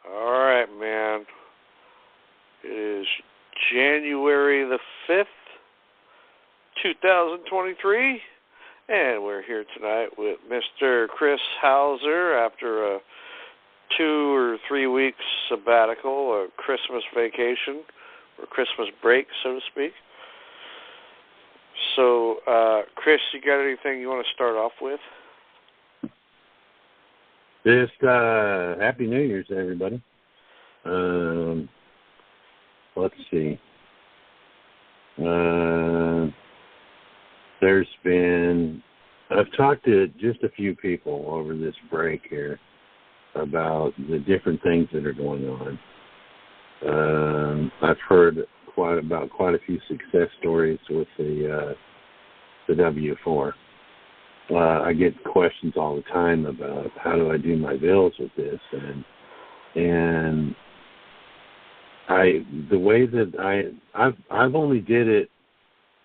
All right, man. It is January the 5th, 2023, and we're here tonight with Mr. Chris Hauser after a 2 or 3 weeks sabbatical, a Christmas vacation, or Christmas break, so to speak. So, Chris, you got anything you want to start off with? Just Happy New Year's to everybody. Let's see. I've talked to just a few people over this break here about the different things that are going on. I've heard quite a few success stories with the W-4. I get questions all the time about how do I do my bills with this, and the way that I've only did it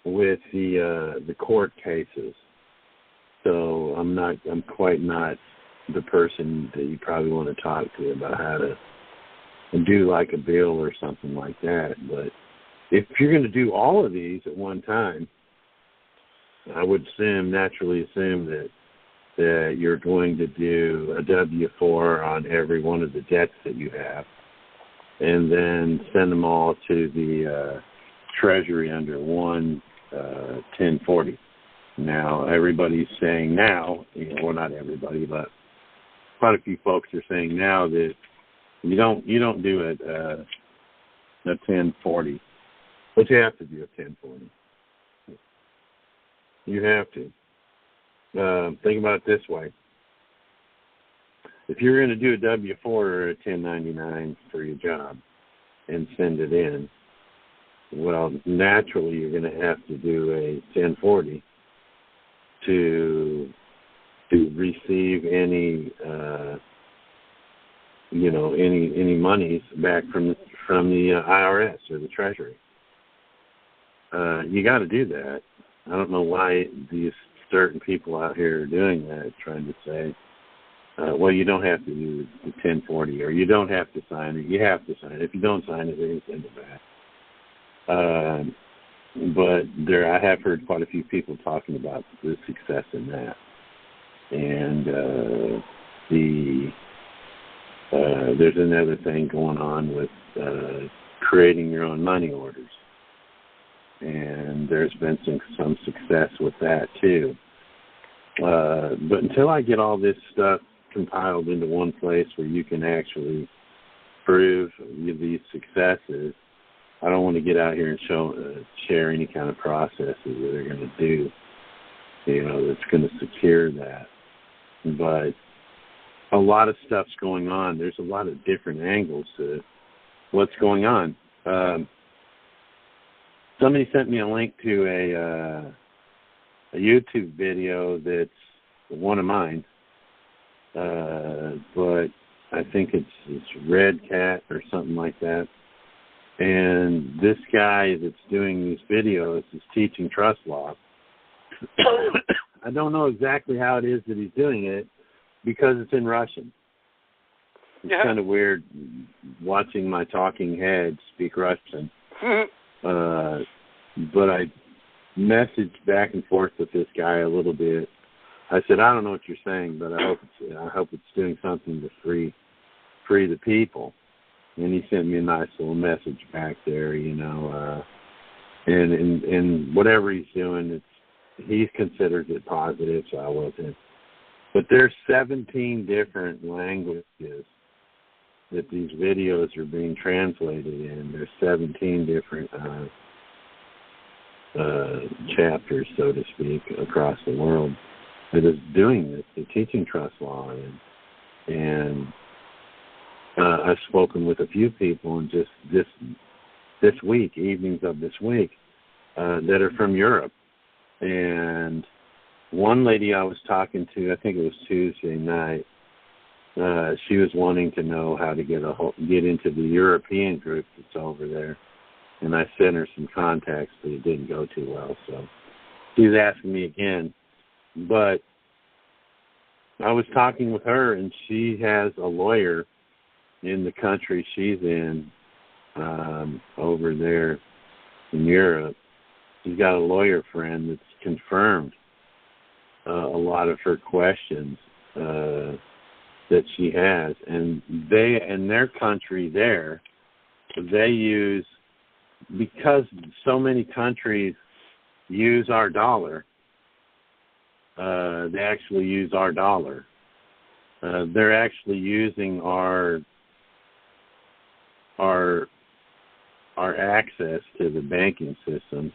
with the court cases, so I'm quite not the person that you probably want to talk to about how to do like a bill or something like that. But if you're going to do all of these at one time, I would naturally assume that you're going to do a W-4 on every one of the debts that you have, and then send them all to the Treasury under one 1040. Now, everybody's saying now, well, not everybody, but quite a few folks are saying now that you don't do it a 1040, but you have to do a 1040. You have to. Think about it this way. If you're going to do a W-4 or a 1099 for your job and send it in, well, naturally you're going to have to do a 1040 to receive any any monies back from the IRS or the Treasury. You got to do that. I don't know why these certain people out here are doing that, trying to say, well, you don't have to do the 1040, or you don't have to sign it. You have to sign it. If you don't sign it, they're going to send it back. But I have heard quite a few people talking about the success in that. And there's another thing going on with creating your own money orders. And there's been some success with that too. But until I get all this stuff compiled into one place where you can actually prove these successes, I don't want to get out here and share any kind of processes that are going to do, that's going to secure that. But a lot of stuff's going on. There's a lot of different angles to what's going on. Somebody sent me a link to a YouTube video that's one of mine, but I think it's Red Cat or something like that. And this guy that's doing these videos is teaching trust law. I don't know exactly how it is that he's doing it because it's in Russian. It's kind of weird watching my talking head speak Russian. But I messaged back and forth with this guy a little bit. I said, I don't know what you're saying, but I hope it's doing something to free the people. And he sent me a nice little message back there, and whatever he's doing, he considers it positive, so I wasn't. But there's 17 different languages that these videos are being translated in. There's 17 different chapters, so to speak, across the world that is doing this. They're teaching trust law, and I've spoken with a few people, and just this week, evenings of this week, that are from Europe. And one lady I was talking to, I think it was Tuesday night, she was wanting to know how to get into the European group that's over there. And I sent her some contacts, but it didn't go too well. So she's asking me again. But I was talking with her, and she has a lawyer in the country she's in, over there in Europe, she's got a lawyer friend that's confirmed a lot of her questions that she has, and they, in their country there, they use, because so many countries use our dollar, they actually use our dollar. They're actually using our access to the banking system,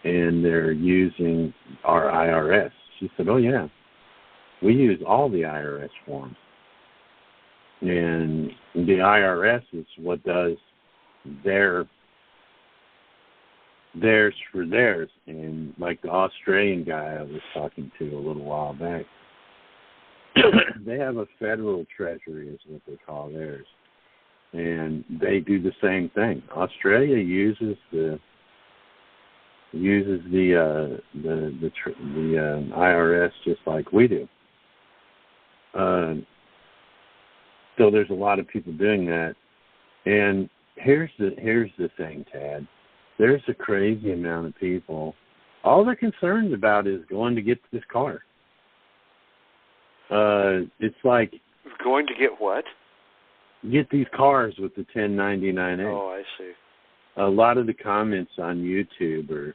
and they're using our IRS. She said, oh, yeah, we use all the IRS forms. And the IRS is what does theirs for theirs. And like the Australian guy I was talking to a little while back, they have a federal treasury is what they call theirs. And they do the same thing. Australia uses the IRS just like we do. So there's a lot of people doing that. And here's the thing, Tad. There's a crazy amount of people. All they're concerned about is going to get this car. It's like going to get what? Get these cars with the 1099A. Oh, I see. A lot of the comments on YouTube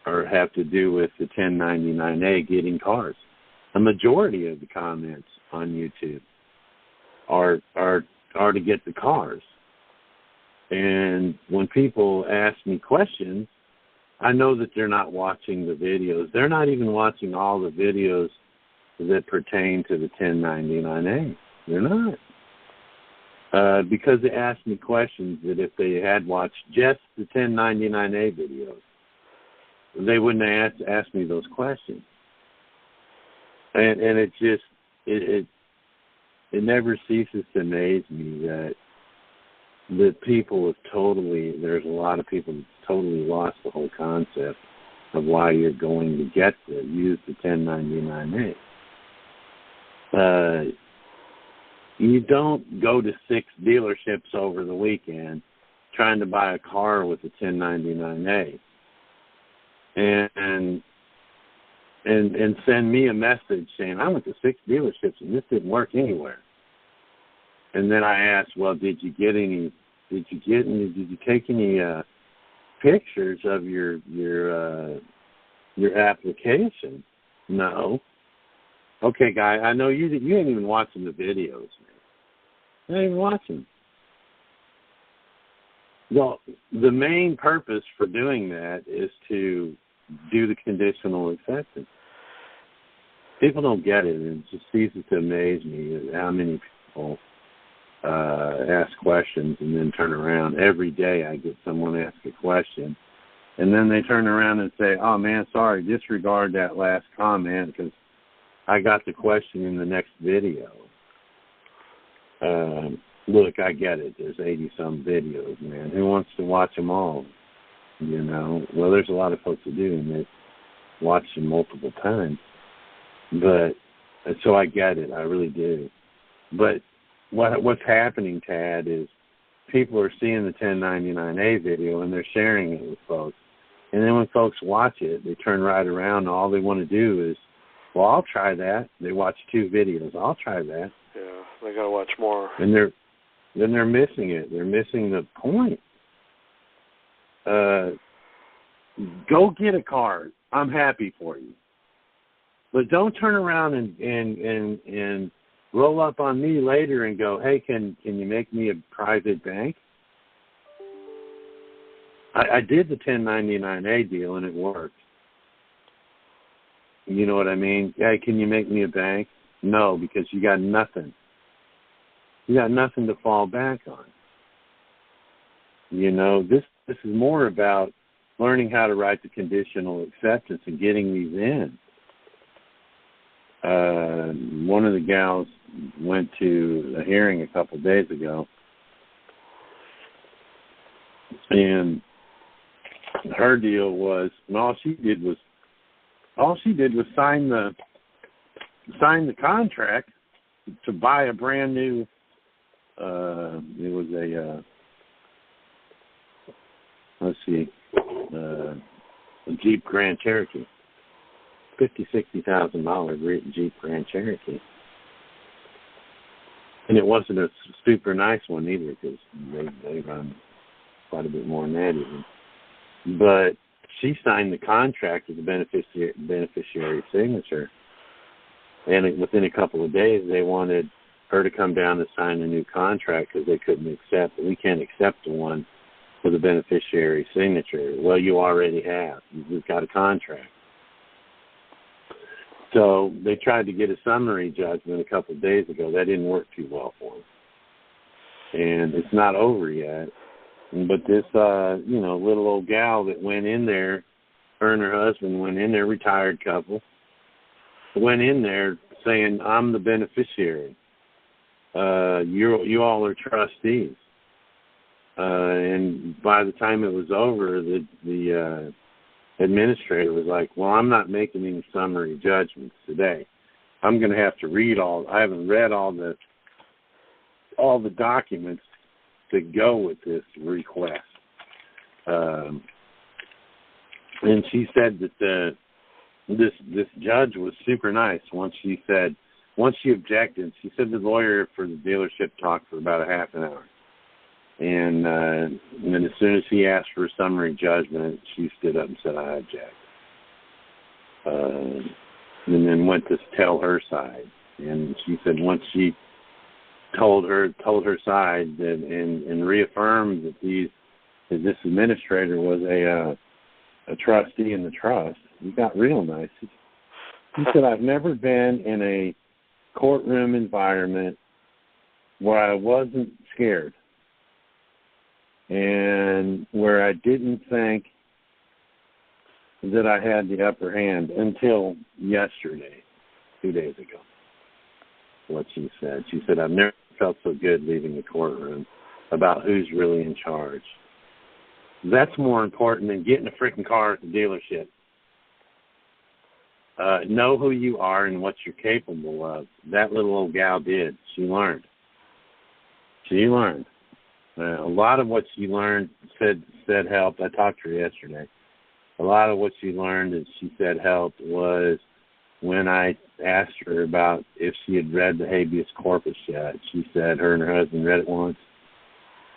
are have to do with the 1099A getting cars. A majority of the comments on YouTube are to get the cars. And when people ask me questions, I know that they're not watching the videos. They're not even watching all the videos that pertain to the 1099A. They're not. Because they asked me questions that if they had watched just the 1099A videos, they wouldn't have asked me those questions. And it just, it never ceases to amaze me that people have there's a lot of people that totally lost the whole concept of why you're going to use the 1099A. You don't go to 6 dealerships over the weekend trying to buy a car with a 1099A and send me a message saying, I went to 6 dealerships and this didn't work anywhere. And then I asked, well, did you take any pictures of your application? No. Okay, guy, I know you ain't even watching the videos, man. You ain't even watching. Well, the main purpose for doing that is to do the conditional acceptance. People don't get it, and it just ceases to amaze me how many people ask questions and then turn around. Every day I get someone ask a question, and then they turn around and say, oh, man, sorry, disregard that last comment because I got the question in the next video. Look, I get it. There's 80-some videos, man. Who wants to watch them all? You know? Well, there's a lot of folks that do, and they watch them multiple times. So I get it. I really do. But what's happening, Tad, is people are seeing the 1099A video, and they're sharing it with folks. And then when folks watch it, they turn right around, and all they want to do is, well, I'll try that. They watch 2 videos. I'll try that. Yeah, they got to watch more. And they're missing it. They're missing the point. Go get a car. I'm happy for you. But don't turn around and roll up on me later and go, hey, can you make me a private bank? I did the 1099A deal, and it worked. You know what I mean? Hey, can you make me a bank? No, because you got nothing. You got nothing to fall back on. You know, this is more about learning how to write the conditional acceptance and getting these in. One of the gals went to a hearing a couple of days ago, and her deal was, and all she did was sign the contract to buy a brand new It was a Jeep Grand Cherokee, $50,000-$60,000 Jeep Grand Cherokee, and it wasn't a super nice one either because they run quite a bit more than that even. But she signed the contract with the beneficiary signature, and within a couple of days they wanted her to come down and sign a new contract because they couldn't accept it. We can't accept the one with a beneficiary signature. Well, you already have. You've got a contract. So they tried to get a summary judgment a couple of days ago. That didn't work too well for them. And it's not over yet. But this, little old gal that went in there, her and her husband went in there, retired couple, went in there saying, I'm the beneficiary. You all are trustees. And by the time it was over, the administrator was like, well, I'm not making any summary judgments today. I'm going to have to read I haven't read all the documents that go with this request. And she said that this judge was super nice once she objected. She said the lawyer for the dealership talked for about a half an hour. And then as soon as he asked for a summary judgment, she stood up and said, I object. And then went to tell her side. And she said once she told her side and reaffirmed that this administrator was a trustee in the trust, he got real nice. He said, I've never been in a courtroom environment where I wasn't scared and where I didn't think that I had the upper hand until yesterday, 2 days ago. What she said. She said, I've never felt so good leaving the courtroom about who's really in charge. That's more important than getting a freaking car at the dealership. Know who you are and what you're capable of. That little old gal did. She learned. A lot of what she learned said helped. I talked to her yesterday. A lot of what she learned and she said helped was when I asked her about if she had read the habeas corpus yet. She said her and her husband read it once.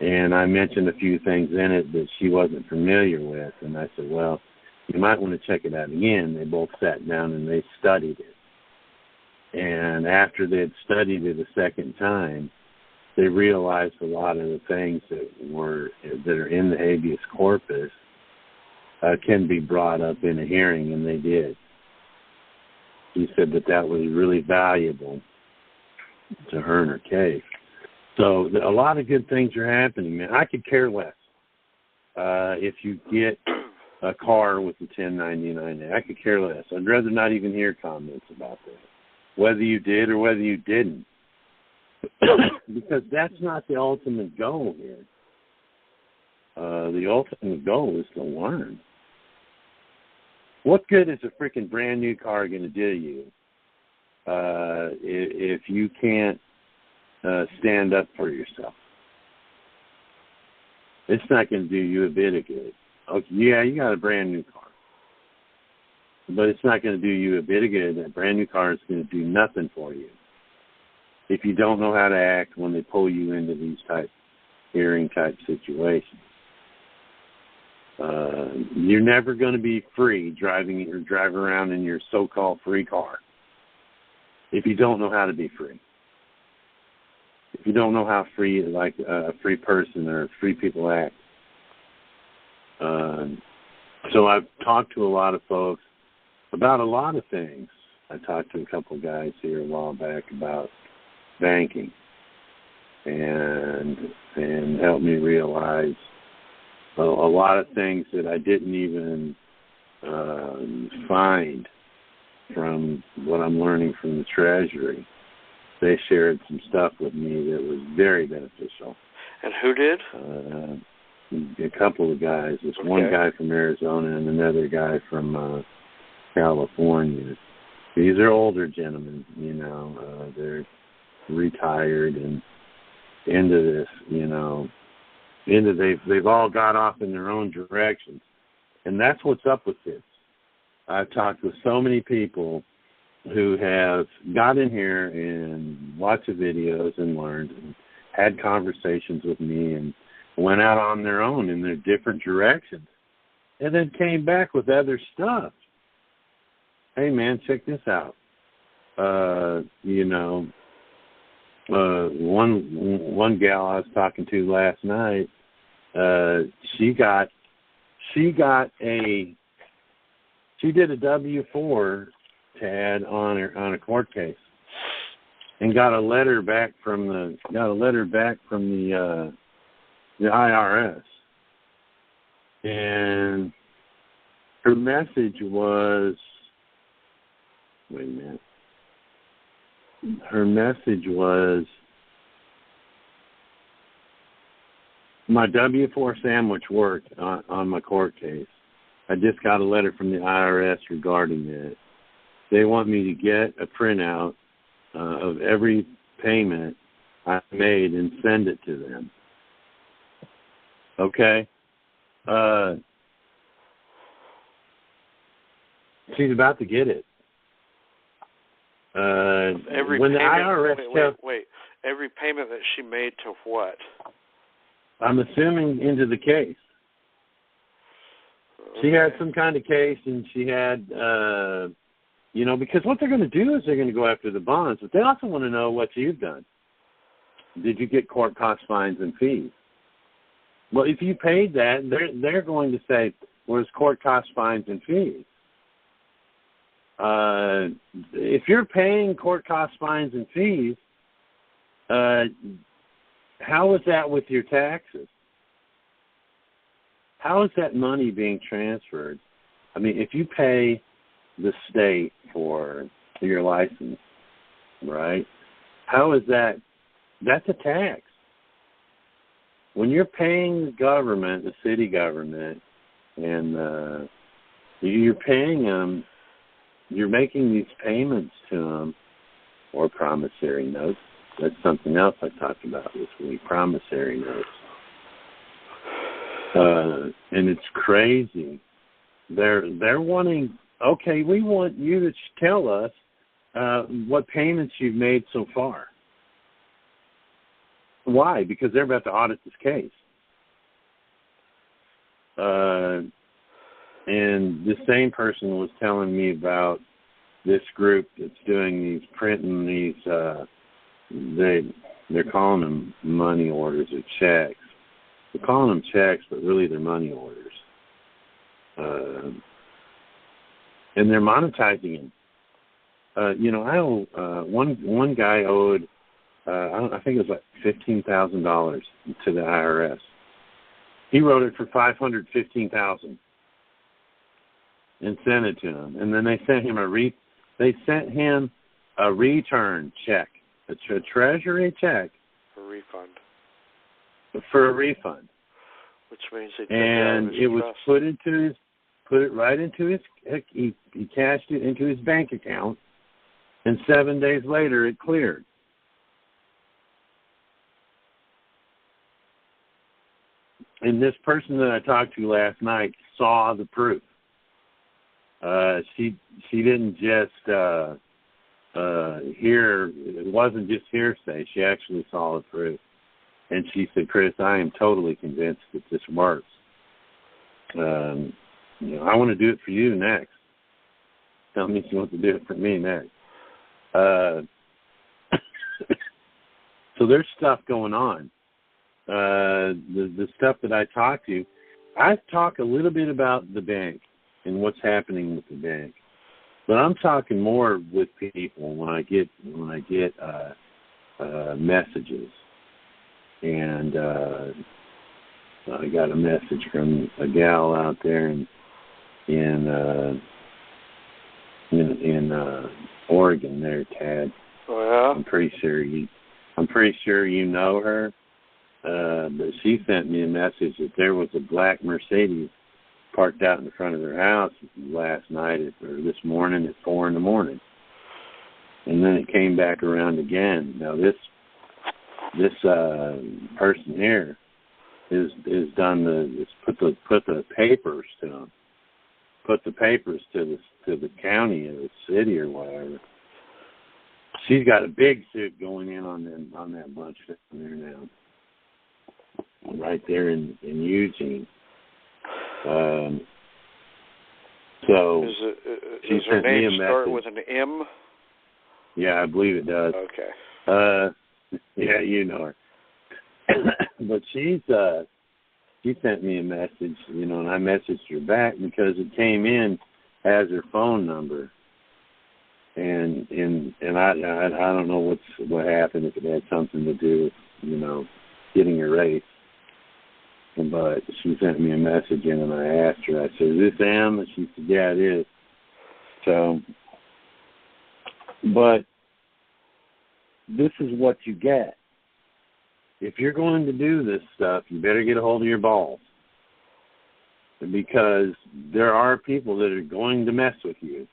And I mentioned a few things in it that she wasn't familiar with. And I said, well, you might want to check it out again. They both sat down and they studied it. And after they had studied it a second time, they realized a lot of the things that are in the habeas corpus can be brought up in a hearing, and they did. He said that was really valuable to her in her case. So a lot of good things are happening, man. I could care less if you get a car with the 1099. I could care less. I'd rather not even hear comments about that, whether you did or whether you didn't. Because that's not the ultimate goal here. The ultimate goal is to learn. What good is a freaking brand new car going to do you if you can't stand up for yourself? It's not going to do you a bit of good. Okay, yeah, you got a brand new car, but it's not going to do you a bit of good. That brand new car is going to do nothing for you if you don't know how to act when they pull you into these hearing type situations. You're never going to be free drive around in your so-called free car if you don't know how to be free. If you don't know how free, like a free person or free people act. So I've talked to a lot of folks about a lot of things. I talked to a couple of guys here a while back about banking and helped me realize a lot of things that I didn't even find from what I'm learning from the Treasury. They shared some stuff with me that was very beneficial. And who did? A couple of guys. There's one guy from Arizona and another guy from California. These are older gentlemen, they're retired, and into this, they've all got off in their own directions. And that's what's up with this. I've talked with so many people who have got in here and watched the videos and learned and had conversations with me and went out on their own in their different directions and then came back with other stuff. Hey, man, check this out. One gal I was talking to last night, she did a W-4 to add on a court case, and got a letter back from the IRS, and her message was, wait a minute. Her message was, my W-4 sandwich worked on my court case. I just got a letter from the IRS regarding it. They want me to get a printout of every payment I made and send it to them. Okay? She's about to get it. Every when the payment, IRS wait. Every payment that she made to what? I'm assuming into the case. Okay. She had some kind of case, and she had, because what they're going to do is they're going to go after the bonds, but they also want to know what you've done. Did you get court costs, fines, and fees? Well, if you paid that, they're going to say, well, it's court costs, fines, and fees. If you're paying court costs, fines, and fees, how is that with your taxes? How is that money being transferred? I mean, if you pay the state for your license, right, how is that? That's a tax. When you're paying the government, the city government, and you're paying them, you're making these payments to them, or promissory notes. That's something else I talked about this week, promissory notes. And it's crazy. They're wanting, okay, we want you to tell us what payments you've made so far. Why? Because they're about to audit this case. And the same person was telling me about this group that's doing these, printing these, they're calling them money orders or checks. They're calling them checks, but really they're money orders. And they're monetizing them. I owe, one guy owed, I think it was like $15,000 to the IRS. He wrote it for $515,000 and sent it to him. And then they sent him a return check, a treasury check for a refund. Which means they took and it was trust. put it right into his, he cashed it into his bank account, and 7 days later it cleared. And this person that I talked to last night saw the proof. She didn't just hear, it wasn't just hearsay. She actually saw the proof. And she said, Chris, I am totally convinced that this works. I want to do it for you next. Tell me if you want to do it for me next. So there's stuff going on. The stuff that I talk to, I talk a little bit about the bank and what's happening with the bank, but I'm talking more with people when I get messages. And I got a message from a gal out there in Oregon there, Tad. Oh, yeah? I'm pretty sure you know her. But she sent me a message that there was a black Mercedes parked out in front of her house last night or this morning at 4 a.m. And then it came back around again. Now this person here is done put the papers to them, put the papers to the county or the city or whatever. She's got a big suit going in on that bunch down there now, right there in Eugene. So does her name start with an M? Yeah, I believe it does. Okay. Yeah, you know her. But she sent me a message, and I messaged her back because it came in as her phone number. And I don't know what happened, if it had something to do with, getting erased. But she sent me a message in, and I asked her, I said, "Is this M?" And she said, "Yeah, it is." So, but this is what you get. If you're going to do this stuff, you better get a hold of your balls. Because there are people that are going to mess with you.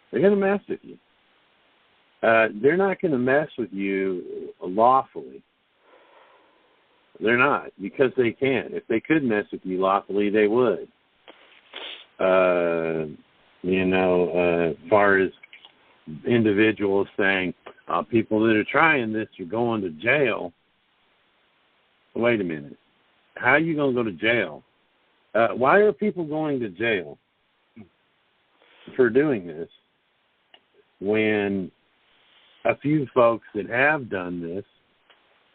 They're going to mess with you. They're not going to mess with you lawfully. They're not, because they can't. If they could mess with you lawfully, they would. As far as individuals saying, people that are trying this are going to jail. Wait a minute. How are you going to go to jail? Why are people going to jail for doing this when a few folks that have done this,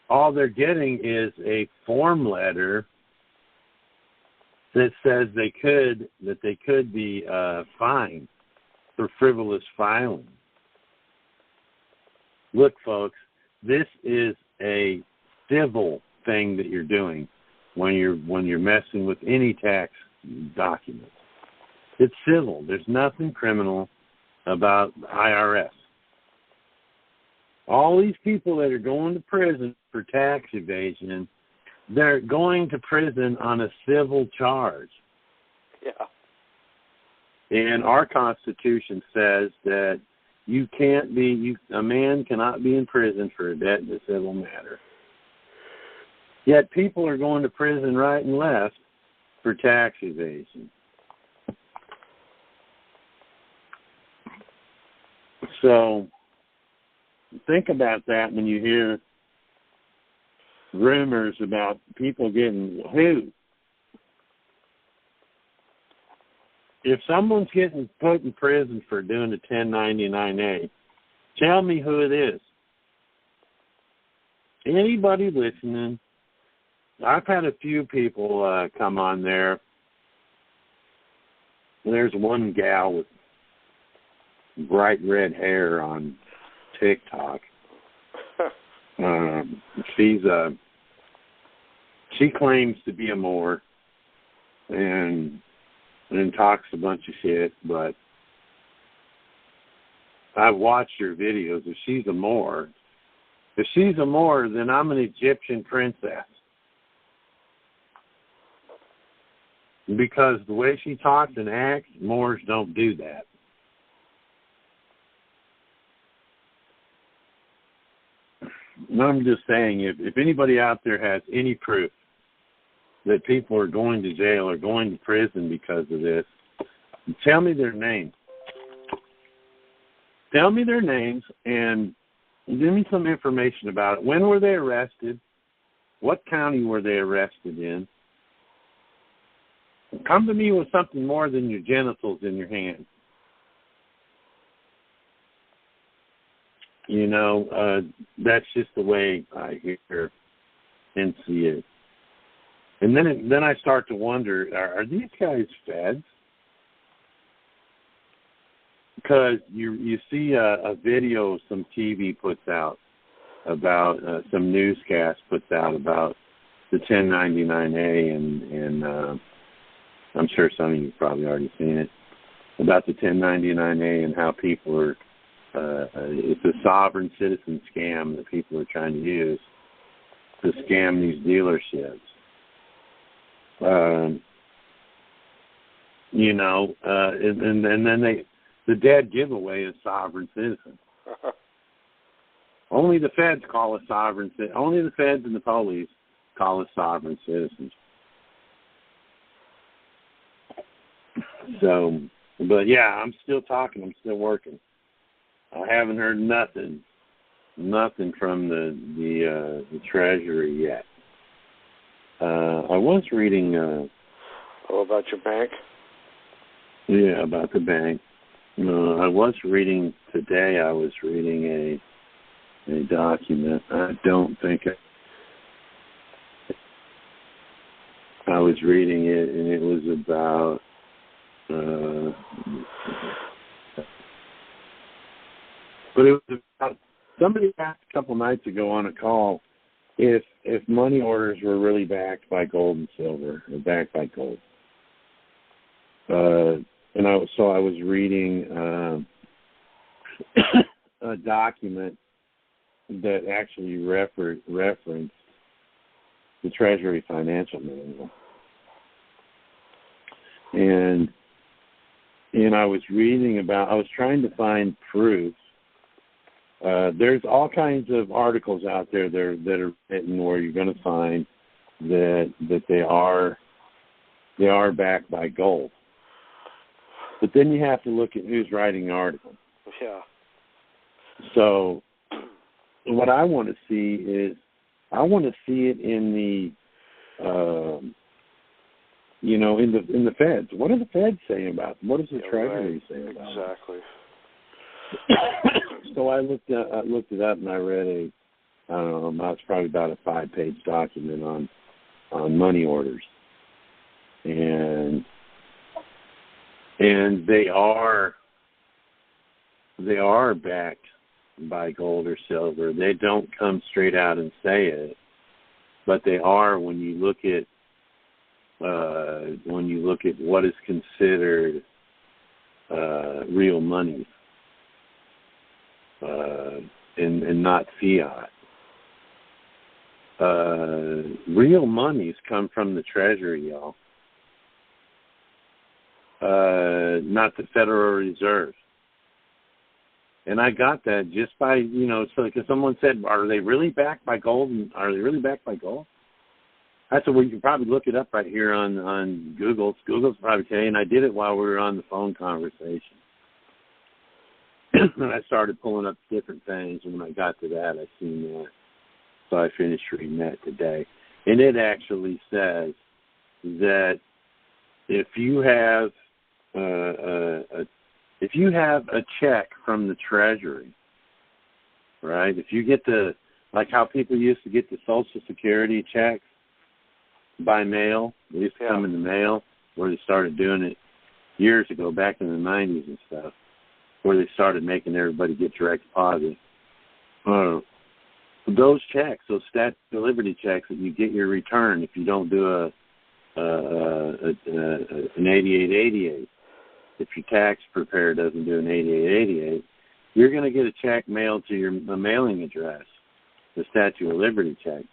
all they're getting is a form letter that says they could be fined for frivolous filing? Look, folks, this is a civil thing that you're doing when you're messing with any tax document. It's civil. There's nothing criminal about the IRS. All these people that are going to prison for tax evasion, they're going to prison on a civil charge. Yeah. And our Constitution says that a man cannot be in prison for a debt in a civil matter. Yet people are going to prison right and left for tax evasion. So think about that when you hear rumors about people getting who. If someone's getting put in prison for doing a 1099-A, tell me who it is. Anybody listening? I've had a few people come on there. There's one gal with bright red hair on TikTok. She claims to be a Moor and talks a bunch of shit, but I've watched her videos. If she's a Moor, then I'm an Egyptian princess. Because the way she talks and acts, Moors don't do that. And I'm just saying, if anybody out there has any proof that people are going to jail or going to prison because of this, tell me their names. Tell me their names and give me some information about it. When were they arrested? What county were they arrested in? Come to me with something more than your genitals in your hand. That's just the way I hear and see it. And then I start to wonder, are these guys feds? Because you see a video some TV puts out about, some newscast puts out about the 1099-A, and I'm sure some of you have probably already seen it, about the 1099-A and how people are, it's a sovereign citizen scam that people are trying to use to scam these dealerships. And then the dead giveaway is sovereign citizen. Only the feds call us sovereign. Only the feds and the police call us sovereign citizens. So, but yeah, I'm still talking. I'm still working. I haven't heard nothing from the Treasury yet. I was reading. About your bank? Yeah, about the bank. I was reading today. I was reading a document. I don't think I was reading it, and it was about. But it was about, somebody asked a couple nights ago on a call if money orders were really backed by gold and silver, or backed by gold. And I was reading a document that actually referenced the Treasury Financial Manual. And I was trying to find proof. There's all kinds of articles out there that are written where you're going to find that they are backed by gold. But then you have to look at who's writing the article. Yeah. So what I want to see is it in the in the feds. What are the feds saying about them? What does the Treasury say about them? Exactly. So I looked it up, and I read it's probably about a 5-page document on money orders, and they are backed by gold or silver. They don't come straight out and say it, but they are when you look at what is considered real money and not fiat. Real monies come from the Treasury, y'all. Not the Federal Reserve. And I got that just by, because someone said, are they really backed by gold? Are they really backed by gold? I said, well, you can probably look it up right here on Google. Google's probably tell you, and I did it while we were on the phone conversation. And I started pulling up different things, and when I got to that, I seen that. So I finished reading that today. And it actually says that if you have a check from the Treasury, right? If you get like how people used to get the Social Security checks by mail, they used to come in the mail, where they started doing it years ago, back in the 90s and stuff, where they started making everybody get direct deposit. Those checks, those Statute of Liberty checks that you get your return if you don't do an 8888. If your tax preparer doesn't do an 8888, you're going to get a check mailed to your mailing address, the Statute of Liberty check.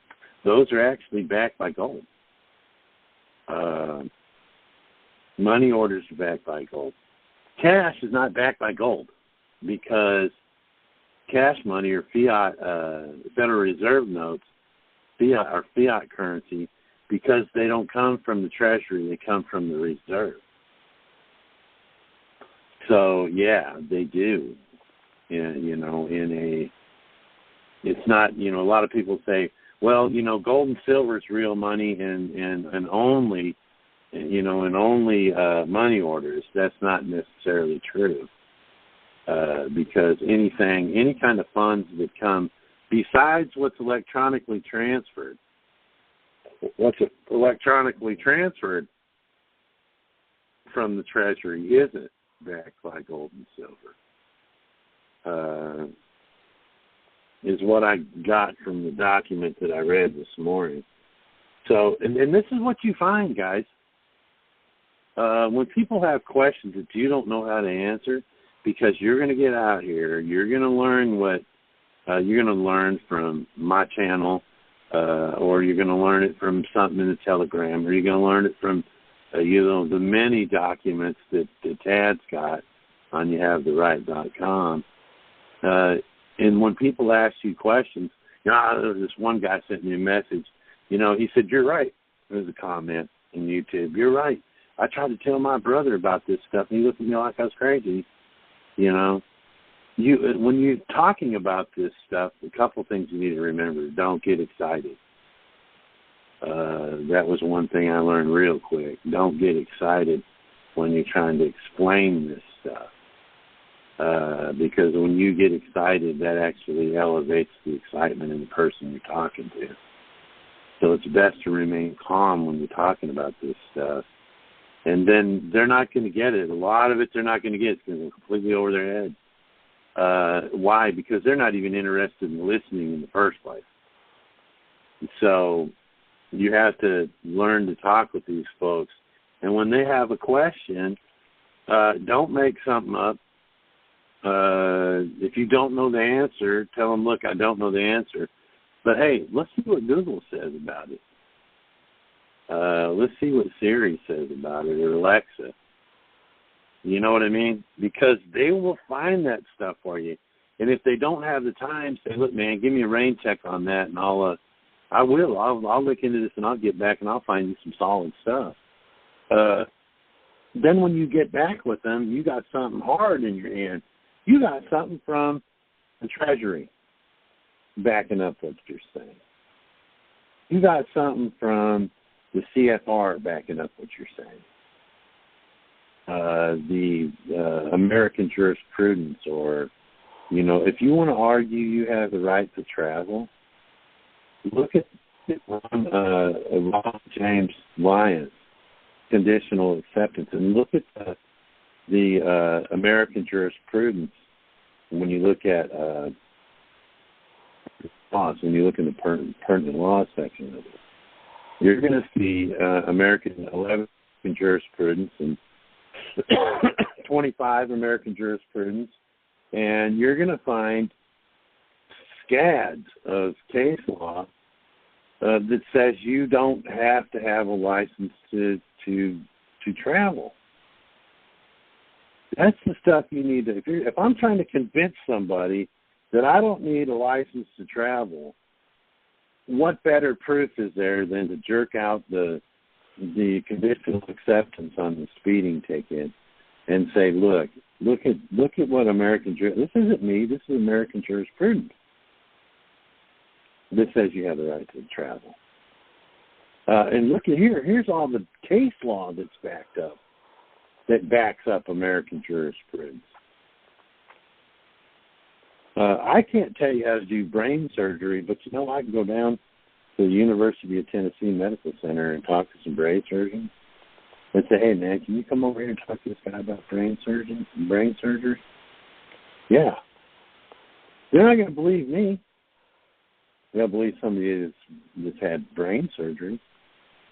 Those are actually backed by gold. Money orders are backed by gold. Cash is not backed by gold because cash money or fiat, Federal Reserve notes, fiat currency, because they don't come from the Treasury, they come from the Reserve. So yeah, they do. It's not, a lot of people say, well, gold and silver is real money and only, and only money orders. That's not necessarily true. Because any kind of funds that come besides what's electronically transferred, from the Treasury isn't backed by gold and silver. Is what I got from the document that I read this morning. So, and this is what you find, guys. When people have questions that you don't know how to answer, because you're going to get out here, you're going to learn you're going to learn from my channel, or you're going to learn it from something in the Telegram, or you're going to learn it from, the many documents that Tad's got on youhavetheright.com. And when people ask you questions, this one guy sent me a message. He said, "You're right." There's a comment on YouTube. "You're right. I tried to tell my brother about this stuff, and he looked at me like I was crazy." When you're talking about this stuff, a couple things you need to remember. Don't get excited. That was one thing I learned real quick. Don't get excited when you're trying to explain this stuff. Because when you get excited, that actually elevates the excitement in the person you're talking to. So it's best to remain calm when you're talking about this stuff. And then they're not going to get it. A lot of it they're not going to get. It's going to go completely over their head. Why? Because they're not even interested in listening in the first place. So you have to learn to talk with these folks. And when they have a question, don't make something up. If you don't know the answer, tell them, "Look, I don't know the answer. But, hey, let's see what Google says about it. Let's see what Siri says about it, or Alexa." You know what I mean? Because they will find that stuff for you. And if they don't have the time, say, "Look, man, give me a rain check on that, and I'll look into this, and I'll get back, and I'll find you some solid stuff." Then when you get back with them, you got something hard in your hand. You got something from the Treasury backing up what you're saying. You got something from the CFR backing up what you're saying. The American jurisprudence, or, if you want to argue you have the right to travel, look at Ron James Lyons, conditional acceptance, and look at the American jurisprudence when you look at laws, when you look in the pertinent law section of it. You're going to see American 11 jurisprudence and 25 American jurisprudence, and you're going to find scads of case law that says you don't have to have a license to travel. That's the stuff you need to. If I'm trying to convince somebody that I don't need a license to travel, what better proof is there than to jerk out the conditional acceptance on the speeding ticket and say, look at what American this isn't me, this is American jurisprudence. This says you have the right to travel. And look at here's all the case law that's that backs up American jurisprudence. I can't tell you how to do brain surgery, but I can go down to the University of Tennessee Medical Center and talk to some brain surgeons and say, "Hey, man, can you come over here and talk to this guy about brain surgery?" Yeah. They're not going to believe me. They'll believe somebody that's had brain surgery,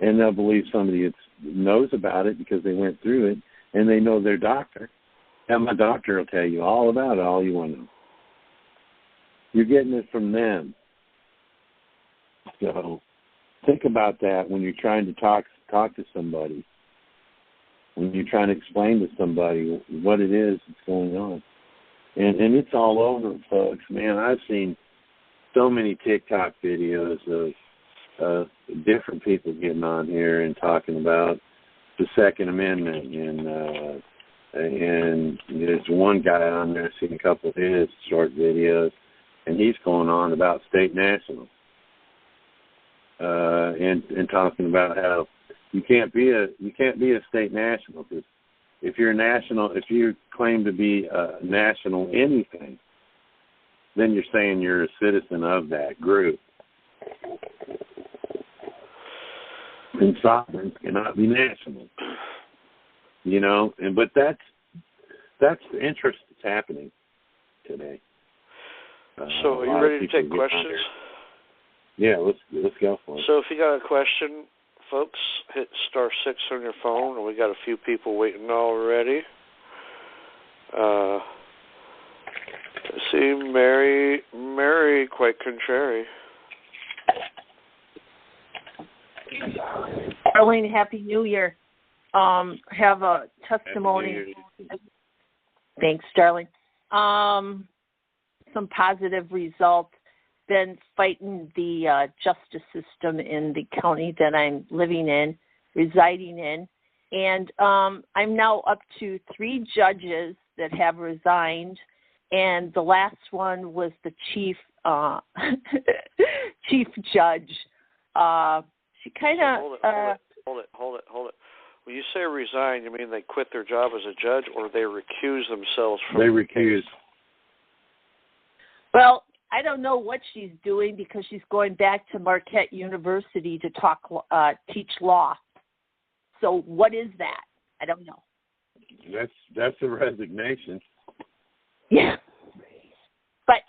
and they'll believe somebody that knows about it because they went through it, and they know their doctor. And my doctor will tell you all about it, all you want to know. You're getting it from them. So think about that when you're trying to talk to somebody, when you're trying to explain to somebody what it is that's going on. And it's all over, folks. Man, I've seen so many TikTok videos of different people getting on here and talking about the Second Amendment, and there's one guy on there, I've seen a couple of his short videos, and he's going on about state national, and talking about how you can't be a state national, because if you claim to be a national anything, then you're saying you're a citizen of that group. And sovereigns cannot be national, but that's the interest that's happening today. So are you ready to take questions? Yeah, let's go for it. So if you got a question, folks, hit *6 on your phone, and we got a few people waiting already. Let's see, Mary, quite contrary. Arlene, Happy New Year. Have a testimony. Thanks, darling. Some some positive results. Been fighting the justice system in the county that I'm living in, residing in. And I'm now up to 3 judges that have resigned. And the last one was the chief chief judge. She kind of... Hold it. When you say resign, you mean they quit their job as a judge, or they recuse themselves from They recuse. Well, I don't know what she's doing because she's going back to Marquette University to teach law. So what is that? I don't know. That's a resignation. Yeah. But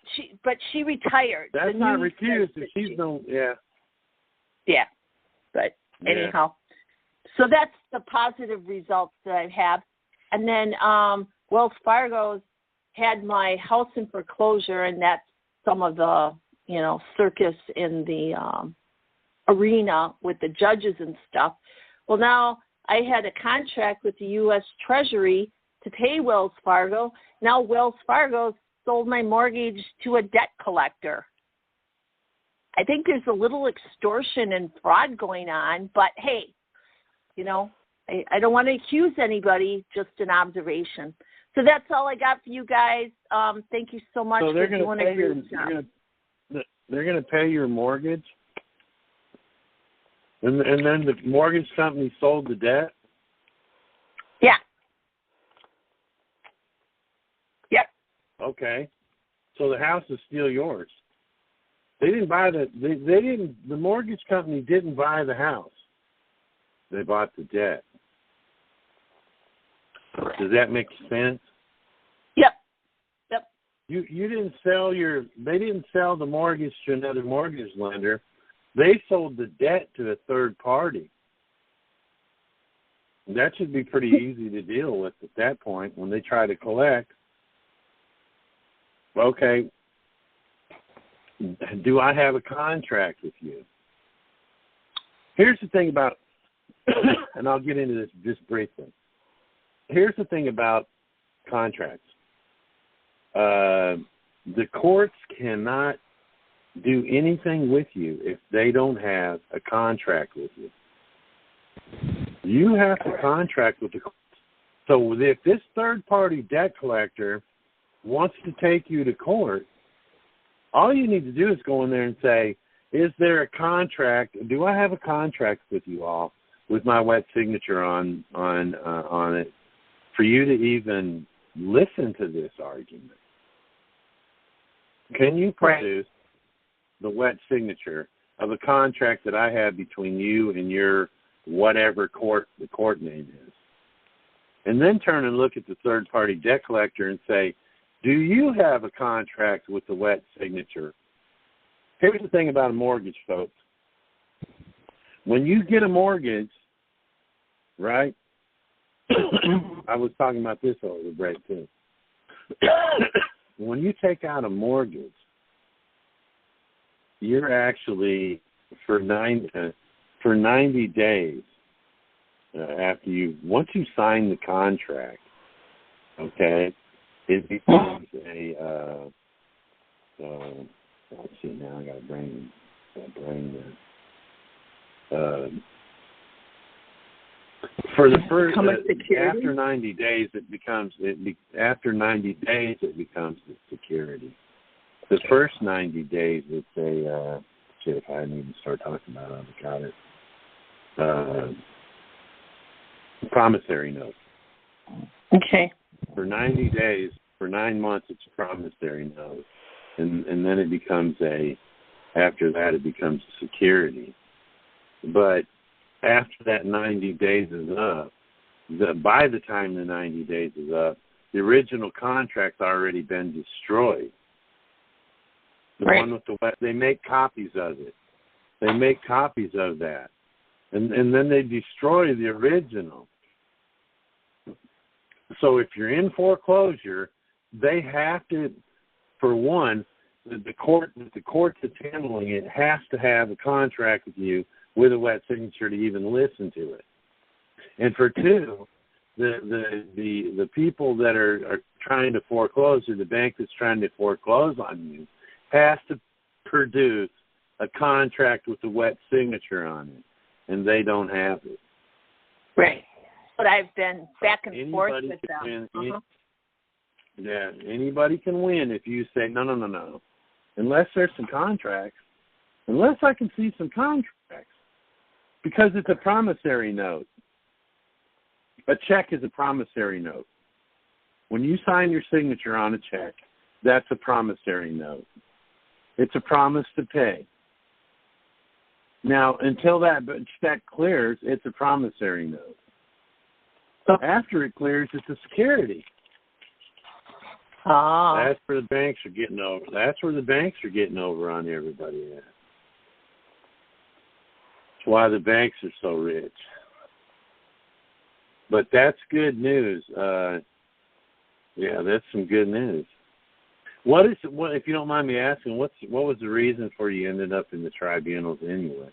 she retired. That's not recused. She's no, yeah. Yeah. But anyhow. So that's the positive results that I've had. And then Wells Fargo's had my house in foreclosure, and that's some of the, circus in the arena with the judges and stuff. Well, now I had a contract with the U.S. Treasury to pay Wells Fargo. Now Wells Fargo sold my mortgage to a debt collector. I think there's a little extortion and fraud going on, but hey, I don't want to accuse anybody, just an observation. So that's all I got for you guys. Thank you so much for doing a great job. They're going to pay your mortgage? And then the mortgage company sold the debt? Yeah. Yep. Okay. So the house is still yours. They didn't buy the mortgage company didn't buy the house. They bought the debt. Does that make sense? Yep. You didn't they didn't sell the mortgage to another mortgage lender. They sold the debt to a third party. That should be pretty easy to deal with at that point when they try to collect. Okay, do I have a contract with you? Here's the thing about, and I'll get into this just briefly. Here's the thing about contracts. The courts cannot do anything with you if they don't have a contract with you. You have to contract with the courts. So if this third-party debt collector wants to take you to court, all you need to do is go in there and say, is there a contract? Do I have a contract with you all with my wet signature on it for you to even listen to this argument? Can you produce the wet signature of a contract that I have between you and your whatever the court name is? And then turn and look at the third-party debt collector and say, do you have a contract with the wet signature? Here's the thing about a mortgage, folks. When you get a mortgage, right? I was talking about this over the break, too. When you take out a mortgage, you're actually, for 90 days, once you sign the contract, okay, it becomes let's see, now I got to bring this. For the first, after 90 days, it becomes the security. The first 90 days, it's a, if I didn't even start talking about it, I got it. Promissory note. Okay. For 90 days, for 9 months, it's a promissory note. And then it becomes after that, it becomes security. But after that 90 days is up, by the time the 90 days is up, the original contract's already been destroyed. The one with they make copies of it. They make copies of that. And then they destroy the original. So if you're in foreclosure, they have to, for one, the court that's handling it has to have a contract with you with a wet signature to even listen to it. And for two, the people that are trying to foreclose, or the bank that's trying to foreclose on you, has to produce a contract with a wet signature on it, and they don't have it. Right. But I've been back and forth with them. Yeah, anybody can win if you say, no. Unless there's some contracts. Unless I can see some contracts. Because it's a promissory note. A check is a promissory note. When you sign your signature on a check, that's a promissory note. It's a promise to pay. Now, until that check clears, it's a promissory note. After it clears, it's a security. That's where the banks are getting over. That's where the banks are getting over on everybody at. That's why the banks are so rich. But that's good news. Yeah, that's some good news. What if you don't mind me asking? What was the reason for you ended up in the tribunals anyway?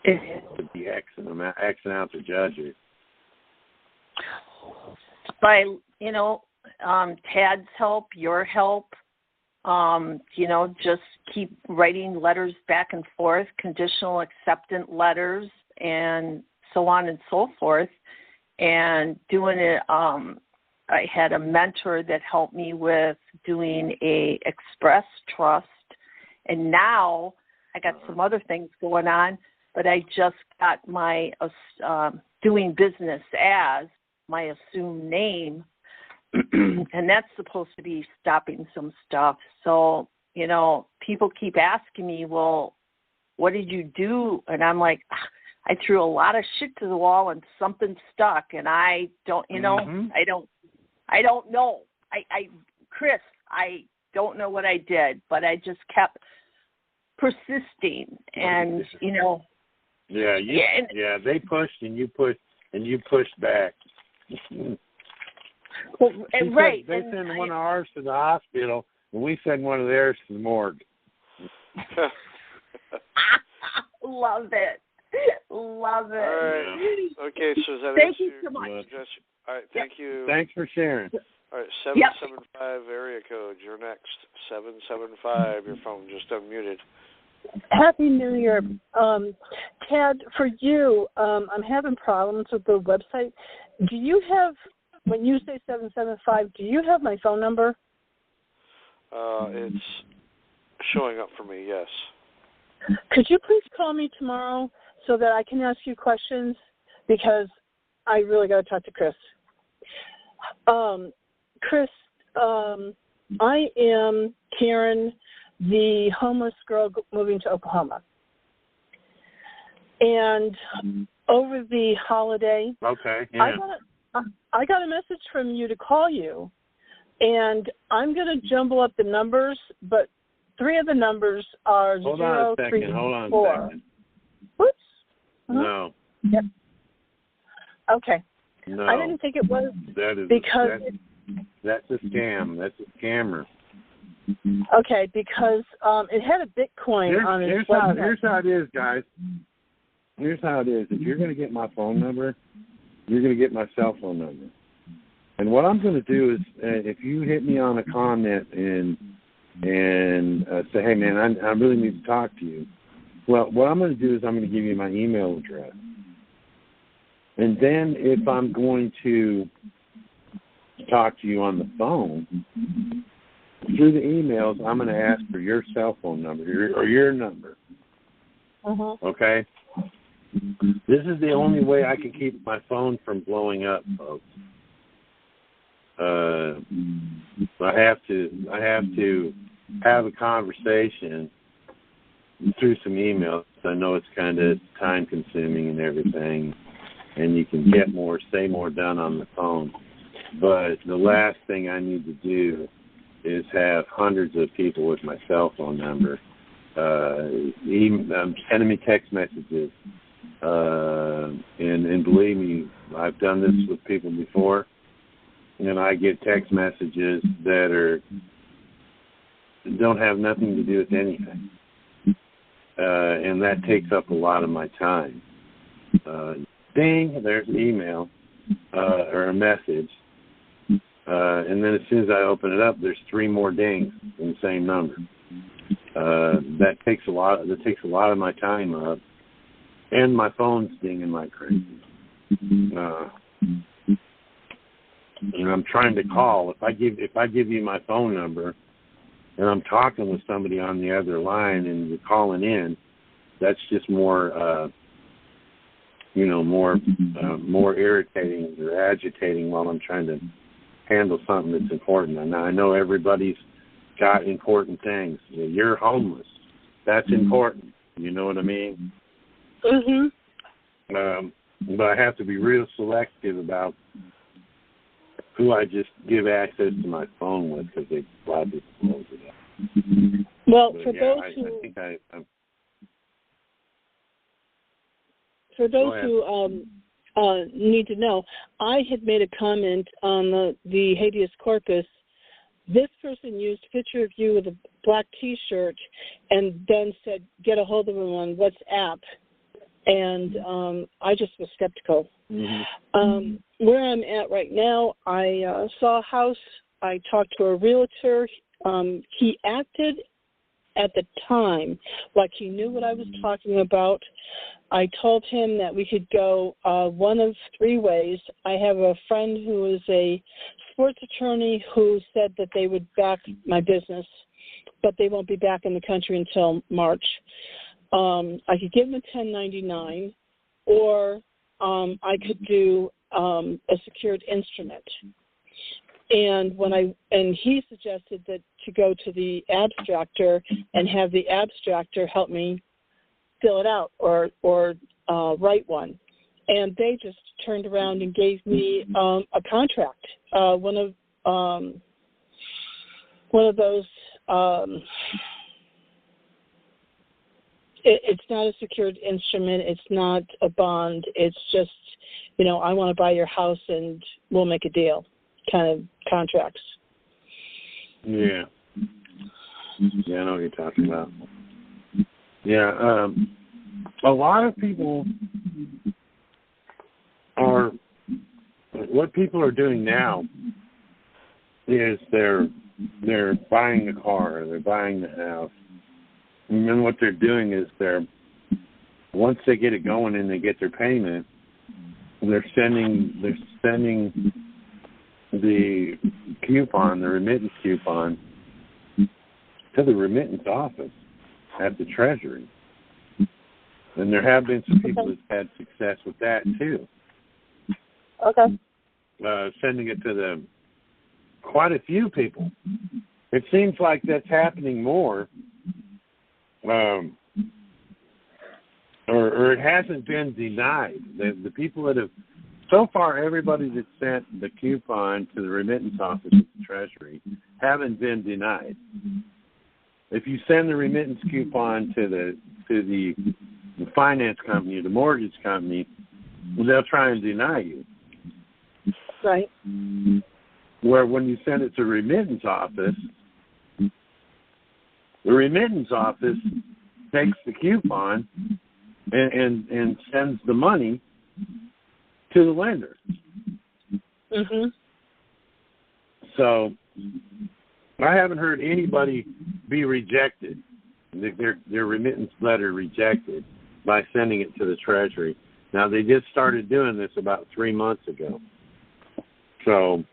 To be Xing out the judges. By Tad's help, your help, just keep writing letters back and forth, conditional acceptance letters, and so on and so forth, and doing it. I had a mentor that helped me with doing a express trust, and now I got some other things going on, but I just got my doing business as my assumed name, and that's supposed to be stopping some stuff. So, people keep asking me, well, what did you do? And I'm like, I threw a lot of shit to the wall and something stuck, and I don't, I don't know. Chris, I don't know what I did, but I just kept persisting, and Yeah, they pushed and you pushed back. Well, right. They send one of ours to the hospital, and we send one of theirs to the morgue. Love it. Love it. All right. Okay, so that thank you so much. All right, thank you. Thanks for sharing. All right, 775 area code. You're next. 775. Your phone just unmuted. Happy New Year. Tad, for you, I'm having problems with the website. Do you have, when you say 775, do you have my phone number? It's showing up for me, yes. Could you please call me tomorrow so that I can ask you questions? Because I really got to talk to Chris. Chris, I am Karen, the homeless girl moving to Oklahoma. And over the holiday, I got a message from you to call you, and I'm going to jumble up the numbers, but 3 of the numbers are Hold 0, on a 3, second. Hold on 4. a second. Whoops. No. Yep. Okay. No. I didn't think it was that's a scam. That's a scammer. Okay, because it had a Bitcoin on its website. Here's how it is, guys. Here's how it is. If you're going to get my phone number, you're going to get my cell phone number. And what I'm going to do is, if you hit me on a comment and say, hey, man, I really need to talk to you. Well, what I'm going to do is I'm going to give you my email address. And then if I'm going to talk to you on the phone, through the emails, I'm going to ask for your cell phone number or your number. Okay? This is the only way I can keep my phone from blowing up, folks. I have to have a conversation through some emails. I know it's kind of time consuming and everything, and you can get more, say more done on the phone. But the last thing I need to do is have hundreds of people with my cell phone number sending me text messages. And believe me, I've done this with people before, and I get text messages that don't have nothing to do with anything. And that takes up a lot of my time. Ding, there's email. or a message. And then as soon as I open it up, there's 3 more dings in the same number. That takes a lot of my time up, and my phone's dinging like crazy. And I'm trying to call. If I give you my phone number, and I'm talking with somebody on the other line, and you're calling in, that's just more, more irritating or agitating while I'm trying to handle something that's important. And I know everybody's got important things. You're homeless. That's important. You know what I mean? Mm-hmm. But I have to be real selective about who I just give access to my phone with, because they gladly close it up. Well, but for those who need to know, I had made a comment on the habeas corpus. This person used a picture of you with a black T-shirt and then said, get a hold of him on WhatsApp. And I just was skeptical. Mm-hmm. Where I'm at right now, I saw a house. I talked to a realtor. He acted at the time like he knew what I was talking about. I told him that we could go one of 3 ways. I have a friend who is a sports attorney who said that they would back my business, but they won't be back in the country until March. I could give him a 1099, or I could do a secured instrument. And he suggested that to go to the abstractor and have the abstractor help me fill it out or write one. And they just turned around and gave me a contract. One of those. It's not a secured instrument. It's not a bond. It's just, I want to buy your house and we'll make a deal kind of contracts. Yeah. Yeah, I know what you're talking about. Yeah. A lot of people what people are doing now is they're buying the car, they're buying the house. And then what they're doing is once they get it going and they get their payment, they're sending the coupon, the remittance coupon, to the remittance office at the Treasury. And there have been some people that's had success with that too. Okay. Sending it to quite a few people. It seems like that's happening more. Or it hasn't been denied. The people that have, so far, everybody that sent the coupon to the remittance office at the Treasury haven't been denied. If you send the remittance coupon to the finance company or the mortgage company, they'll try and deny you. Right. Where when you send it to the remittance office, the remittance office takes the coupon and sends the money to the lender. Mm-hmm. So I haven't heard anybody be rejected, their remittance letter rejected, by sending it to the Treasury. Now, they just started doing this about 3 months ago. So,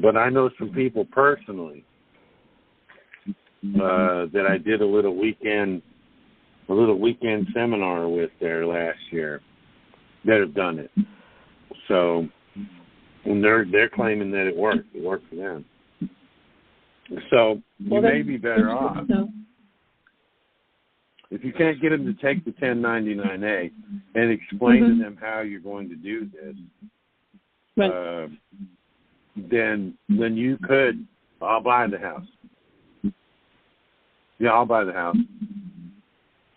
but I know some people personally that I did a little weekend seminar with there last year that have done it. So, and they're claiming that it worked. It worked for them. So you may be better off. If you can't get them to take the 1099-A and explain to them how you're going to do this, right. then you could, I'll buy the house. Yeah, I'll buy the house.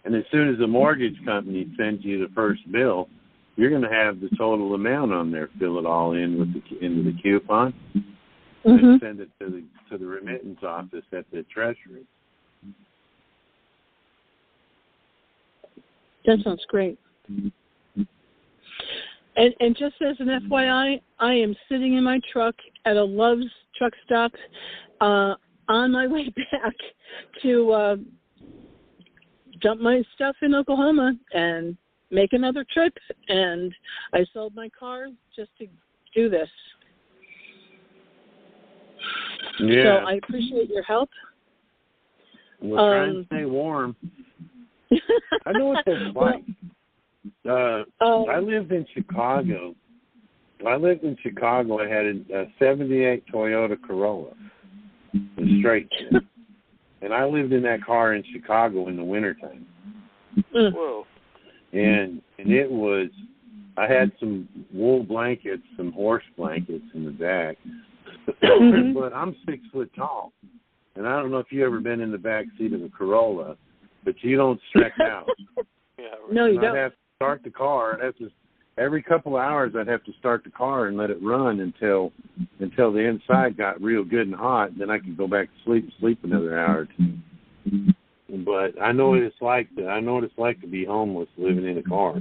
And as soon as the mortgage company sends you the first bill, you're going to have the total amount on there. Fill it all in into the coupon, and send it to the remittance office at the Treasury. That sounds great. And just as an FYI, I am sitting in my truck at a Love's truck stop on my way back to dump my stuff in Oklahoma and make another trip. And I sold my car just to do this. Yeah. So I appreciate your help. We're trying to stay warm. I know what that's like. I lived in Chicago. I had a 78 Toyota Corolla, straight. And I lived in that car in Chicago in the wintertime. Whoa. And it was, I had some wool blankets, some horse blankets in the back. But I'm 6 foot tall. And I don't know if you've ever been in the back seat of a Corolla, but you don't stretch out. Yeah, right. No, you don't. I'd have to start the car. Every couple of hours I'd have to start the car and let it run until the inside got real good and hot. Then I could go back to sleep another hour or two. But I know what it's like to be homeless living in a car.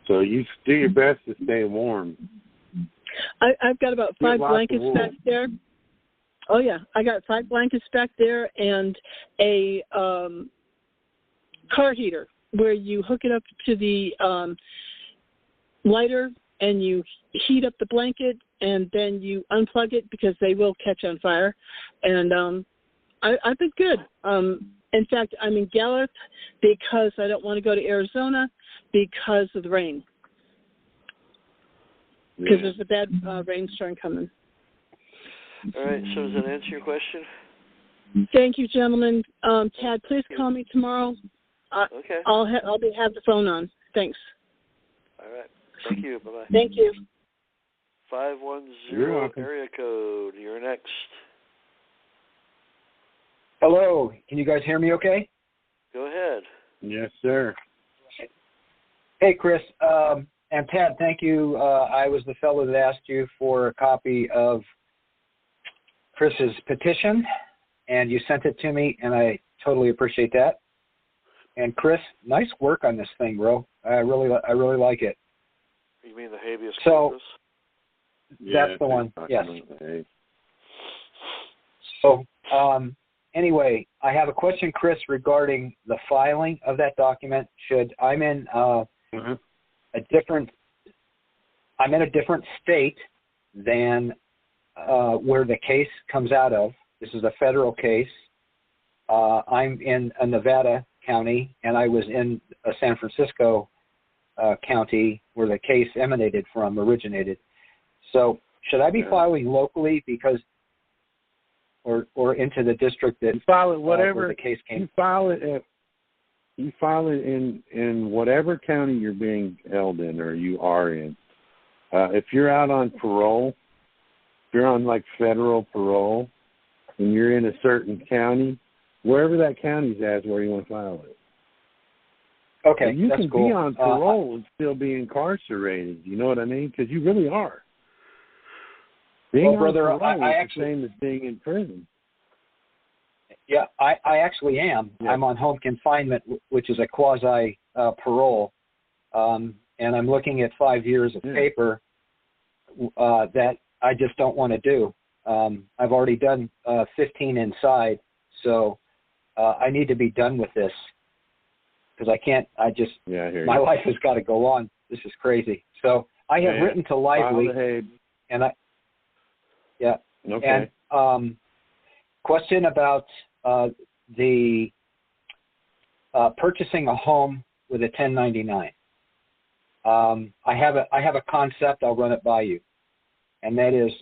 So you do your best to stay warm. I've got about 5 blankets back there. Oh yeah, I got 5 blankets back there and a car heater where you hook it up to the lighter and you heat up the blanket and then you unplug it because they will catch on fire. And I've been good. In fact, I'm in Gallup because I don't want to go to Arizona because of the rain. Because there's a bad rainstorm coming. All right, so does that answer your question? Thank you, gentlemen. Tad, please call me tomorrow. Okay. I'll have the phone on. Thanks. All right. Thank you. Bye-bye. Thank you. 510 area code. You're next. Hello. Can you guys hear me okay? Go ahead. Yes, sir. Hey, Chris. And Tad, thank you. I was the fellow that asked you for a copy of Chris's petition, and you sent it to me, and I totally appreciate that. And Chris, nice work on this thing, bro. I really like it. You mean the habeas So corpus? that's the one. Yes. So anyway, I have a question, Chris, regarding the filing of that document. I'm in a different state than where the case comes out of. This is a federal case. I'm in a Nevada county, and I was in a San Francisco county where the case originated. So should I be filing locally or into the district that file it whatever where the case came? You file it in whatever county you're being held in or you are in. If you're out on parole, if you're on like federal parole, and you're in a certain county, wherever that county's at is where you want to file it. Okay, and you that's can cool. be on parole and still be incarcerated. You know what I mean? Because you really are. Being on parole is the same as being in prison. Yeah, I actually am. Yeah. I'm on home confinement, which is a quasi parole, and I'm looking at 5 years of paper that I just don't want to do. I've already done 15 inside, so I need to be done with this because I can't. My life has got to go on. This is crazy. So I have written to Lively, and and question about the purchasing a home with a 1099. I have a concept. I'll run it by you, and that is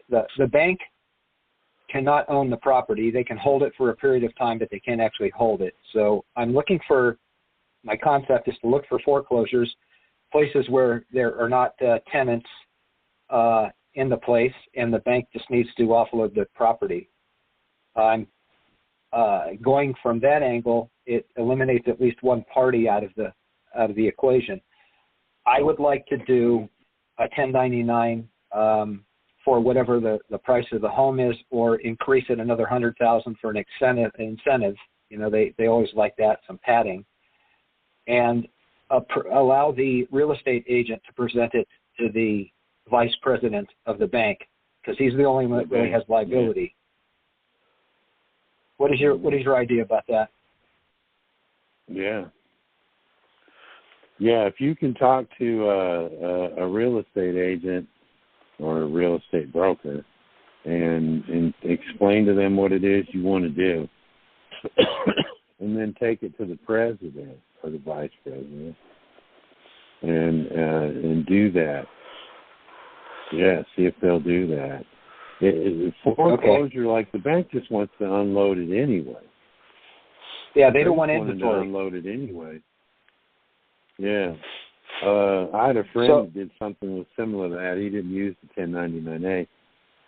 the bank cannot own the property. They can hold it for a period of time, but they can't actually hold it. So I'm looking for. My concept is to look for foreclosures, places where there are not tenants in the place, and the bank just needs to offload the property. I'm going from that angle. It eliminates at least one party out of the equation. I would like to do a 1099 for whatever the price of the home is, or increase it another $100,000 for an incentive. You know, they always like that, some padding. And allow the real estate agent to present it to the vice president of the bank, because he's the only one that really has liability. What is your idea about that? Yeah. Yeah, if you can talk to a real estate agent or a real estate broker and explain to them what it is you want to do, and then take it to the president or the vice president and do that. Yeah, see if they'll do that. Foreclosure, like the bank just wants to unload it anyway. Yeah, they don't want inventory. To unload it anyway. Yeah. I had a friend who did something similar to that. He didn't use the 1099A.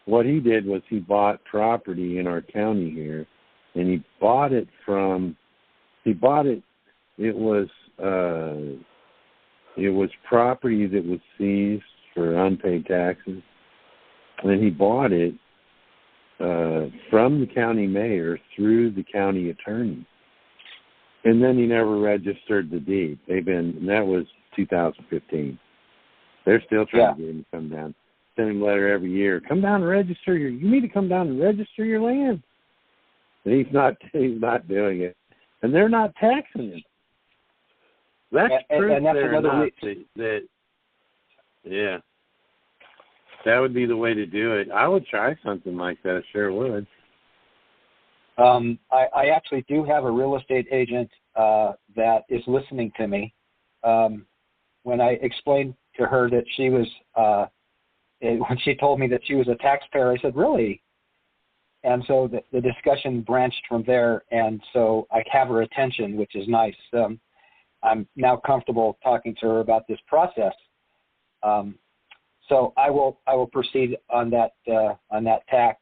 What he did was he bought property in our county here, and he bought it, it was property that was seized for unpaid taxes, and he bought it from the county mayor through the county attorney. And then he never registered the deed. That was 2015. They're still trying to get him to come down. Send him a letter every year. Come down and register you need to come down and register your land. And he's not doing it. And they're not taxing him. That's proof and that's another yeah. That would be the way to do it. I would try something like that, sure would. I actually do have a real estate agent that is listening to me. When I explained to her that she was, when she told me that she was a taxpayer, I said, really? And so the discussion branched from there, and so I have her attention, which is nice. I'm now comfortable talking to her about this process. So I will proceed on that tact.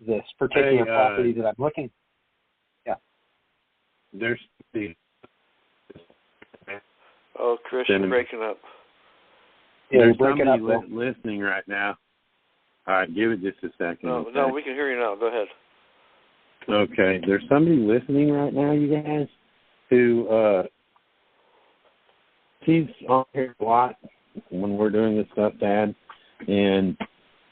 This particular property that I'm looking. Yeah. There's the. Oh, Chris, you're breaking up. Yeah, there's you're breaking up. Listening right now. All right, give it just a second. No, we can hear you now. Go ahead. Okay, there's somebody listening right now, you guys, who she's on here a lot when we're doing this stuff, Dad, and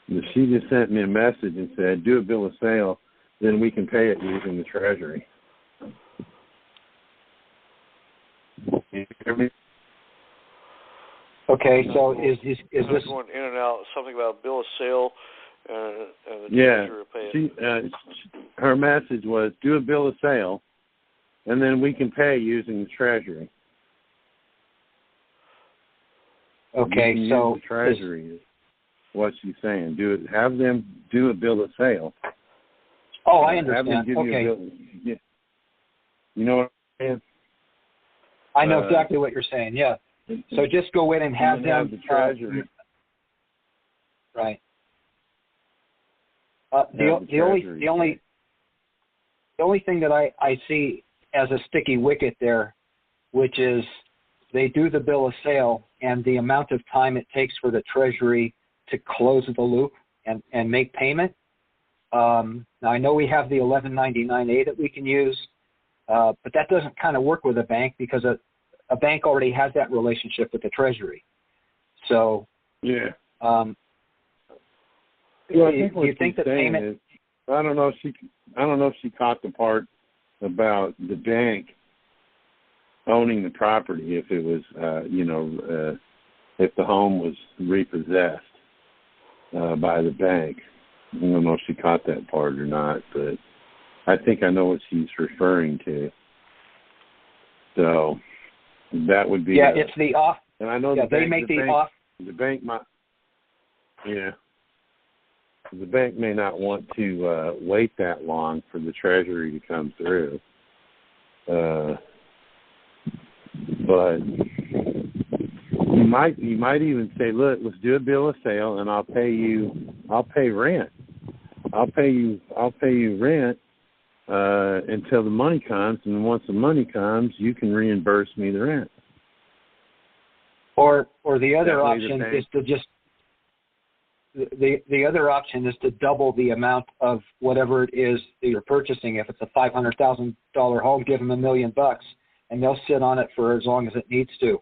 she just sent me a message and said, do a bill of sale, then we can pay it using the Treasury. Can you hear me? Okay, so is this going in and out? Something about bill of sale and the Treasury will pay it. Her message was, do a bill of sale, and then we can pay using the Treasury. Okay, so the Treasury is what she's saying. Have them do a bill of sale. Oh, I understand. Have them give you a bill. Yeah. You know what I'm saying? I know exactly what you're saying. Yeah. So just go in and have them have the Treasury. Right. The only thing that I see as a sticky wicket there, which is they do the bill of sale and the amount of time it takes for the Treasury to close the loop and make payment. Now I know we have the 1199A that we can use, but that doesn't kind of work with a bank because a bank already has that relationship with the Treasury. So yeah. Do you think that payment? Is, I don't know if she caught the part about the bank owning the property if it was if the home was repossessed by the bank. I don't know if she caught that part or not, but I think I know what she's referring to. So that would be it's the off. And I know they make the off. The bank might. Yeah. The bank may not want to wait that long for the Treasury to come through. But you might even say, look, let's do a bill of sale and I'll pay rent. I'll pay you rent until the money comes, and once the money comes, you can reimburse me the rent. Or the other option is to just the other option is to double the amount of whatever it is that you're purchasing. If it's a $500,000 home, give them $1 million and they'll sit on it for as long as it needs to.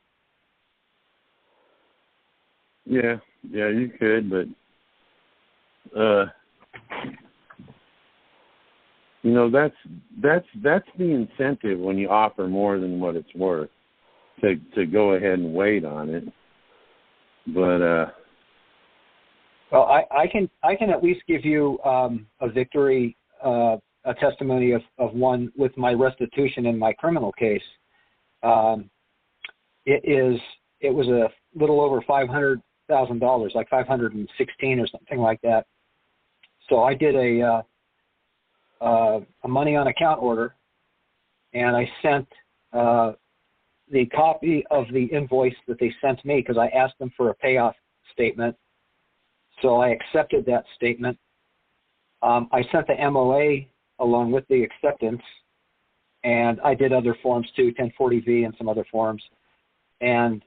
Yeah, you could, but that's the incentive when you offer more than what it's worth to go ahead and wait on it. But well, I can at least give you a victory, a testimony of one with my restitution in my criminal case. It was a little over $500,000, like 516 or something like that. So I did a money on account order, and I sent the copy of the invoice that they sent me because I asked them for a payoff statement. So I accepted that statement. I sent the MOA along with the acceptance, and I did other forms too, 1040V and some other forms. And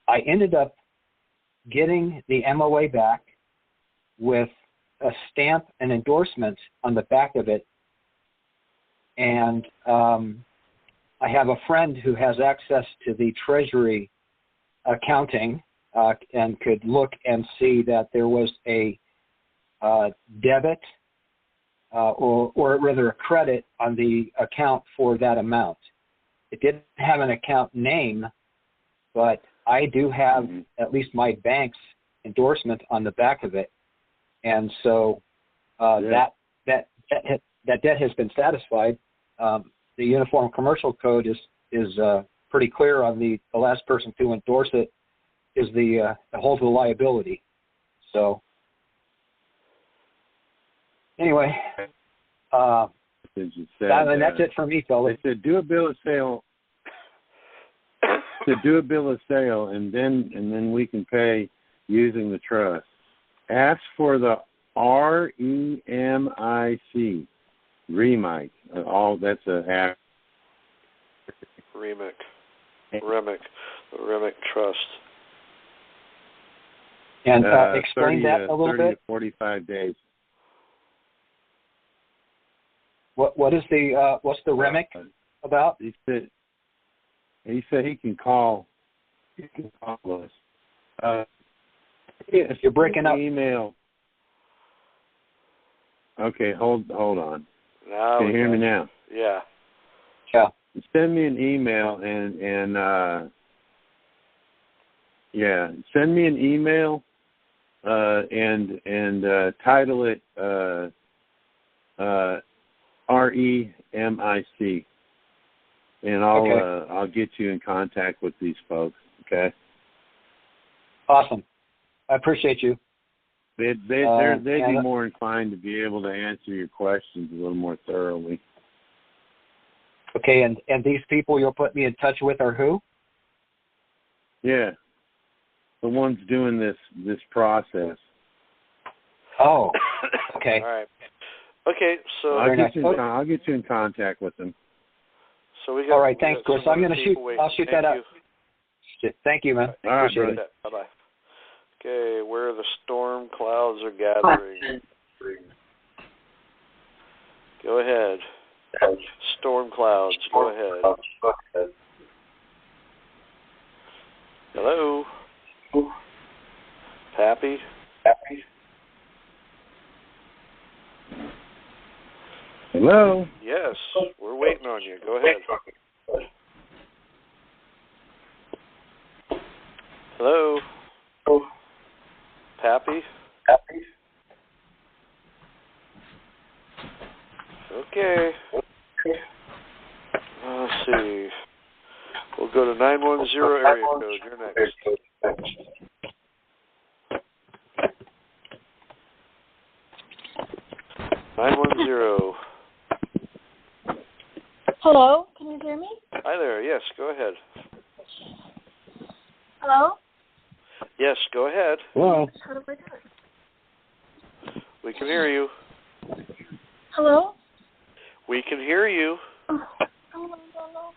I ended up getting the MOA back with a stamp and endorsement on the back of it. And I have a friend who has access to the Treasury accounting and could look and see that there was a debit or rather a credit on the account for that amount. It didn't have an account name, but I do have at least my bank's endorsement on the back of it. And so that debt has been satisfied. The Uniform Commercial Code is pretty clear on the last person to endorse it is the holds the liability. So anyway, and that's it for me, fellas. They said do a bill of sale. To do a bill of sale, and then we can pay using the trust. Ask for the REMIC. REMIC. All that's a act. REMIC. The REMIC Trust. And explain that a little 30 bit. To 45 days. What is the what's the REMIC about? He said he can call. He can call us. If you're breaking up. Email. Okay, hold on. Now can you hear me now? Yeah. Yeah. Send me an email and send me an email and title it REMIC. And I'll get you in contact with these folks. Okay. Awesome. I appreciate you. They'd be more inclined to be able to answer your questions a little more thoroughly. Okay, and these people you'll put me in touch with are who? Yeah, the ones doing this process. Oh, okay. All right. Okay, so I'll get you in contact with them. So we got. All right, thanks, Chris. I'm going to shoot. Waiting. I'll shoot that up. Thank you, man. All right, appreciate it. Bye-bye. Okay, where the storm clouds are gathering. Go ahead. Storm clouds, go ahead. Hello? Pappy? Hello? Yes, we're waiting on you. Go ahead. Hello? Pappy? Okay. Let's see. We'll go to 910 area code. You're next. Hello, can you hear me? Hi there. Yes, go ahead. Hello? Yes, go ahead. Hello. How do I do it? We can hear you. Hello? We can hear you. Oh, I don't know.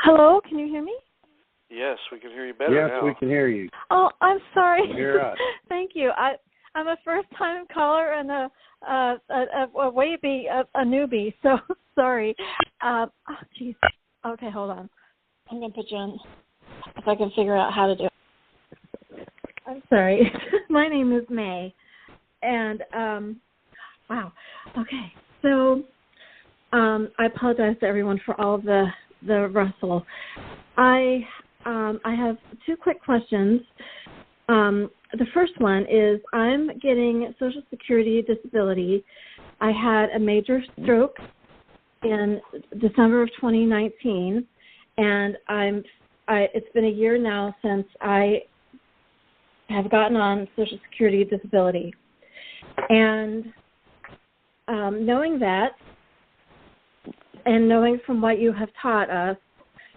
Hello, can you hear me? Yes, we can hear you better yes, now. Yes, we can hear you. Oh, I'm sorry. Hear us. Thank you. I'm a first-time caller and a newbie. So sorry. geez. Okay, hold on. I'm going to put you on, if I can figure out how to do it. I'm sorry. My name is May. And, wow. Okay. So, I apologize to everyone for all the rustle. I have two quick questions. The first one is I'm getting Social Security disability. I had a major stroke in December of 2019, and it's been a year now since I have gotten on Social Security disability. And knowing that, and knowing from what you have taught us,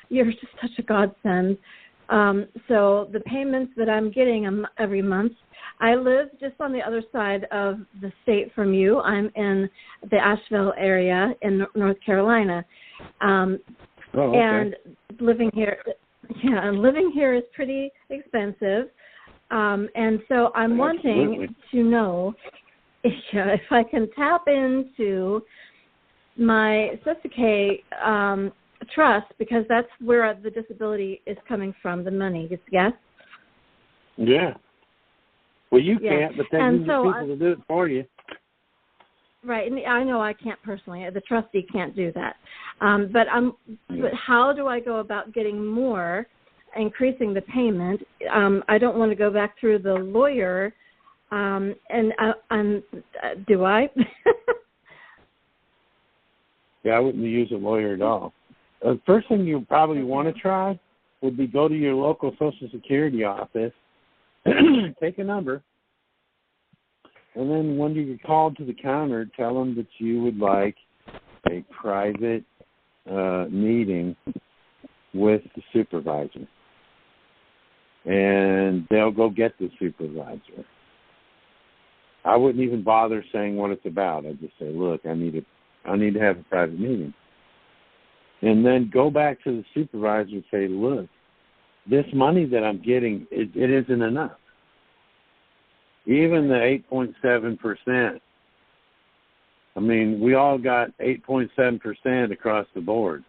you're just such a godsend. So the payments that I'm getting every month, I live just on the other side of the state from you. I'm in the Asheville area in North Carolina. Okay. And living here is pretty expensive. And so I'm wanting to know if I can tap into my Cestui Que Trust, because that's where the disability is coming from, the money, yes? Yeah. Well, you can't, but then you need people to do it for you. Right, and I know I can't personally. The trustee can't do that. But how do I go about getting more, increasing the payment? I don't want to go back through the lawyer, do I? Yeah, I wouldn't use a lawyer at all. The first thing you probably want to try would be go to your local Social Security office, take a number, and then when you get called to the counter, tell them that you would like a private meeting with the supervisor. And they'll go get the supervisor. I wouldn't even bother saying what it's about. I'd just say, look, I need to have a private meeting. And then go back to the supervisor and say, look, this money that I'm getting, it isn't enough. Even the 8.7%, I mean, we all got 8.7% across the board.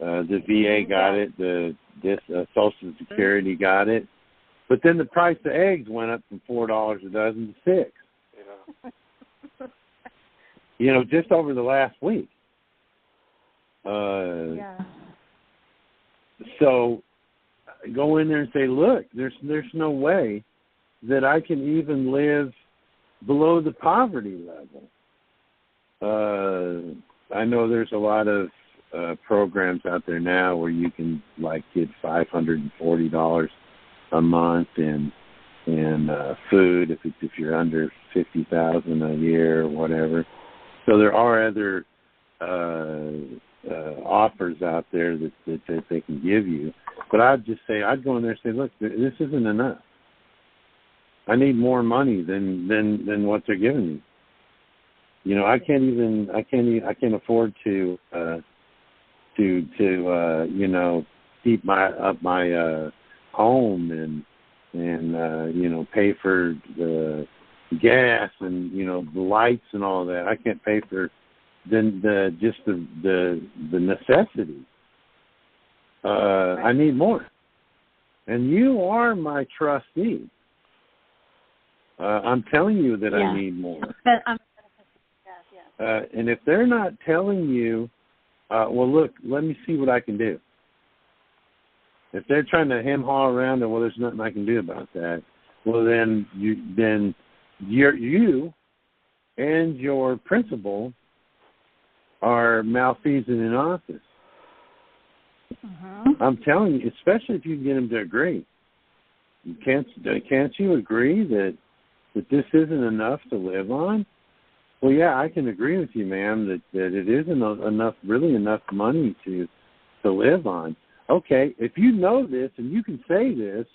The VA got it, Social Security got it. But then the price of eggs went up from $4 a dozen to $6. Just over the last week. So go in there and say, look, there's no way that I can even live below the poverty level. I know there's a lot of programs out there now where you can get $540 a month in food if you're under $50,000 a year or whatever. So there are other offers out there that they can give you. But I'd go in there and say, look, this isn't enough. I need more money than what they're giving me. I can't afford to keep my home and pay for the gas and the lights and all that. I can't pay for the necessities. I need more, and you are my trustee. I'm telling you that I need more. And if they're not telling you, well, look, let me see what I can do. If they're trying to hem-haw around and, well, there's nothing I can do about that, well, then you and your principal are malfeasing in office. I'm telling you, especially if you can get them to agree. Can't you agree that this isn't enough to live on? Well, yeah, I can agree with you, ma'am, that it isn't really enough money to live on. Okay, if you know this and you can say this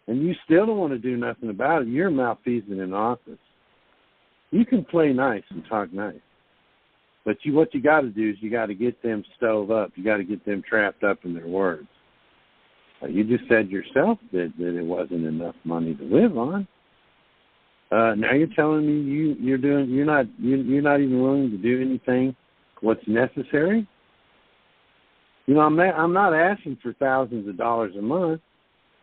and you still don't want to do nothing about it, you're malfeasing in office. You can play nice and talk nice. But what you got to do is you got to get them stove up. You got to get them trapped up in their words. You just said yourself that it wasn't enough money to live on. Now you're telling me you're not even willing to do anything what's necessary. You know, I'm not asking for thousands of dollars a month.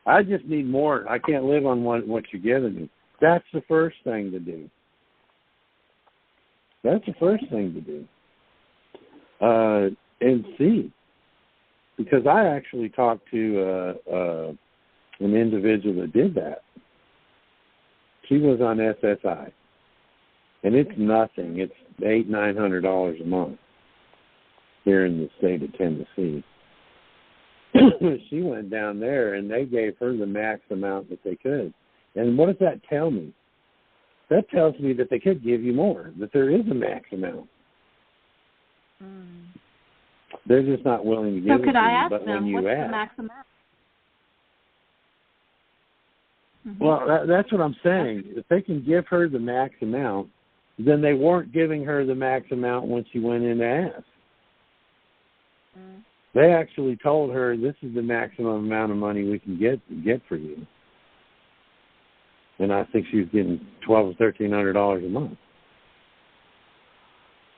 I just need more. I can't live on what you're giving me. That's the first thing to do. That's the first thing to do. And see, because I actually talked to an individual that did that. She was on SSI, and it's nothing. It's $800-900 a month here in the state of Tennessee. She went down there, and they gave her the max amount that they could. And what does that tell me? That tells me that they could give you more, that there is a max amount. They're just not willing to give it to you. But when you ask, the max amount? Well, that's what I'm saying. If they can give her the max amount, then they weren't giving her the max amount when she went in to ask. They actually told her, this is the maximum amount of money we can get for you. And I think she was getting $1,200 or $1,300 a month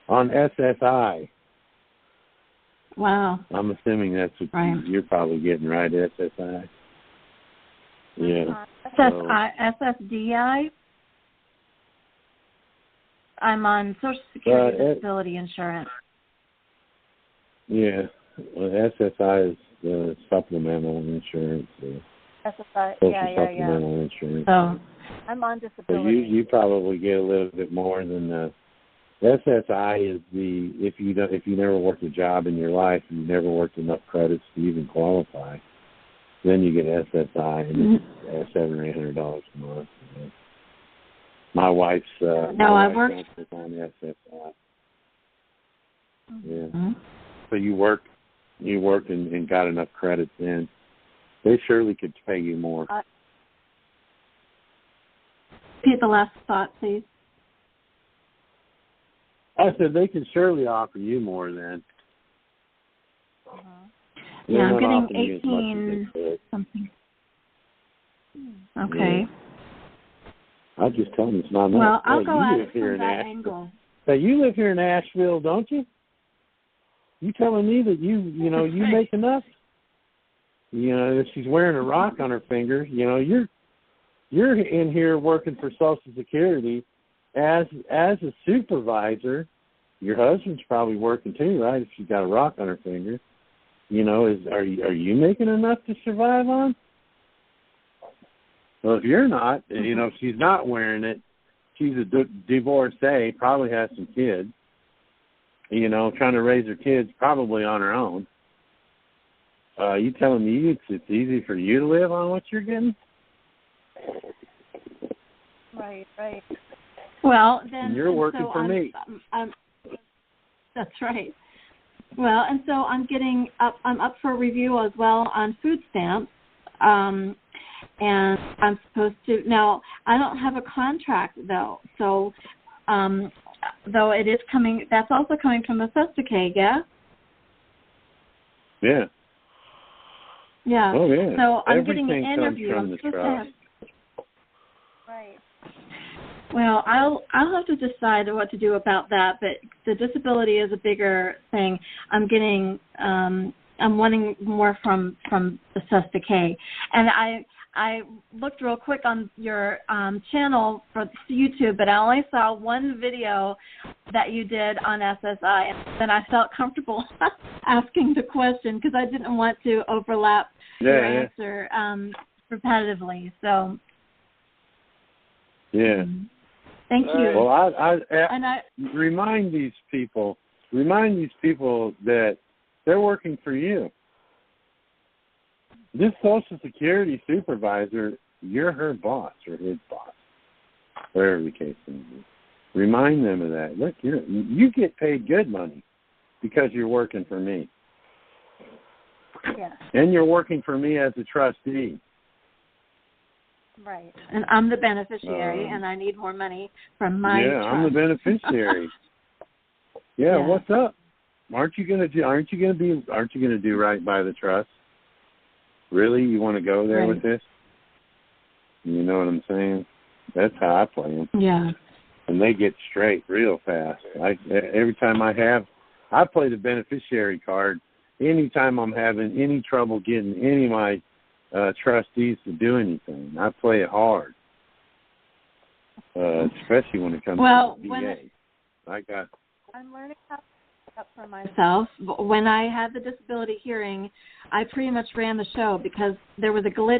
on SSI. Wow. I'm assuming that's what you're probably getting, right? SSI. Yeah. SSDI. I'm on Social Security Disability Insurance. Yeah. Well, SSI is supplemental insurance. SSI. Supplemental insurance. So I'm on disability. So you probably get a little bit more than the SSI is the if you never worked a job in your life and you never worked enough credits to even qualify, then you get SSI and it's $700 or $800 a month. My wife's I worked on SSI. Yeah. So you worked and got enough credits in. They surely could pay you more. Repeat the last thought, please. I said they can surely offer you more then. Yeah, I'm getting 18 something. Okay. I'll just tell them it's not enough. Well, I'll go at it from that angle. Hey, you live here in Asheville, don't you? You telling me that you make enough? You know, if she's wearing a rock on her finger, you know, you're in here working for Social Security as a supervisor. Your husband's probably working too, right? If she's got a rock on her finger, you know, are you making enough to survive on? Well, if you're not, you know, if she's not wearing it, she's a divorcee, probably has some kids, you know, trying to raise her kids probably on her own. You telling me it's easy for you to live on what you're getting? Right. Well, then and you're working for me. That's right. Well, and so I'm up for review as well on food stamps. And I'm supposed to, now I don't have a contract though, so though it is coming, that's also coming from the Cestui Que, yeah? Yeah. Yeah. Oh, yeah. So I'm Everything getting an interview. Comes from the trust. Right. Well, I'll have to decide what to do about that, but the disability is a bigger thing. I'm wanting more from the Cestui Que. And I looked real quick on your channel for YouTube, but I only saw one video that you did on SSI, and then I felt comfortable asking the question because I didn't want to overlap your answer repetitively. So, thank you. Well, I remind these people that they're working for you. This Social Security supervisor, you're her boss or his boss, whatever the case may be. Remind them of that. Look, you get paid good money because you're working for me. Yeah. And you're working for me as a trustee. Right. And I'm the beneficiary, and I need more money from my trust. I'm the beneficiary. yeah, what's up? Aren't you gonna do right by the trust? Really? You want to go there with this? You know what I'm saying? That's how I play them. Yeah. And they get straight real fast. Every time I play the beneficiary card, anytime I'm having any trouble getting any of my trustees to do anything, I play it hard, especially when it comes to the VA. I'm learning how to speak up for myself. When I had the disability hearing, I pretty much ran the show because there was a glitch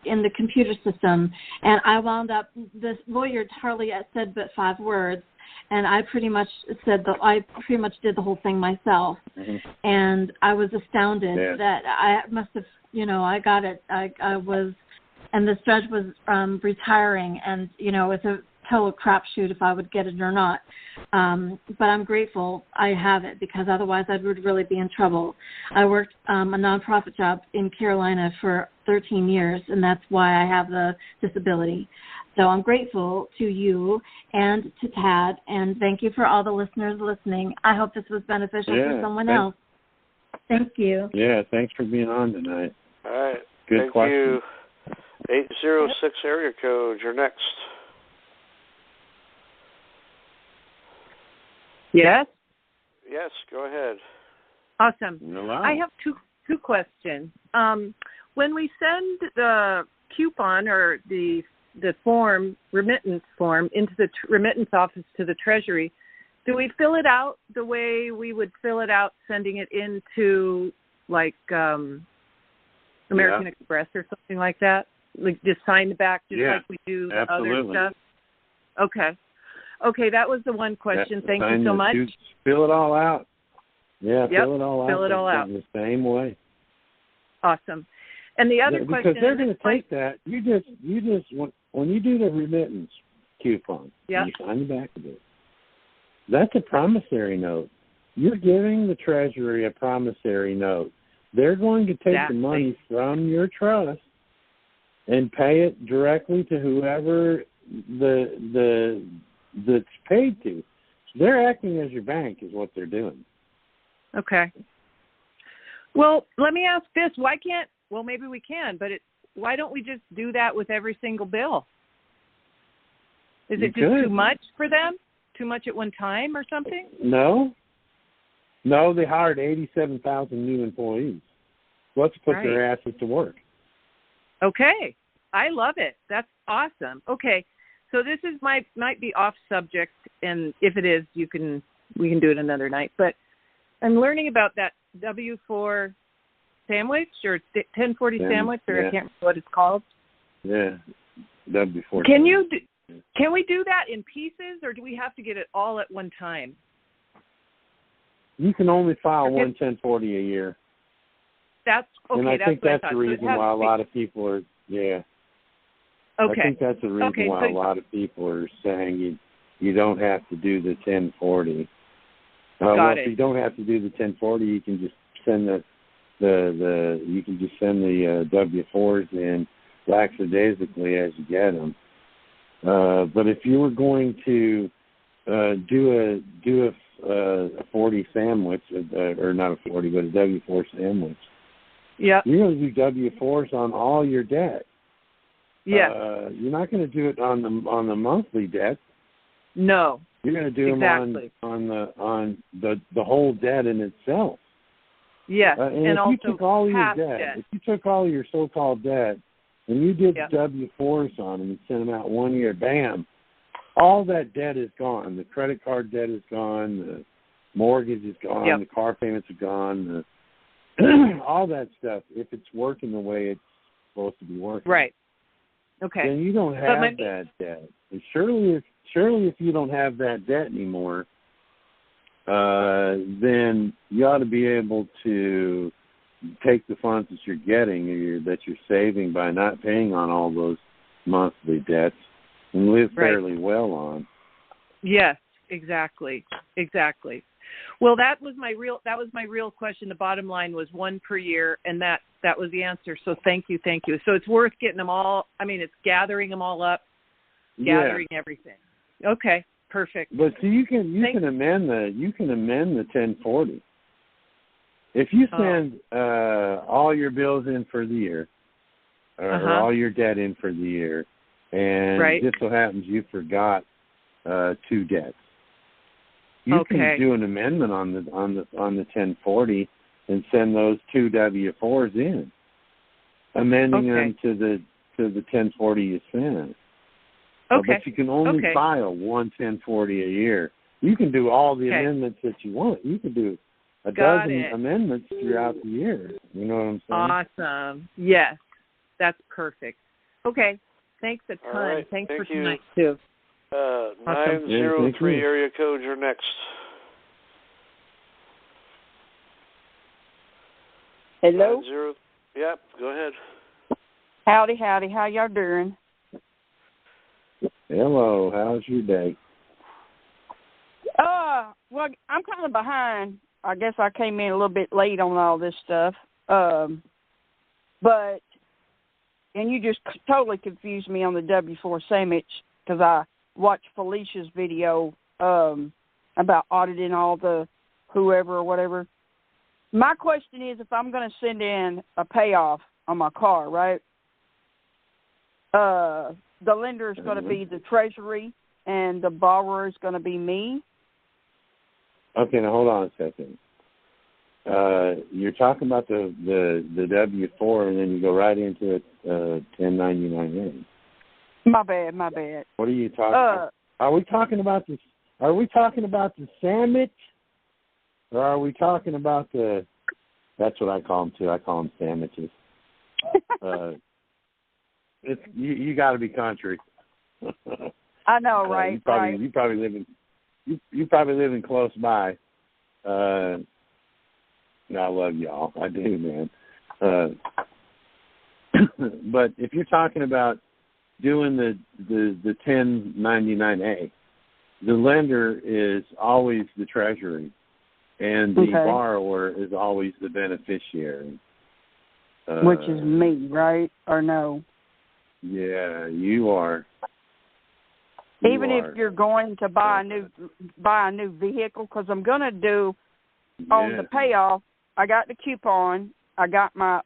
in the computer system, and I wound up, this lawyer hardly said but 5 words, and I pretty much did the whole thing myself. Mm-hmm. And I was astounded that I must have, I got it. I was, and this judge was retiring, and, it's a total crapshoot if I would get it or not. But I'm grateful I have it, because otherwise I would really be in trouble. I worked a nonprofit job in Carolina for 13 years, and that's why I have the disability. So I'm grateful to you and to Tad, and thank you for all the listeners listening. I hope this was beneficial for someone else. Thank you. Yeah, thanks for being on tonight. All right. Good question. Thank you. 806 area code, you're next. Yes? Yes, go ahead. Awesome. Hello. I have two questions. When we send the coupon or the form, remittance form, into the remittance office to the Treasury, do we fill it out the way we would fill it out sending it into, like, American Express or something like that? Like, just sign the back just like we do the other stuff? Okay, that was the one question. Thank you so much. Fill it all out. Yeah, fill it all out. Fill it all out. The same way. Awesome. And the other question, because they're going to take that. You just when you do the remittance coupon, you sign the back of it. That's a promissory note. You're giving the Treasury a promissory note. They're going to take the money from your trust and pay it directly to whoever that's paid to. So they're acting as your bank is what they're doing. Okay. Well, let me ask this. Maybe we can, but why don't we just do that with every single bill? Is it just too much for them? Too much at one time or something? No, they hired 87,000 new employees. Let's put their asses to work. Okay. I love it. That's awesome. Okay. So this is might be off subject, and if it is, we can do it another night. But I'm learning about that W-4 sandwich or 1040 sandwich, or I can't remember what it's called. Yeah, W-4. Can we do that in pieces, or do we have to get it all at one time? You can only file one 1040 a year. That's okay. And I think that's the reason why a lot of people are. Yeah. Okay. I think that's the reason why a lot of people are saying you don't have to do the 1040. If you don't have to do the 1040, you can just send the W-4s in lackadaisically as you get them. But if you were going to do a 40 sandwich, or not a 40, but a W-4 sandwich, you're going to do W-4s on all your debt. Yeah. You're not going to do it on the monthly debt. No. You're going to do them on the whole debt in itself. Yes. And if you took all your debt, if you took all your so-called debt and you did W-4s on them and sent them out 1 year, bam, all that debt is gone. The credit card debt is gone. The mortgage is gone. The car payments are gone. All that stuff, if it's working the way it's supposed to be working. Right. Okay. Then you don't have that debt. And surely if you don't have that debt anymore, then you ought to be able to take the funds that you're getting or that you're saving by not paying on all those monthly debts and live fairly well on. Yes, exactly. Well, that was my real question. The bottom line was one per year, and that was the answer. So thank you. So it's worth getting them all. I mean, it's gathering them all up, gathering everything. Okay, perfect. But see, you can amend the 1040. If you send all your bills in for the year, or all your debt in for the year, and it just so happens you forgot 2 debts, you can do an amendment on the 1040 and send those 2 W-4s in, amending them to the 1040 you sent. But you can only file one 1040 a year. You can do all the amendments that you want. You can do a dozen amendments throughout the year. You know what I'm saying? Awesome. Yes, that's perfect. Okay. Thanks a ton. Right. Thanks Thank for you. tonight, too. 903 area code, you're next. Hello? Yep, go ahead. Howdy. How y'all doing? Hello. How's your day? Well, I'm kind of behind. I guess I came in a little bit late on all this stuff. And you just totally confused me on the W-4 sandwich because I watched Felicia's video about auditing all the whoever or whatever. My question is, if I'm going to send in a payoff on my car, right, the lender is going to be the Treasury and the borrower is going to be me? Okay, now hold on a second. You're talking about the W-4, and then you go right into it, 1099-A. My bad. What are you talking about? Are we talking about this? Are we talking about the sandwich, or are we talking about the? That's what I call them too. I call them sandwiches. You got to be country. I know, right? You probably living close by. I love y'all. I do, man. But if you're talking about doing the 1099-A, the lender is always the Treasury, and the borrower is always the beneficiary. Which is me, right? Or no? Yeah, you are. If you're going to buy a new vehicle, because I'm going to do on the payoff. I got the coupon. I got my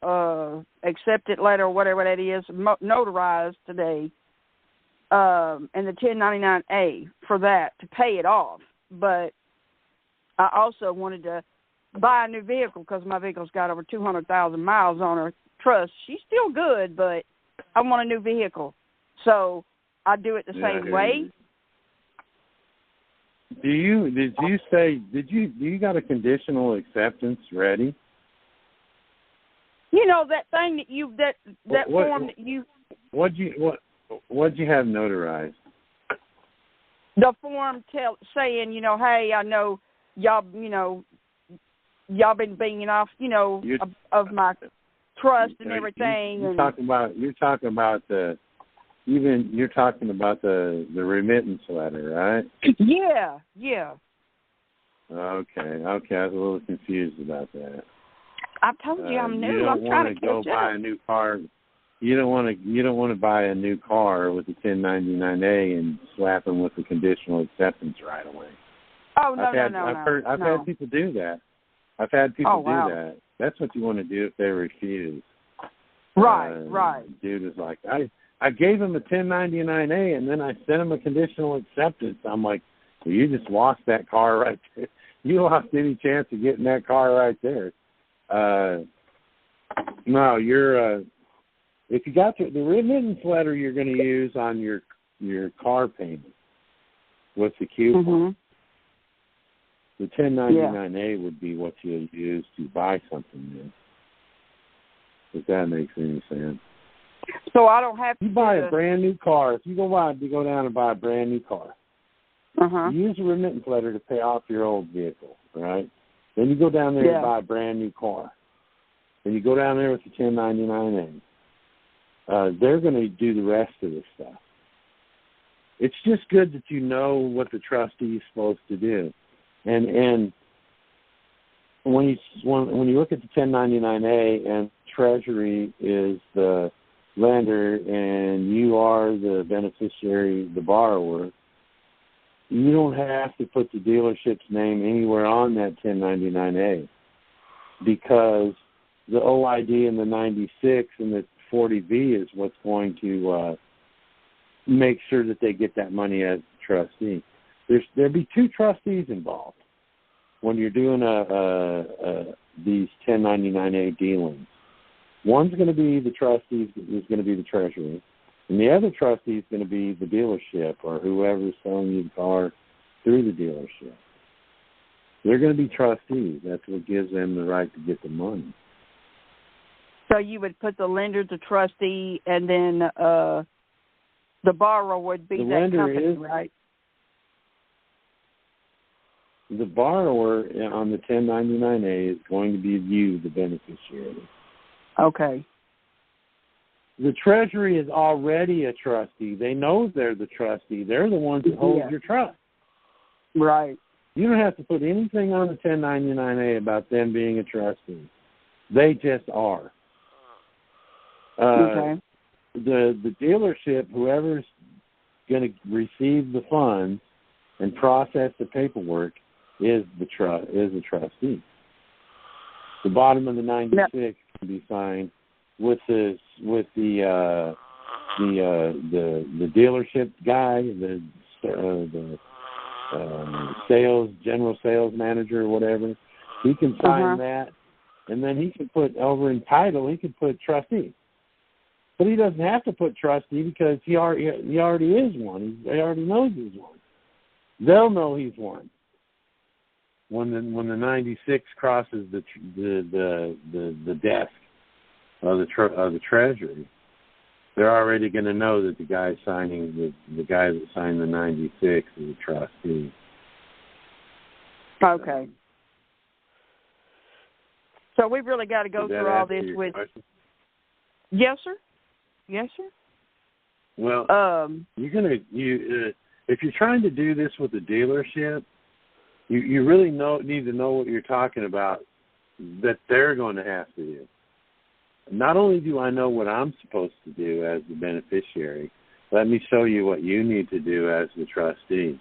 accepted letter, or whatever that is, notarized today, and the 1099-A for that to pay it off. But I also wanted to buy a new vehicle because my vehicle's got over 200,000 miles on her. Trust, she's still good, but I want a new vehicle. So I do it the same way. Do you got a conditional acceptance ready? You know that thing that form that you. What'd you have notarized? The form saying, hey, I know y'all been banging off, of my trust and everything. You're talking about the remittance letter, right? Yeah. Okay. I was a little confused about that. I told you I'm new. I'm trying to catch up. Buy a new car. You don't want to buy a new car with the 1099-A and slap them with the conditional acceptance right away. Oh no, I've had people do that. I've had people do that. That's what you want to do if they refuse. Right. Dude is like, I gave him a 1099-A and then I sent him a conditional acceptance. I'm like, well, you just lost that car right there. You lost any chance of getting that car right there. No, you're. If you got the remittance letter, you're going to use on your car payment with the coupon. The 1099-A would be what you use to buy something in. If that makes any sense. So I don't have to. You buy a brand new car. If you go down and buy a brand new car, you use a remittance letter to pay off your old vehicle, right? Then you go down there and buy a brand new car. Then you go down there with the 1099-A. They're going to do the rest of this stuff. It's just good that you know what the trustee is supposed to do. And when you look at the 1099-A and Treasury is the lender and you are the beneficiary, the borrower, you don't have to put the dealership's name anywhere on that 1099-A because the OID and the 96 and the 40B is what's going to make sure that they get that money as a trustee. There'll be two trustees involved when you're doing a these 1099A dealings. One's going to be the trustee, is going to be the treasurer, and the other trustee is going to be the dealership or whoever's selling you the car through the dealership. They're going to be trustees. That's what gives them the right to get the money. So you would put the lender, the trustee, and then the borrower would be that company, right? The borrower on the 1099A is going to be you, the beneficiary. Okay. The Treasury is already a trustee. They know they're the trustee. They're the ones that hold your trust. Right. You don't have to put anything on the 1099A about them being a trustee. They just are. Okay. The dealership, whoever's going to receive the funds and process the paperwork, is the trustee. The bottom of the 96 can be signed with the dealership guy, the general sales manager or whatever. He can sign that, and then he can put over in title. He can put trustee, but he doesn't have to put trustee because he already is one. He already knows he's one. They'll know he's one when the 96 crosses the desk of the Treasury. They're already going to know that the guy signing the guy that signed the 96 is a trustee. Okay. So we've really got to go through all this with. Question? Yes, sir. Yes, sir. Well, if you're trying to do this with a dealership, you really need to know what you're talking about. That they're going to have to do. Not only do I know what I'm supposed to do as the beneficiary, let me show you what you need to do as the trustee.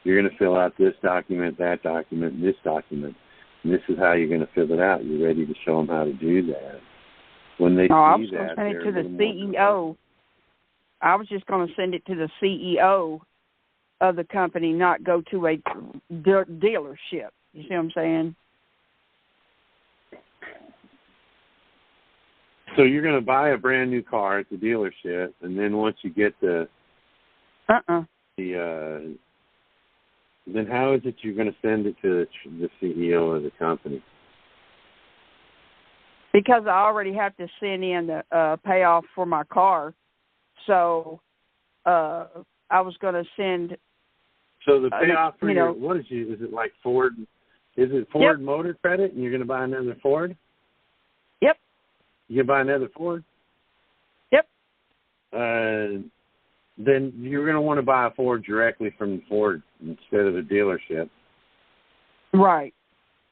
You're going to fill out this document, that document, and this document. And this is how you're going to fill it out. You're ready to show them how to do that. When they see I was that, going to send it to the CEO. I was just going to send it to the CEO of the company, not go to a dealership. You see what I'm saying? So you're going to buy a brand new car at the dealership, and then once you get then how is it you're going to send it to the CEO of the company? Because I already have to send in the payoff for my car, so I was going to send. So the payoff for your, what is it like Ford? Is it Ford Motor Credit, and you're going to buy another Ford? Yep. You buy another Ford? Yep. Then you're going to want to buy a Ford directly from Ford instead of a dealership. Right.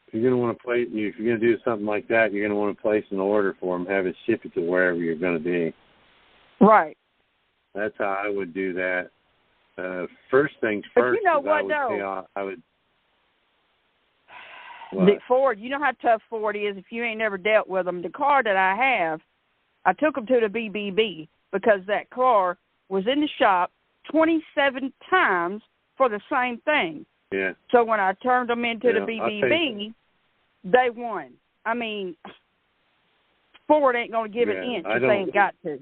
If you're going to want to if you're going to do something like that, you're going to want to place an order for them, have it ship it to wherever you're going to be. Right. That's how I would do that. First things but first. You know what, though? The Ford, you know how tough Ford is if you ain't never dealt with them. The car that I have, I took them to the BBB because that car was in the shop 27 times for the same thing. Yeah. So when I turned them into the BBB, they won. I mean, Ford ain't going to give an inch if they ain't got to.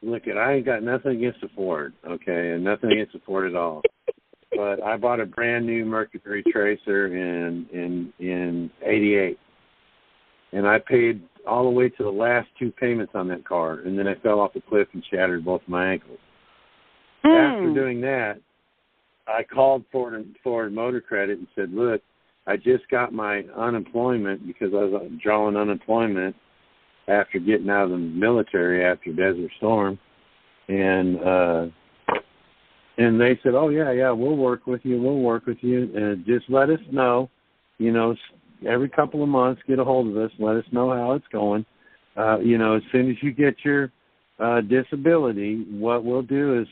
Look, I ain't got nothing against the Ford, okay, and nothing against the Ford at all. But I bought a brand new Mercury Tracer in '88, and I paid all the way to the last two payments on that car, and then I fell off a cliff and shattered both my ankles. After doing that, I called Ford Motor Credit and said, look, I just got my unemployment because I was drawing unemployment after getting out of the military after Desert Storm, and they said, oh, yeah, we'll work with you, and just let us know, every couple of months, get a hold of us, let us know how it's going. As soon as you get your disability, what we'll do is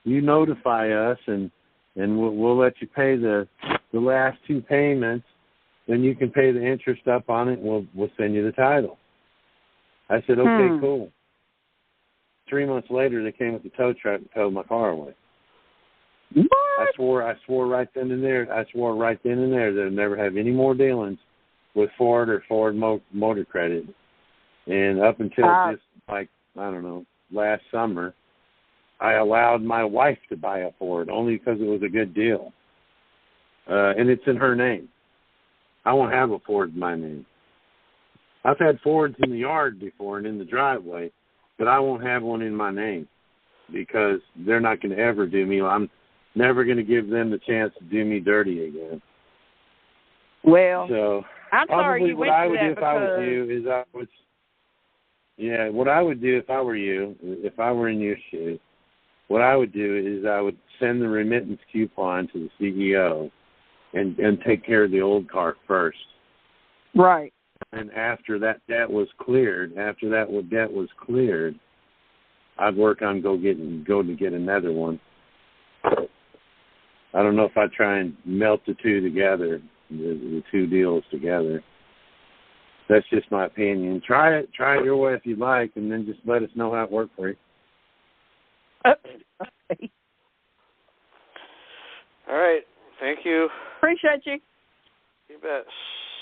you notify us, and we'll let you pay the last two payments, then you can pay the interest up on it, and we'll send you the title. I said, okay, cool. 3 months later, they came with the tow truck and towed my car away. What? I swore right then and there that I'd never have any more dealings with Ford or Ford Motor Credit. And up until just like, I don't know, last summer, I allowed my wife to buy a Ford only because it was a good deal. And it's in her name. I won't have a Ford in my name. I've had Fords in the yard before and in the driveway, but I won't have one in my name because they're not going to ever do me. I'm never going to give them the chance to do me dirty again. Well, So I'm sorry you went through that because... What I would do if I were you, if I were in your shoes, what I would do is I would send the remittance coupon to the CEO and take care of the old car first. Right. And after that debt was cleared, I'd work on go to get another one. I don't know if I'd try and melt the two together, the two deals together. That's just my opinion. Try it your way if you'd like, and then just let us know how it worked for you. Okay. All right. Thank you. Appreciate you. You bet.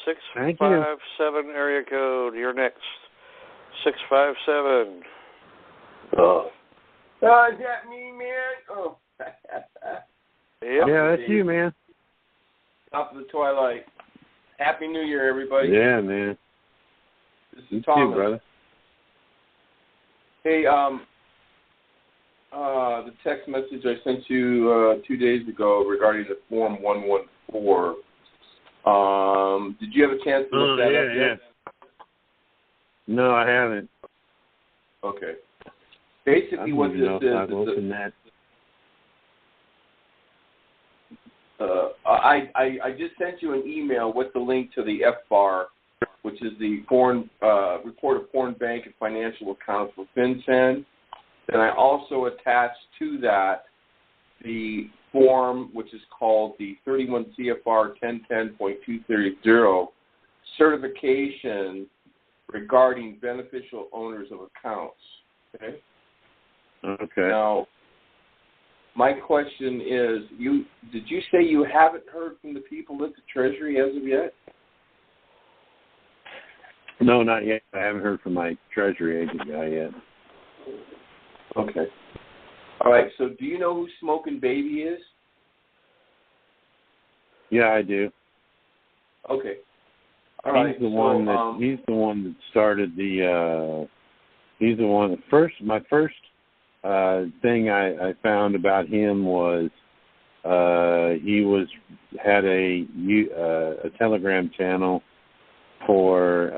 657 area code. You're next. 657. Oh, is that me, man? Oh. Yeah, that's you, man. Top of the twilight. Happy New Year, everybody. Yeah, man. This is Thomas. You, brother. Hey, the text message I sent you 2 days ago regarding the Form 114. Did you have a chance to look that up yet? No, I haven't. Okay. Basically, what this is, I just sent you an email with the link to the FBAR, which is the Foreign Report of Foreign Bank and Financial Accounts for FinCEN. And I also attached to that the form, which is called the 31 CFR 1010.230 certification regarding beneficial owners of accounts. Okay. Okay. Now, my question is, did you say you haven't heard from the people at the Treasury as of yet? No, not yet. I haven't heard from my Treasury agent guy yet. Okay. All right. So, do you know who Smoking Baby is? Yeah, I do. Okay. All right. He's the one that started the. He's the one that my first thing I found about him was he had a Telegram channel for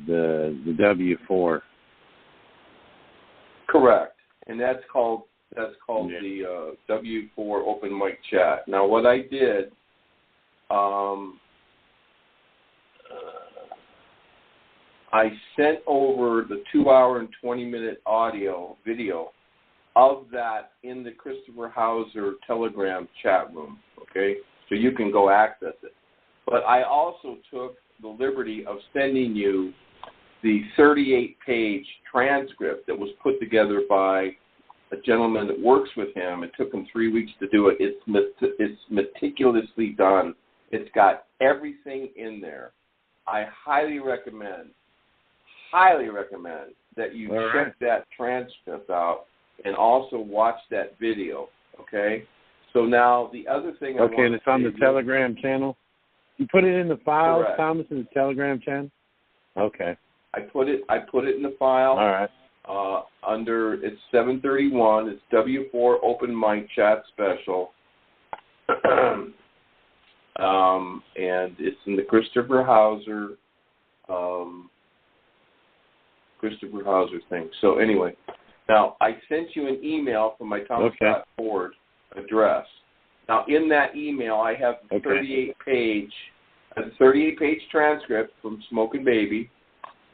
the W4. Correct, and that's called the W4 Open Mic Chat. Now, what I did, I sent over the 2-hour and 20-minute video of that in the Christopher Hauser Telegram chat room, okay? So you can go access it. But I also took the liberty of sending you the 38-page transcript that was put together by a gentleman that works with him. It took him 3 weeks to do it. It's meticulously done. It's got everything in there. I highly recommend that you check that transcript out and also watch that video, okay? So now the other thing and it's on the Telegram channel? You put it in the files, correct. Thomas, in the Telegram channel? Okay. I put it in the file. All right. Under, it's 731, it's W4 Open Mic Chat Special. And it's in the Christopher Hauser thing. So anyway, now I sent you an email from my Thomas Scott Ford address. Now in that email I have the 38-page transcript from Smoking Baby,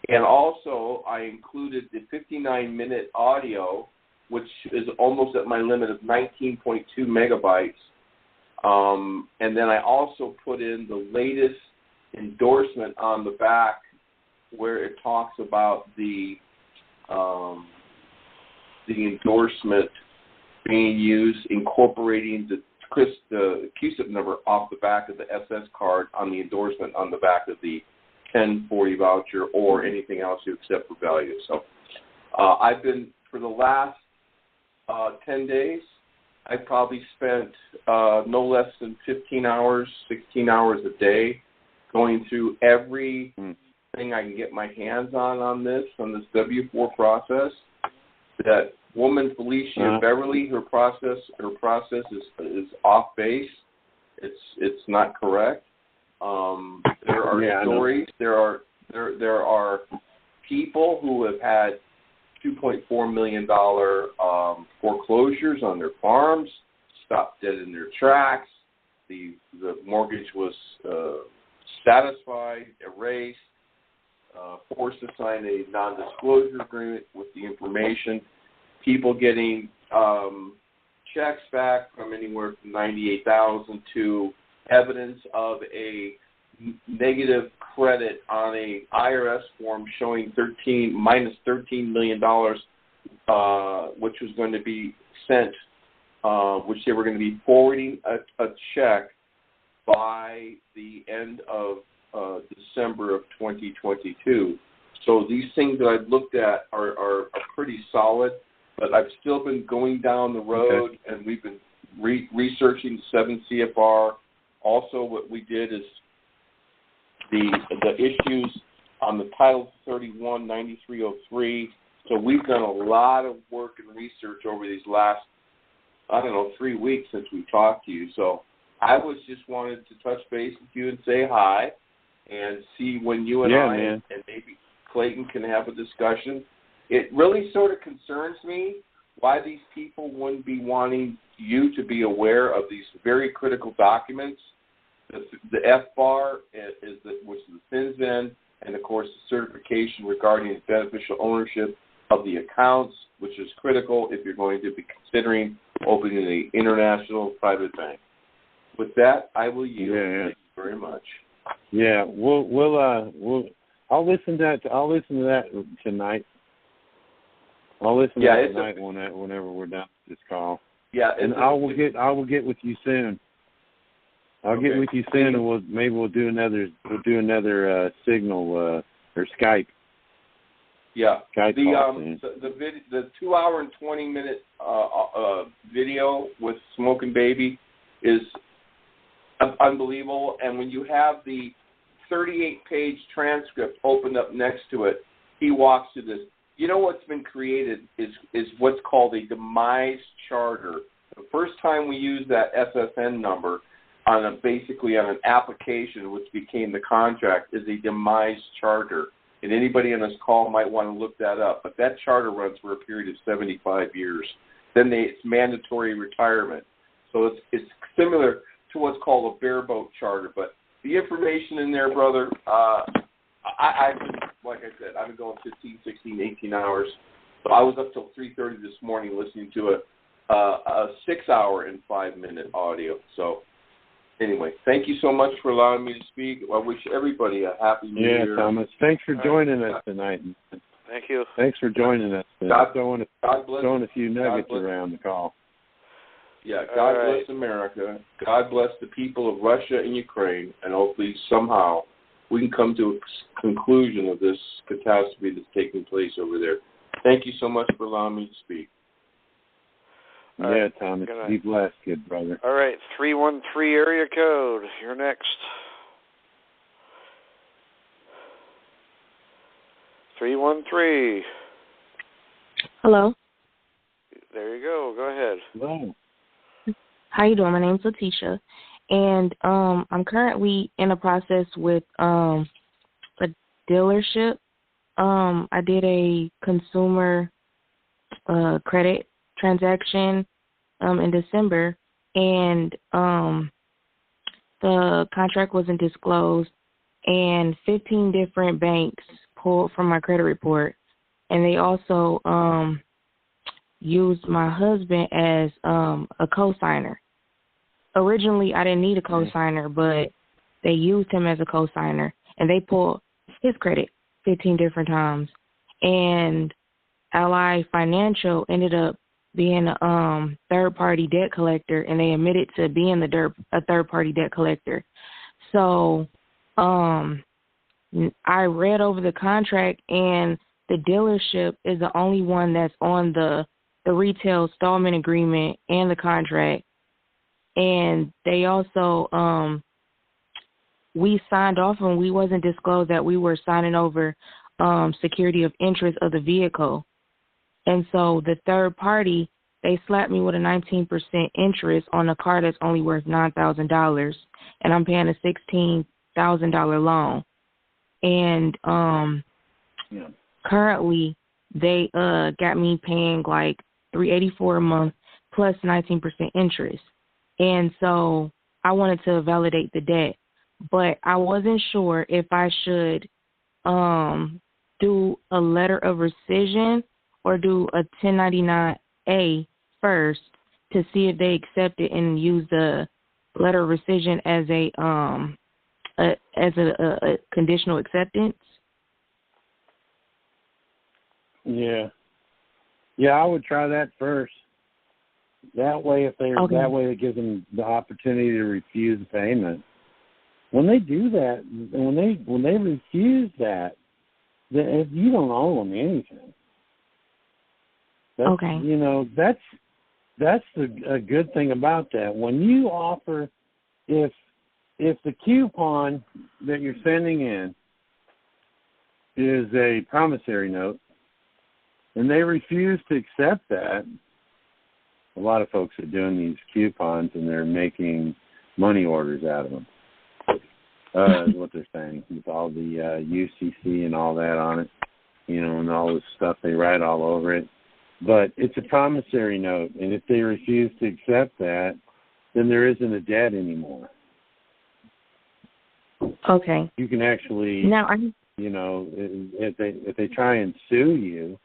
and also I included the 59-minute audio, which is almost at my limit of 19.2 megabytes. And then I also put in the latest endorsement on the back where it talks about the endorsement being used, incorporating the CUSIP number off the back of the SS card on the endorsement on the back of the 1040 voucher or anything else you accept for value. So I've been, for the last 10 days, I probably spent no less than 15 hours, 16 hours a day going through every thing I can get my hands on this W-4 process. That woman, Felicia Beverly, her process is off base. It's not correct. There are stories. There are people who have had $2.4 million foreclosures on their farms, stopped dead in their tracks. The mortgage was satisfied, erased, forced to sign a non-disclosure agreement with the information. People getting checks back from anywhere from $98,000 to evidence of a negative credit on a IRS form showing minus $13 million, which was going to be sent, which they were going to be forwarding a check by the end of December of 2022. So these things that I've looked at are pretty solid, but I've still been going down the road, and we've been researching 7 CFR. Also, what we did is the issues on the Title 31 9303. So we've done a lot of work and research over these last, 3 weeks since we talked to you. So I was just wanted to touch base with you and say hi and see when you and and maybe Clayton can have a discussion. It really sort of concerns me why these people wouldn't be wanting you to be aware of these very critical documents. The FBAR, which is the FinCEN, and, of course, the certification regarding beneficial ownership of the accounts, which is critical if you're going to be considering opening an international private bank. With that, I will yield. Thank you very much. Yeah, I'll listen to that tonight. I'll listen to that tonight whenever we're done with this call. Yeah, and I will get with you soon. I'll get with you soon, and we'll do another signal or Skype. Yeah. Skype the 2 hour and 20 minute video with Smoking Baby is unbelievable, and when you have the 38-page transcript opened up next to it, he walks through this. You know what's been created is what's called a demise charter. The first time we used that SSN number basically on an application, which became the contract, is a demise charter. And anybody on this call might want to look that up. But that charter runs for a period of 75 years. Then it's mandatory retirement. So it's similar to what's called a bareboat charter. But the information in there, brother, like I said, I've been going 15, 16, 18 hours. So I was up till 3:30 this morning listening to a 6 hour and 5 minute audio. So anyway, thank you so much for allowing me to speak. I wish everybody a happy New Year. Yeah, Thomas. Thanks for joining us tonight. Thank you. Thanks for joining us. Throwing a few nuggets around the call. Yeah, God bless America. God bless the people of Russia and Ukraine, and hopefully somehow we can come to a conclusion of this catastrophe that's taking place over there. Thank you so much for allowing me to speak. Yeah, Thomas. Be blessed, good brother. All right, 313 area code. You're next. 313. Hello. There you go. Go ahead. Hello. How you doing? My name's Letitia, and I'm currently in a process with a dealership. I did a consumer credit transaction in December, and the contract wasn't disclosed, and 15 different banks pulled from my credit report, and they also used my husband as a co-signer. Originally, I didn't need a co-signer, but they used him as a co-signer, and they pulled his credit 15 different times. And Ally Financial ended up being a third-party debt collector, and they admitted to being a third-party debt collector. So I read over the contract, and the dealership is the only one that's on the retail installment agreement and the contract. And they also, we signed off and we wasn't disclosed that we were signing over security of interest of the vehicle. And so the third party, they slapped me with a 19% interest on a car that's only worth $9,000, and I'm paying a $16,000 loan. And currently they got me paying like $384 a month plus 19% interest. And so I wanted to validate the debt, but I wasn't sure if I should do a letter of rescission or do a 1099-A first to see if they accept it and use the letter of rescission as a conditional acceptance. Yeah, I would try that first. That way, that way it gives them the opportunity to refuse the payment. When they do that, when they refuse that, then you don't owe them anything. That's, you know, that's a good thing about that. When you offer, if the coupon that you're sending in is a promissory note, and they refuse to accept that, a lot of folks are doing these coupons and they're making money orders out of them. Is what they're saying, with all the UCC and all that on it, you know, and all this stuff they write all over it. But it's a promissory note, and if they refuse to accept that, then there isn't a debt anymore. Okay. You can actually, you know, if they try and sue you,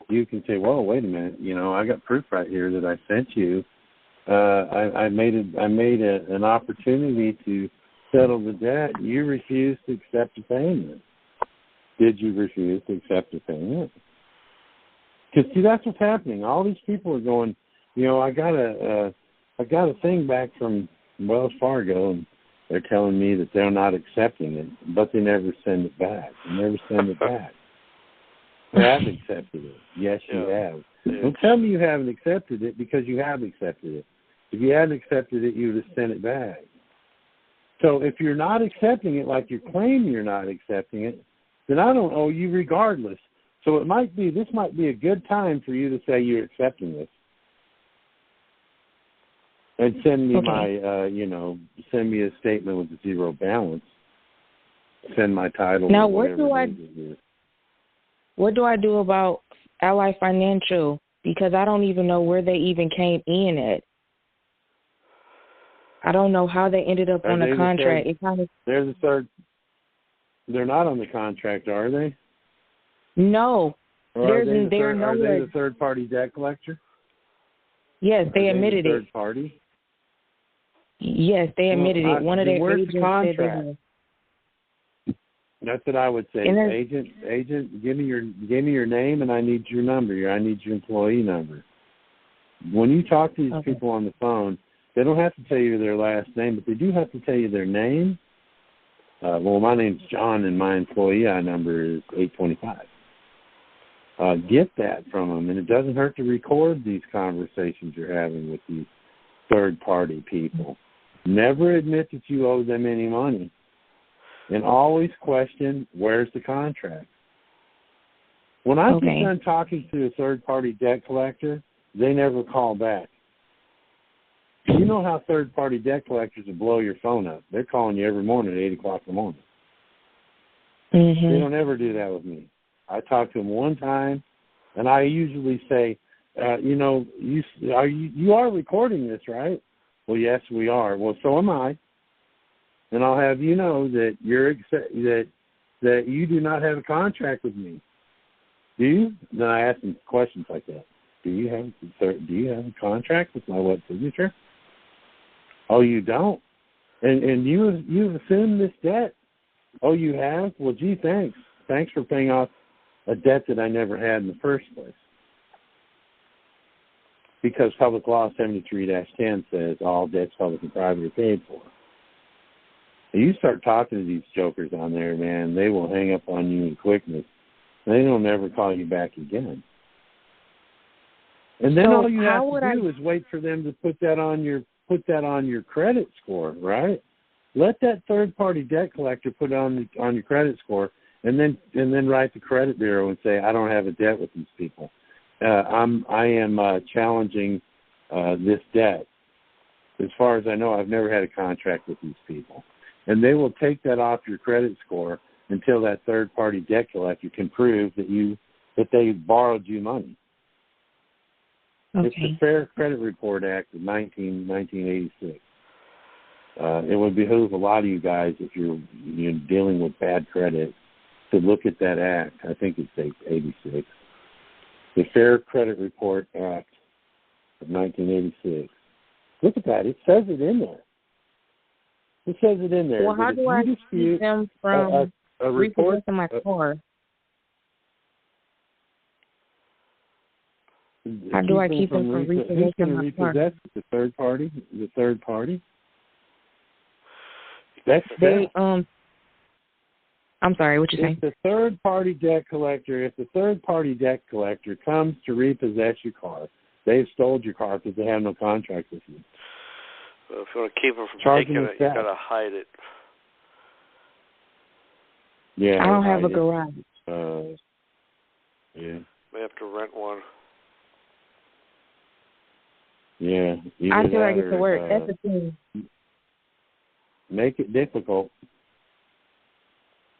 you can say, "Whoa, wait a minute! You know, I got proof right here that I sent you. I made an opportunity to settle the debt. You refused to accept the payment. Did you refuse to accept the payment?" Because see, that's what's happening. All these people are going, you know, I got a thing back from Wells Fargo, and they're telling me that they're not accepting it, but they never send it back. You have accepted it. Yes, you have. Yeah. Don't tell me you haven't accepted it, because you have accepted it. If you hadn't accepted it, you would have sent it back. So if you're not accepting it like you claim you're not accepting it, then I don't owe you regardless. So this might be a good time for you to say you're accepting this. And send me send me a statement with a zero balance. Send my title. Now, what do I do about Ally Financial? Because I don't even know where they even came in at. I don't know how they ended up on the contract. They're the third. They're not on the contract, are they? No. Are they the third-party debt collector? Yes, they admitted it. Third party? Yes, they admitted it. One of their agents said they were. That's what I would say. Agent, give me your name, and I need your number. I need your employee number. When you talk to these people on the phone, they don't have to tell you their last name, but they do have to tell you their name. Well, my name's John, and my employee number is 825. Get that from them, and it doesn't hurt to record these conversations you're having with these third-party people. Never admit that you owe them any money, and always question, where's the contract? When I get done talking to a third-party debt collector, they never call back. You know how third-party debt collectors will blow your phone up. They're calling you every morning at 8 o'clock in the morning. Mm-hmm. They don't ever do that with me. I talk to them one time, and I usually say, you are recording this, right? Well, yes, we are. Well, so am I. And I'll have you know that that you do not have a contract with me. Do you? Then I ask them questions like that. Do you have a contract with my wet signature? Oh, you don't? And you've assumed this debt? Oh, you have? Well, gee, thanks. Thanks for paying off a debt that I never had in the first place. Because Public Law 73-10 says all debts, public and private, are paid for. You start talking to these jokers on there, man, they will hang up on you in quickness. They don't ever call you back again. And then all you have to do is wait for them to put that on your credit score, right? Let that third party debt collector put it on your credit score, and then write the credit bureau and say, I don't have a debt with these people. I am challenging this debt. As far as I know, I've never had a contract with these people. And they will take that off your credit score until that third-party debt collector can prove that they borrowed you money. Okay. It's the Fair Credit Report Act of 1986. It would behoove a lot of you guys, if you're dealing with bad credit, to look at that act. I think it's 86. The Fair Credit Report Act of 1986. Look at that. It says it in there. It says it in there. Well, how do I keep them from repossessing my car? How do I keep them from repossessing my car? The third party? The third party? That's I'm sorry, what you saying? If the third party debt collector comes to repossess your car, they've stole your car because they have no contract with you. Well, if you want to keep them from taking it, you got to hide it. Yeah, I don't have a garage. Yeah. May have to rent one. Yeah. I feel like it's a work. That's the thing. Make it difficult.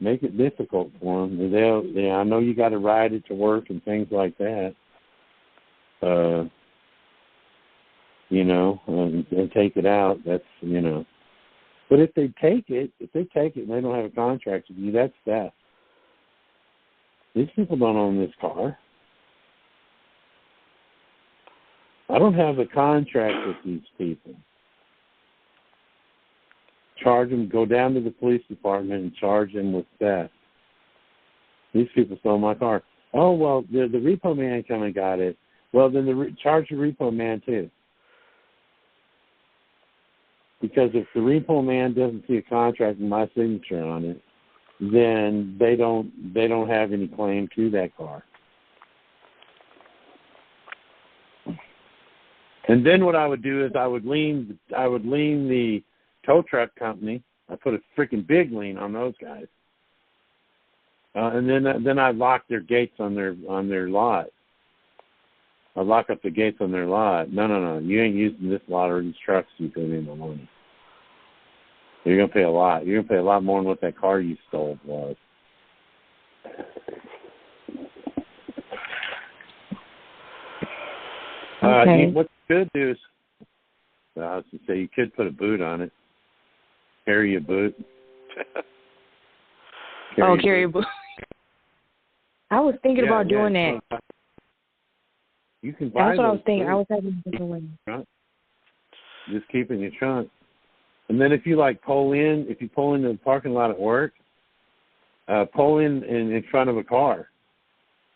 Make it difficult for them. I know you got to ride it to work and things like that. And take it out. That's But if they take it and they don't have a contract with you, that's theft. These people don't own this car. I don't have a contract with these people. Charge them, go down to the police department and charge them with theft. These people stole my car. Oh, well, the repo man come and got it. Well, then charge the repo man too. Because if the repo man doesn't see a contract with my signature on it, then they don't have any claim to that car. And then what I would do is I would lien the tow truck company. I put a freaking big lien on those guys. And then I lock their gates on their lot. I lock up the gates on their lot. No. You ain't using this lot or these trucks you put in the money. You're gonna pay a lot. You're gonna pay a lot more than what that car you stole was. Okay. What you could do is, I was gonna say, you could put a boot on it. Carry a boot. Carry a boot. I was thinking about doing that. You can buy. That's what I was thinking. I was having a different way. Just keep it in your trunk. And then if you pull into the parking lot at work, pull in front of a car.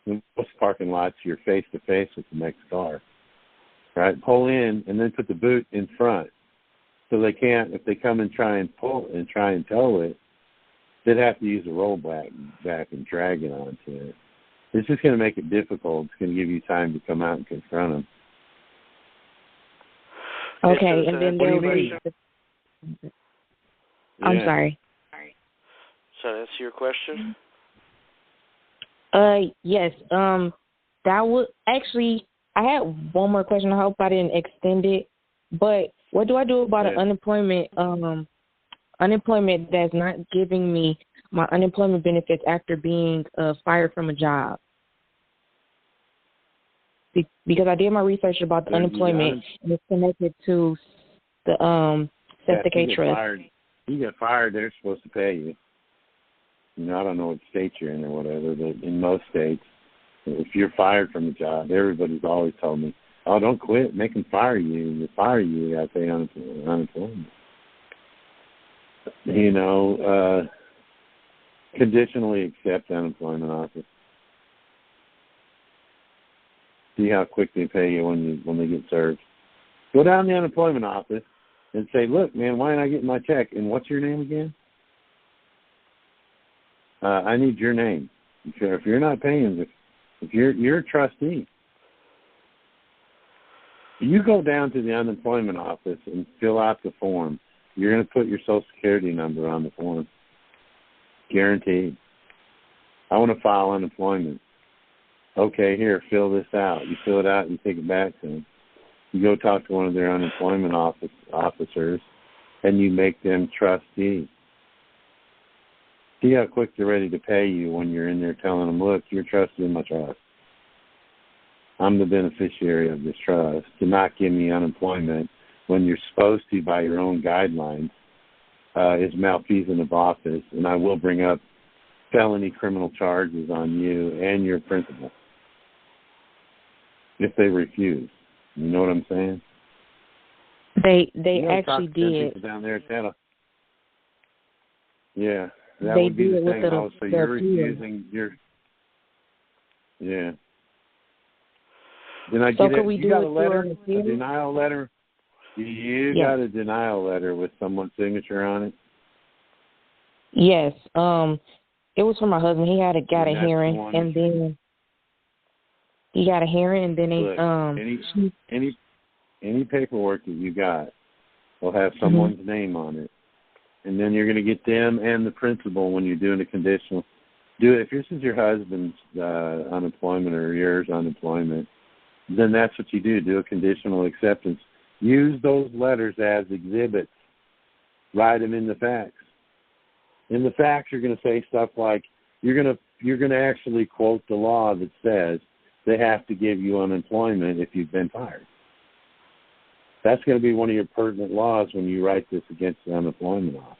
In most parking lots, you're face to face with the next car. Right? Pull in and then put the boot in front. So they can't, if they come and try and tow it, they'd have to use a rollback and drag it onto it. It's just going to make it difficult. It's going to give you time to come out and confront them. Okay, and then they'll be... I'm sorry. So that's your question? Yes. That would actually... I had one more question. I hope I didn't extend it. But what do I do about an unemployment that's not giving me my unemployment benefits after being fired from a job? Because I did my research about the unemployment, and it's connected to the Cestui Que Trust. You get fired, they're supposed to pay you. I don't know what state you're in or whatever, but in most states, if you're fired from a job, everybody's always told me, oh, don't quit, make them fire you. If they fire you, you got to pay unemployment. Conditionally accept unemployment offers. See how quick they pay you when they get served. Go down to the unemployment office and say, look, man, why am I getting my check? And what's your name again? I need your name. If you're not paying, if you're a trustee, you go down to the unemployment office and fill out the form. You're going to put your Social Security number on the form. Guaranteed. I want to file unemployment. Okay, here, fill this out. You fill it out and you take it back to them. You go talk to one of their unemployment officers, and you make them trustee. See how quick they're ready to pay you when you're in there telling them, look, you're trustee in my trust. I'm the beneficiary of this trust. Do not give me unemployment when you're supposed to by your own guidelines is malfeasance of office, and I will bring up felony criminal charges on you and your principal if they refuse. You know what I'm saying? They actually did. Down there at that. Yeah, that they would be the did thing. with Also, you're refusing. Yeah. Then I so get it. We you do got it a letter, a denial letter. You got a denial letter with someone's signature on it. Yes. It was for my husband. He got a hearing, and then he got a hearing, and then any paperwork that you got will have someone's name on it, and then you're going to get them and the principal when you're doing a conditional. If this is your husband's unemployment or yours unemployment, then that's what you do. Do a conditional acceptance. Use those letters as exhibits. Write them in the facts. In the facts, you're going to say stuff like you're going to actually quote the law that says they have to give you unemployment if you've been fired. That's going to be one of your pertinent laws when you write this against the unemployment office.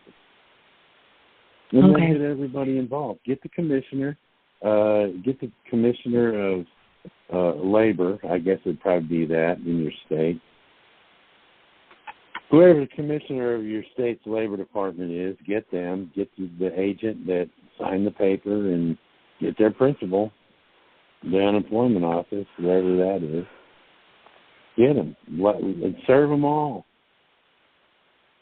And then get everybody involved. Get the commissioner. Of labor. I guess it'd probably be that in your state. Whoever the commissioner of your state's labor department is, get them. Get the agent that signed the paper and get their principal, the unemployment office, wherever that is. Get them. And serve them all.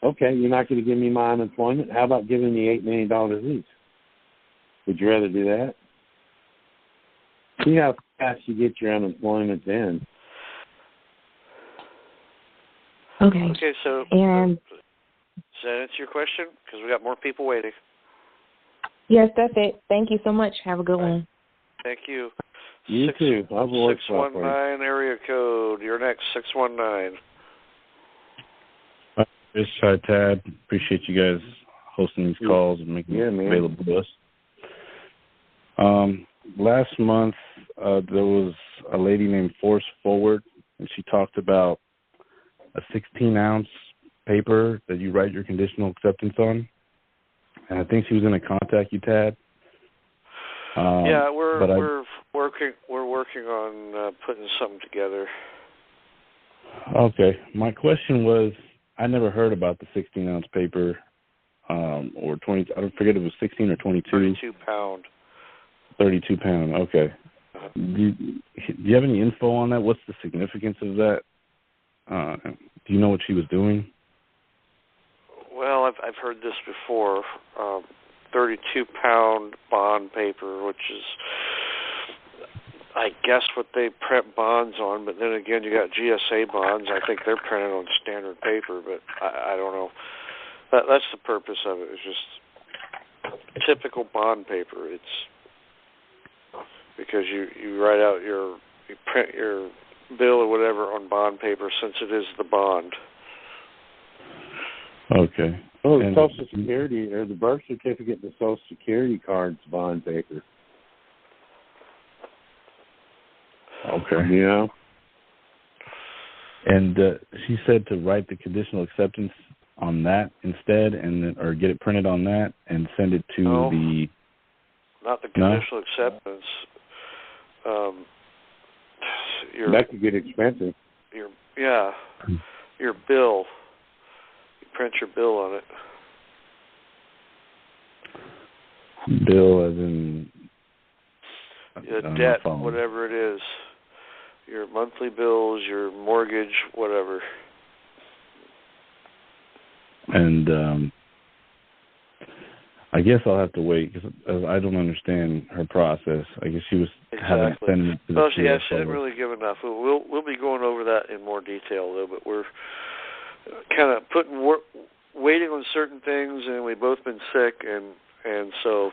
Okay, you're not going to give me my unemployment? How about giving me $8 million each? Would you rather do that? See how fast you get your unemployment then. Okay. Okay, so and does that answer your question? Because we got more people waiting. Yes, that's it. Thank you so much. Have a good one. Thank you. You too. I'll voice 619 area code. You're next, 619. This is Tad. Appreciate you guys hosting these calls and making it available to us. Last month, there was a lady named Force Forward, and she talked about a 16-ounce paper that you write your conditional acceptance on. And I think she was going to contact you, Tad. Yeah, we're working on putting something together. Okay. My question was, I never heard about the 16-ounce paper or 20. I don't forget if it was 16 or 22. 32 pound. 32 pound. Okay. Do you have any info on that? What's the significance of that? Do you know what she was doing? Well, I've heard this before. 32 pound bond paper, which is, I guess, what they print bonds on. But then again, you got GSA bonds. I think they're printed on standard paper, but I don't know. That's the purpose of it. It's just typical bond paper. It's because you write out you print your bill or whatever on bond paper since it is the bond. Okay. Oh, the Social Security or the birth certificate, the Social Security card's bond paper. Okay. You know? And she said to write the conditional acceptance on that instead, or get it printed on that and send it to the. Not the conditional acceptance. That could get expensive. Your bill. You print your bill on it. Bill as in debt, whatever it is. Your monthly bills, your mortgage, whatever. And I guess I'll have to wait because I don't understand her process. I guess she was having sent it to the she didn't really give enough. We'll be going over that in more detail, though, but we're kind of waiting on certain things, and we've both been sick, and so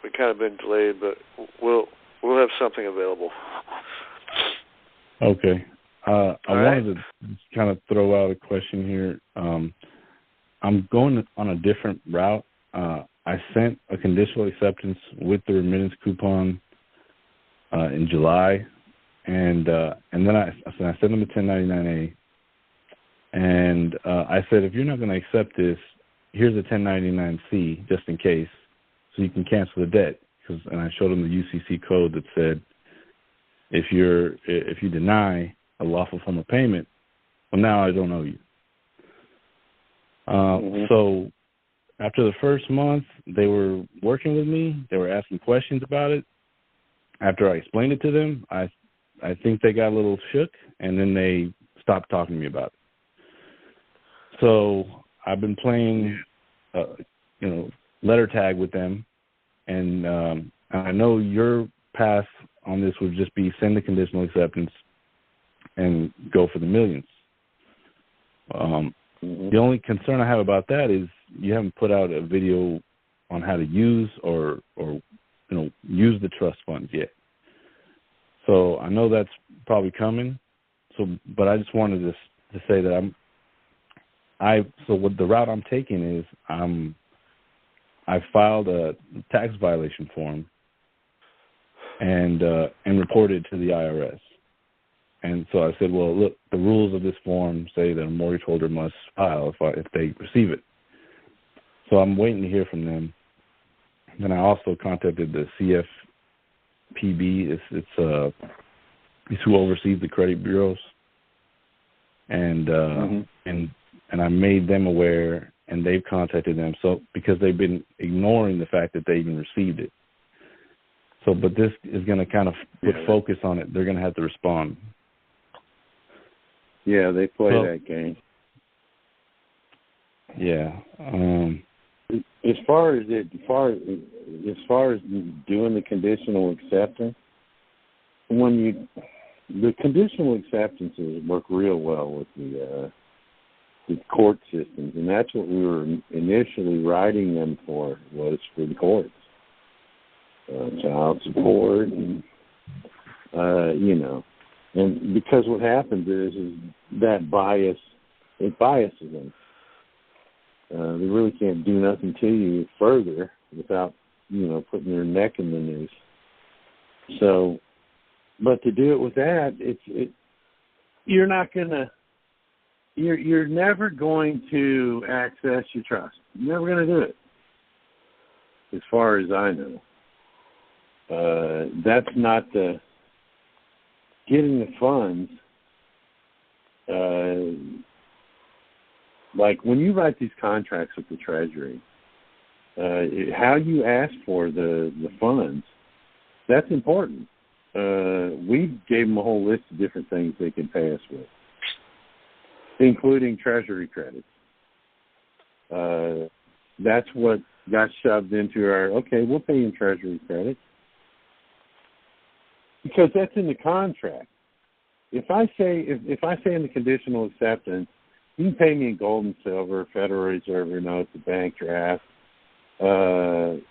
we kind of been delayed, but we'll have something available. Okay. I wanted to kind of throw out a question here. I'm going on a different route. I sent a conditional acceptance with the remittance coupon in July, and then I sent them a 1099A, and I said, if you're not going to accept this, here's a 1099C just in case, so you can cancel the debt. And I showed them the UCC code that said, if you deny a lawful form of payment, well, now I don't owe you. So after the first month, they were working with me. They were asking questions about it. After I explained it to them, I think they got a little shook, and then they stopped talking to me about it. So I've been playing, letter tag with them, and I know your path on this would just be send the conditional acceptance and go for the millions. The only concern I have about that is you haven't put out a video on how to use or use the trust funds yet. So I know that's probably coming. But I just wanted to say that what the route I'm taking is I filed a tax violation form and reported it to the IRS. And so I said, well, look, the rules of this form say that a mortgage holder must file if they receive it. So I'm waiting to hear from them. Then I also contacted the CFPB. It's who oversees the credit bureaus, and I made them aware, and they've contacted them. So because they've been ignoring the fact that they even received it. So, but this is going to kind of put focus on it. They're going to have to respond. Yeah, they play that game. Yeah. As far as doing the conditional acceptance, the conditional acceptances work real well with the court systems, and that's what we were initially writing them for, was for the courts, child support, and and because what happens is that it biases them. They really can't do nothing to you further without, putting their neck in the noose. So, but to do it with that, you're never going to access your trust. You're never going to do it, as far as I know. That's not getting the funds. Like when you write these contracts with the Treasury, how you ask for the funds, that's important. We gave them a whole list of different things they can pay us with, including Treasury credits. That's what got shoved into we'll pay you in Treasury credits. Because that's in the contract. If I say in the conditional acceptance, you can pay me in gold and silver, Federal Reserve notes, a bank draft, and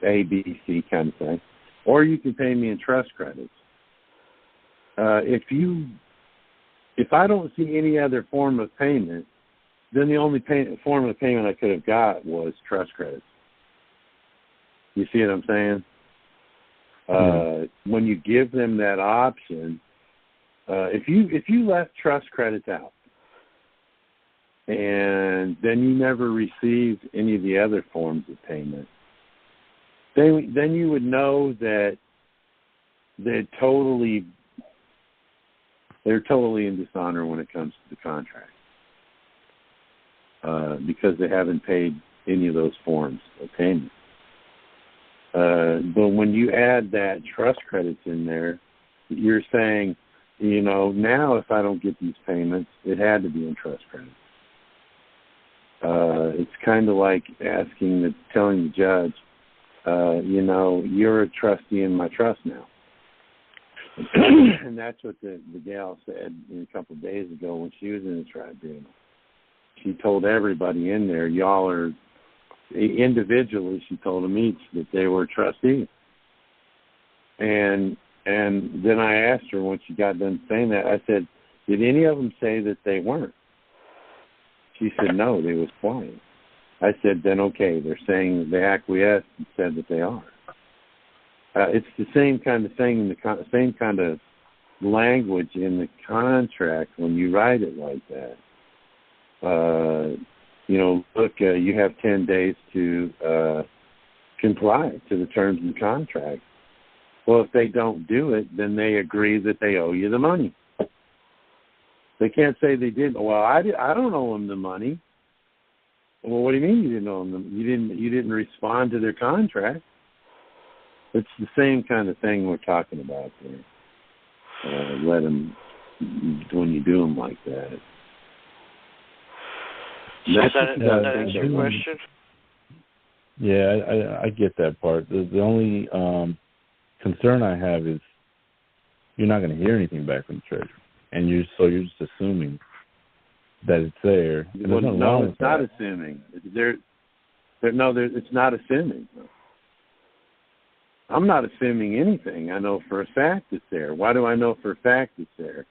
A, B, C kind of thing, or you can pay me in trust credits. If I don't see any other form of payment, then the only form of payment I could have got was trust credits. You see what I'm saying? When you give them that option, if you left trust credits out, and then you never received any of the other forms of payment, then you would know that they're totally in dishonor when it comes to the contract, because they haven't paid any of those forms of payment. But when you add that trust credits in there, you're saying, now if I don't get these payments, it had to be in trust credits. It's kind of like telling the judge, you're a trustee in my trust now. And that's what the gal said a couple of days ago when she was in the tribunal. She told everybody in there, y'all are, individually, she told them each that they were trustees. And then I asked her when she got done saying that, I said, did any of them say that they weren't? She said, no, they was quiet. I said, then okay, they're saying that they acquiesced and said that they are. It's the same kind of thing, same kind of language in the contract when you write it like that. You have 10 days to comply to the terms of the contract. Well, if they don't do it, then they agree that they owe you the money. They can't say they didn't. Well, I don't owe them the money. Well, what do you mean you didn't owe them? You didn't respond to their contract. It's the same kind of thing we're talking about there. Let them, when you do them like that. Does that answer your question? Yeah, I get that part. The only concern I have is you're not going to hear anything back from the treasurer, and you're just assuming that it's there. Well, no, it's not assuming. It's not assuming. I'm not assuming anything. I know for a fact it's there. Why do I know for a fact it's there?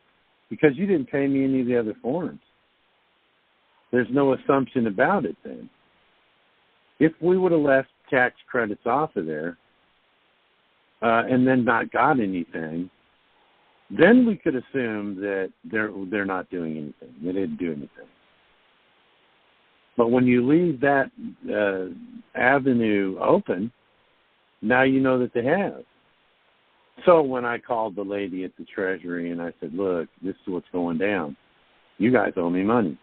Because you didn't pay me any of the other forms. There's no assumption about it then. If we would have left tax credits off of there and then not got anything, then we could assume that they're not doing anything. They didn't do anything. But when you leave that avenue open, now you know that they have. So when I called the lady at the Treasury and I said, look, this is what's going down. You guys owe me money.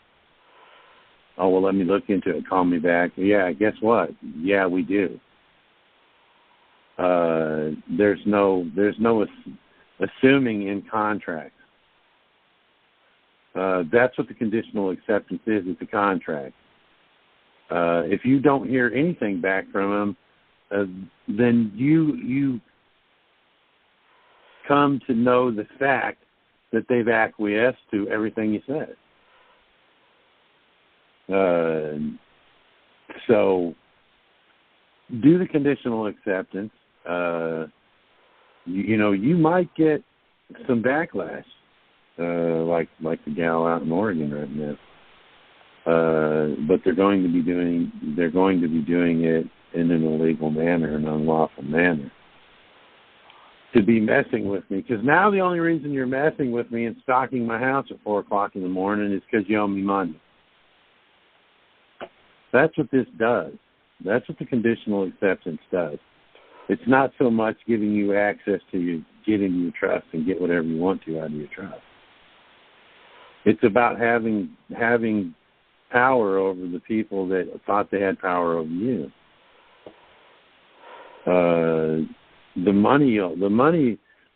Oh, well, let me look into it. Call me back. Yeah, guess what? Yeah, we do. There's no assuming in contracts. That's what the conditional acceptance is. It's a contract. If you don't hear anything back from them, then you come to know the fact that they've acquiesced to everything you said. So do the conditional acceptance. You might get some backlash, like the gal out in Oregon right now. But they're going to be doing it in an illegal manner, an unlawful manner, to be messing with me. Because now the only reason you're messing with me and stalking my house at 4 o'clock in the morning is because you owe me money. That's what this does. That's what the conditional acceptance does. It's not so much giving you access to get into your trust and get whatever you want to out of your trust. It's about having power over the people that thought they had power over you. The money.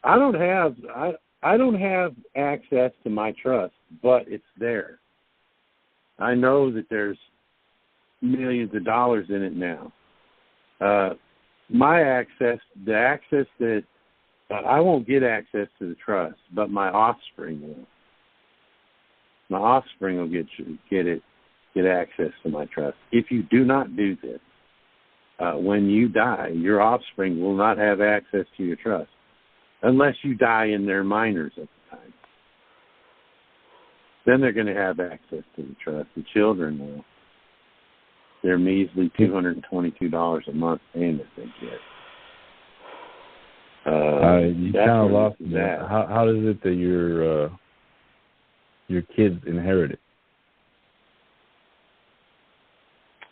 I don't have access to my trust, but it's there. I know that there's millions of dollars in it now. My access, the access that I won't get access to the trust, but my offspring will. My offspring will get access to my trust. If you do not do this, when you die, your offspring will not have access to your trust unless you die and they're minors at the time. Then they're going to have access to the trust. The children will. Their measly $222 a month payment they get. You kind of lost that. How is it that your kids inherit it?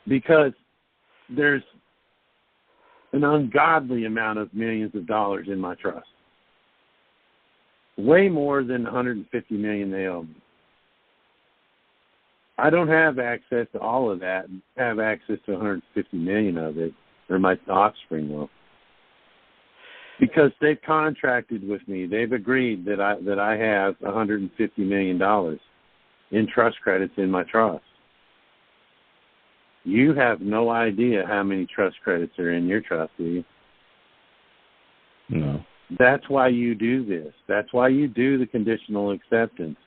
Because there's an ungodly amount of millions of dollars in my trust. Way more than $150 million they owe me. I don't have access to all of that. I have access to $150 million of it, or my offspring will. Because they've contracted with me. They've agreed that I have $150 million in trust credits in my trust. You have no idea how many trust credits are in your trust, do you? No. That's why you do this. That's why you do the conditional acceptance.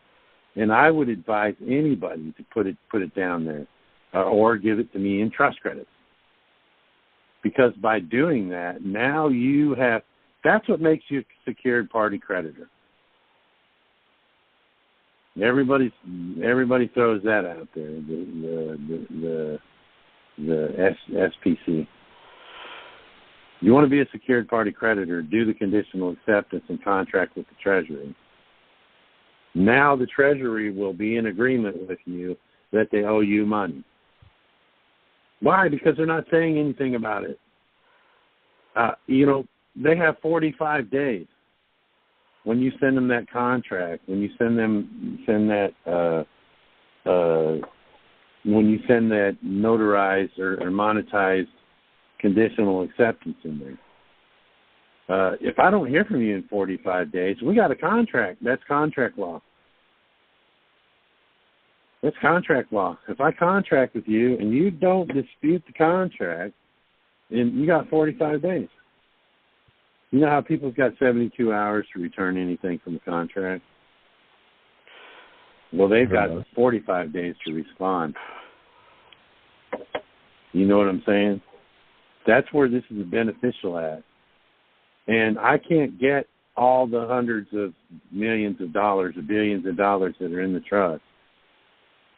And I would advise anybody to put it down there or give it to me in trust credits. Because by doing that, now you have, that's what makes you a secured party creditor. Everybody throws that out there, the SPC. You want to be a secured party creditor, do the conditional acceptance and contract with the Treasury. Now the Treasury will be in agreement with you that they owe you money. Why? Because they're not saying anything about it. They have 45 days. When you send them that contract, when you send that notarized or monetized conditional acceptance in there. If I don't hear from you in 45 days, we got a contract. That's contract law. That's contract law. If I contract with you and you don't dispute the contract, then you got 45 days. You know how people's got 72 hours to return anything from the contract? Well, they've got 45 days to respond. You know what I'm saying? That's where this is beneficial at. And I can't get all the hundreds of millions of dollars or billions of dollars that are in the trust.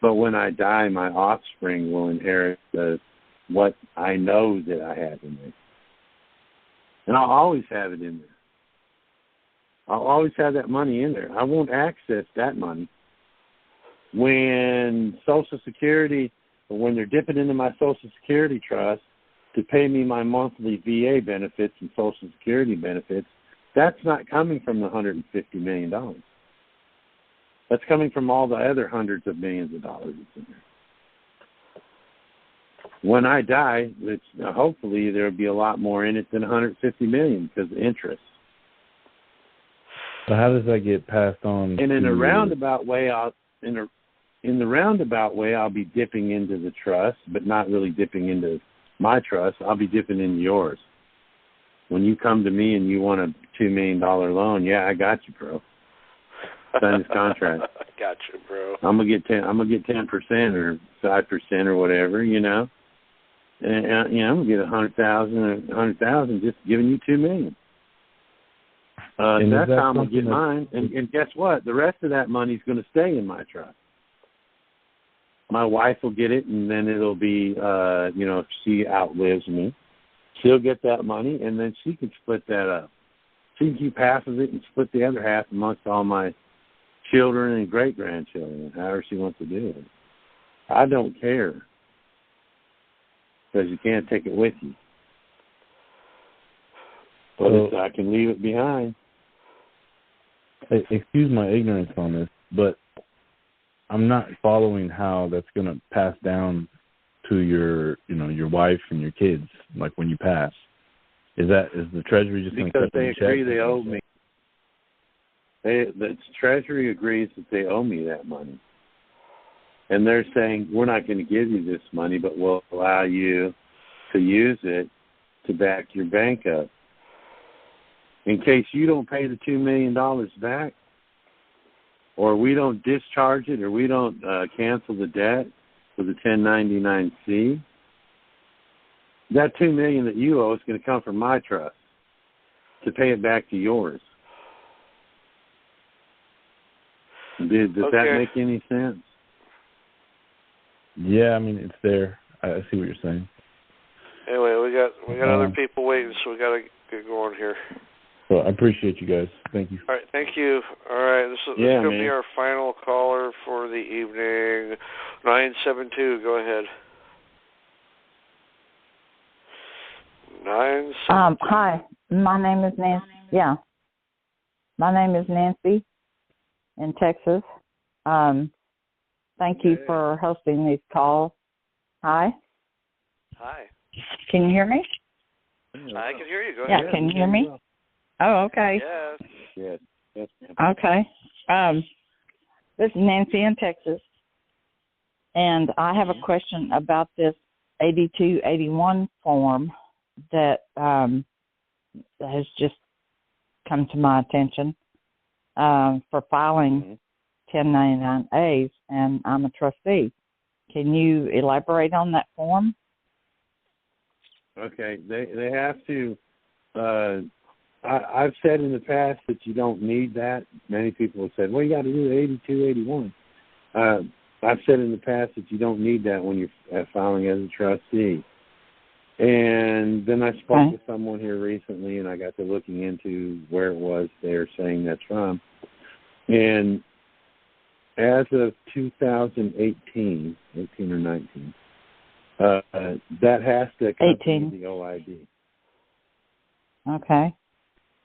But when I die, my offspring will inherit what I know that I have in there. And I'll always have it in there. I'll always have that money in there. I won't access that money. When Social Security, or when they're dipping into my Social Security trust to pay me my monthly VA benefits and Social Security benefits, that's not coming from the $150 million. That's coming from all the other hundreds of millions of dollars that's in there. When I die, hopefully there will be a lot more in it than $150 million because of interest. So how does that get passed on? And in a roundabout way, I'll be dipping into the trust, but not really dipping into my trust. I'll be dipping into yours. When you come to me and you want a $2 million loan, yeah, I got you, bro. Sign this contract. I got you, bro. I'm gonna get 10% or 5% or whatever, you know. And I'm gonna get $100,000 just giving you $2 million. That's how I'm gonna get mine. And guess what? The rest of that money's gonna stay in my trust. My wife will get it, and then it'll be, if she outlives me, she'll get that money, and then she can split that up. She can keep half of it and split the other half amongst all my children and great-grandchildren, however she wants to do it. I don't care, because you can't take it with you. But I can leave it behind. Excuse my ignorance on this, but I'm not following how that's going to pass down to your wife and your kids, like when you pass. Is the Treasury just going to cut them a check? Because they agree they owe me. The Treasury agrees that they owe me that money. And they're saying, we're not going to give you this money, but we'll allow you to use it to back your bank up. In case you don't pay the $2 million back, or we don't discharge it, or we don't cancel the debt for the 1099-C, that $2 million that you owe is going to come from my trust to pay it back to yours. Does that make any sense? Yeah, I mean, it's there. I see what you're saying. Anyway, we got other people waiting, so we got to get going here. Well, I appreciate you guys. Thank you. All right, thank you. All right, this is going to be our final caller for the evening. 972, go ahead. 972. Hi, my name is Nancy. Yeah, my name is Nancy in Texas. Thank you for hosting these calls. Hi. Hi. Can you hear me? I can hear you. Go ahead. Yeah, can you hear me? Oh, okay. Yes. Yes. Okay. This is Nancy in Texas, and I have a question about this 8281 form that has just come to my attention for filing 1099As, and I'm a trustee. Can you elaborate on that form? Okay, they have to. I've said in the past that you don't need that. Many people have said, well, you got to do 8281. I've said in the past that you don't need that when you're filing as a trustee. And then I spoke to someone here recently, and I got to looking into where it was they're saying that's from. And as of 2018, 18 or 19, that has to accompany the OID. Okay.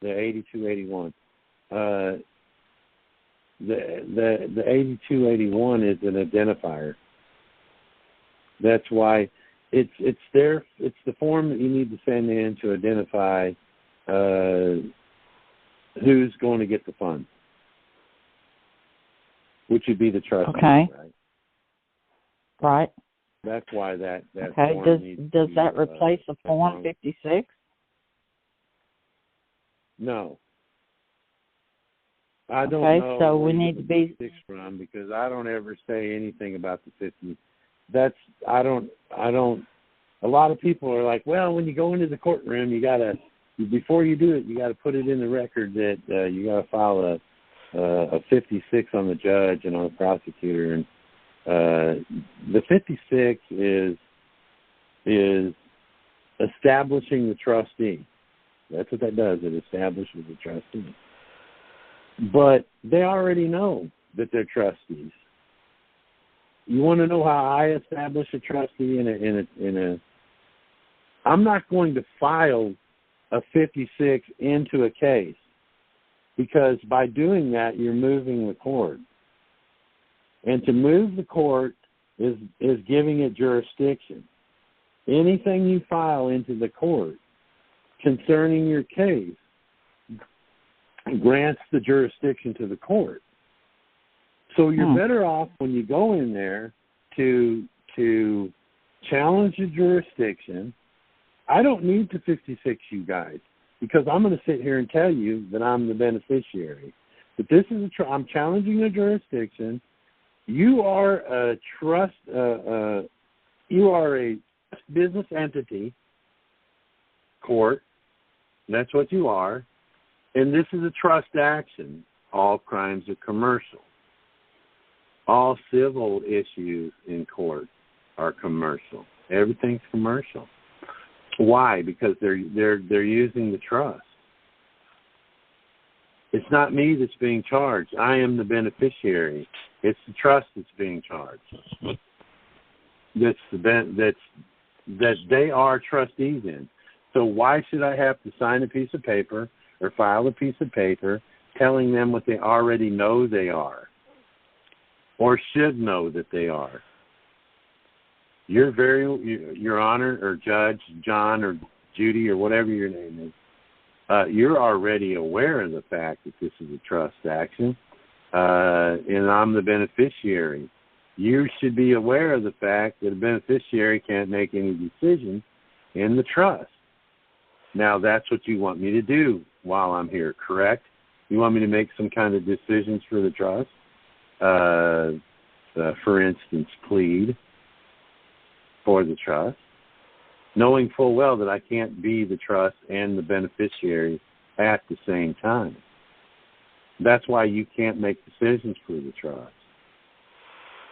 The 8281. The 8281 is an identifier. That's why it's there. It's the form that you need to send in to identify who's going to get the funds, which would be the trustee. Okay. Right. Right. That's why that okay. Form does that replace the Form 56? No. I don't know. Okay, so we need to be from because I don't ever say anything about the 50. I don't. A lot of people are like, well, when you go into the courtroom, before you do it, you got to put it in the record that you got to file a 56 on the judge and on the prosecutor, and the 56 is establishing the trustee. That's what that does. It establishes the trustee. But they already know that they're trustees. You want to know how I establish a trustee in a I'm not going to file a 56 into a case, because by doing that you're moving the court. And to move the court is giving it jurisdiction. Anything you file into the court concerning your case grants the jurisdiction to the court. So you're better off when you go in there to challenge the jurisdiction. I don't need to 56 you guys, because I'm going to sit here and tell you that I'm the beneficiary. But this is I'm challenging the jurisdiction. You are a trust. You are a business entity court. That's what you are. And this is a trust action. All crimes are commercial. All civil issues in court are commercial. Everything's commercial. Why? Because they're using the trust. It's not me that's being charged. I am the beneficiary. It's the trust that's being charged. That they are trustees in. So why should I have to sign a piece of paper or file a piece of paper telling them what they already know they are, or should know that they are? Your Honor, or Judge John or Judy or whatever your name is, you're already aware of the fact that this is a trust action, and I'm the beneficiary. You should be aware of the fact that a beneficiary can't make any decisions in the trust. Now, that's what you want me to do while I'm here, correct? You want me to make some kind of decisions for the trust? For instance, plead for the trust, knowing full well that I can't be the trust and the beneficiary at the same time. That's why you can't make decisions for the trust.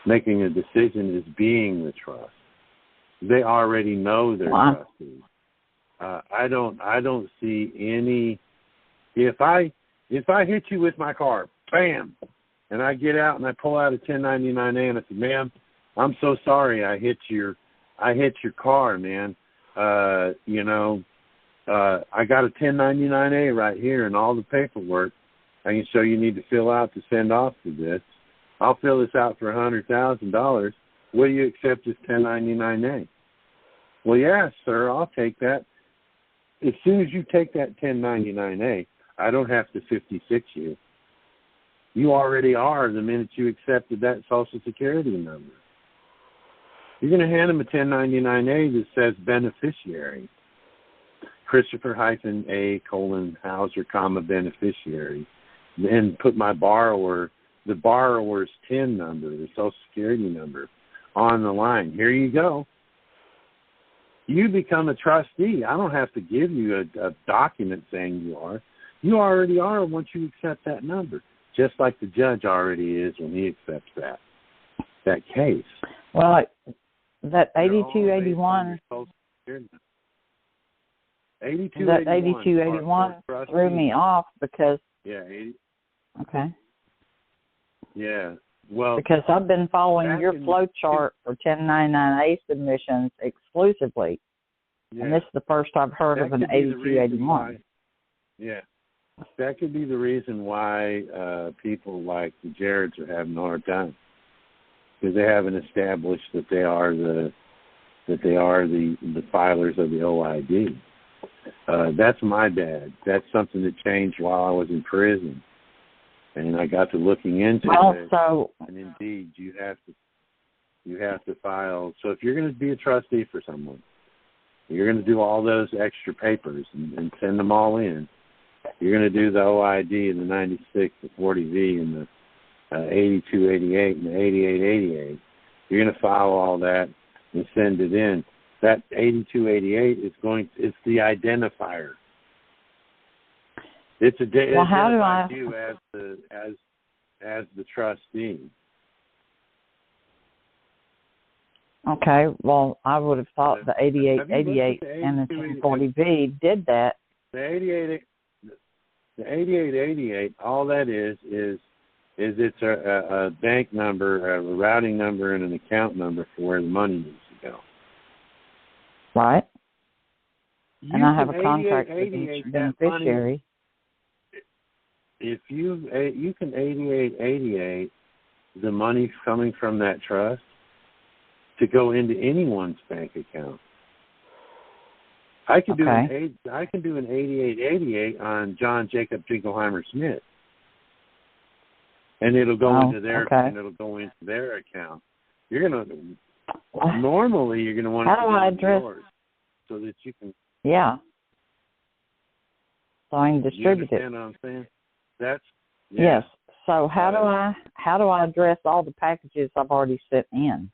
Making a decision is being the trust. They already know they're trustees. I don't see any. If I hit you with my car, bam, and I get out and I pull out a 1099A and I say, ma'am, I'm so sorry I hit your car, man. I got a 1099A right here and all the paperwork I can show you need to fill out to send off to this. I'll fill this out for $100,000. Will you accept this 1099A? Well, yeah, sir, I'll take that. As soon as you take that 1099A, I don't have to 56 you. You already are the minute you accepted that Social Security number. You're going to hand them a 1099-A that says beneficiary. Christopher -A: Hauser, beneficiary. Then put my the borrower's TIN number, the Social Security number, on the line. Here you go. You become a trustee. I don't have to give you a document saying you are. You already are once you accept that number, just like the judge already is when he accepts that case. Well, that 8281. That 8281 threw me off because. Yeah. 80. Okay. Yeah. Well, because I've been following your flow chart for 1099A submissions exclusively, and this is the first I've heard of an 8281. Yeah, that could be the reason why people like the Jareds are having a hard time, because they haven't established that they are the filers of the OID. That's my bad. That's something that changed while I was in prison. And I got to looking into it, and indeed, you have to file. So if you're going to be a trustee for someone, you're going to do all those extra papers and send them all in. You're going to do the OID and the 96, the 40V, and the 8288 and the 8888. You're going to file all that and send it in. That 8288 it's the identifier. It's how do I you as the trustee. Okay, well, I would have thought the 8888 and the 1040V did that. The 8888, all that is it's a bank number, a routing number, and an account number for where the money needs to go. Right. And I have a contract with each beneficiary. If you can 8888 the money coming from that trust to go into anyone's bank account. I can do an 8888 on John Jacob Jingleheimer Smith, and it'll go into their account. You're gonna normally you're gonna want to do yours so that you can. Yeah. So I can distribute it. You understand what I'm saying? That's yes. So how do I address all the packages I've already sent in?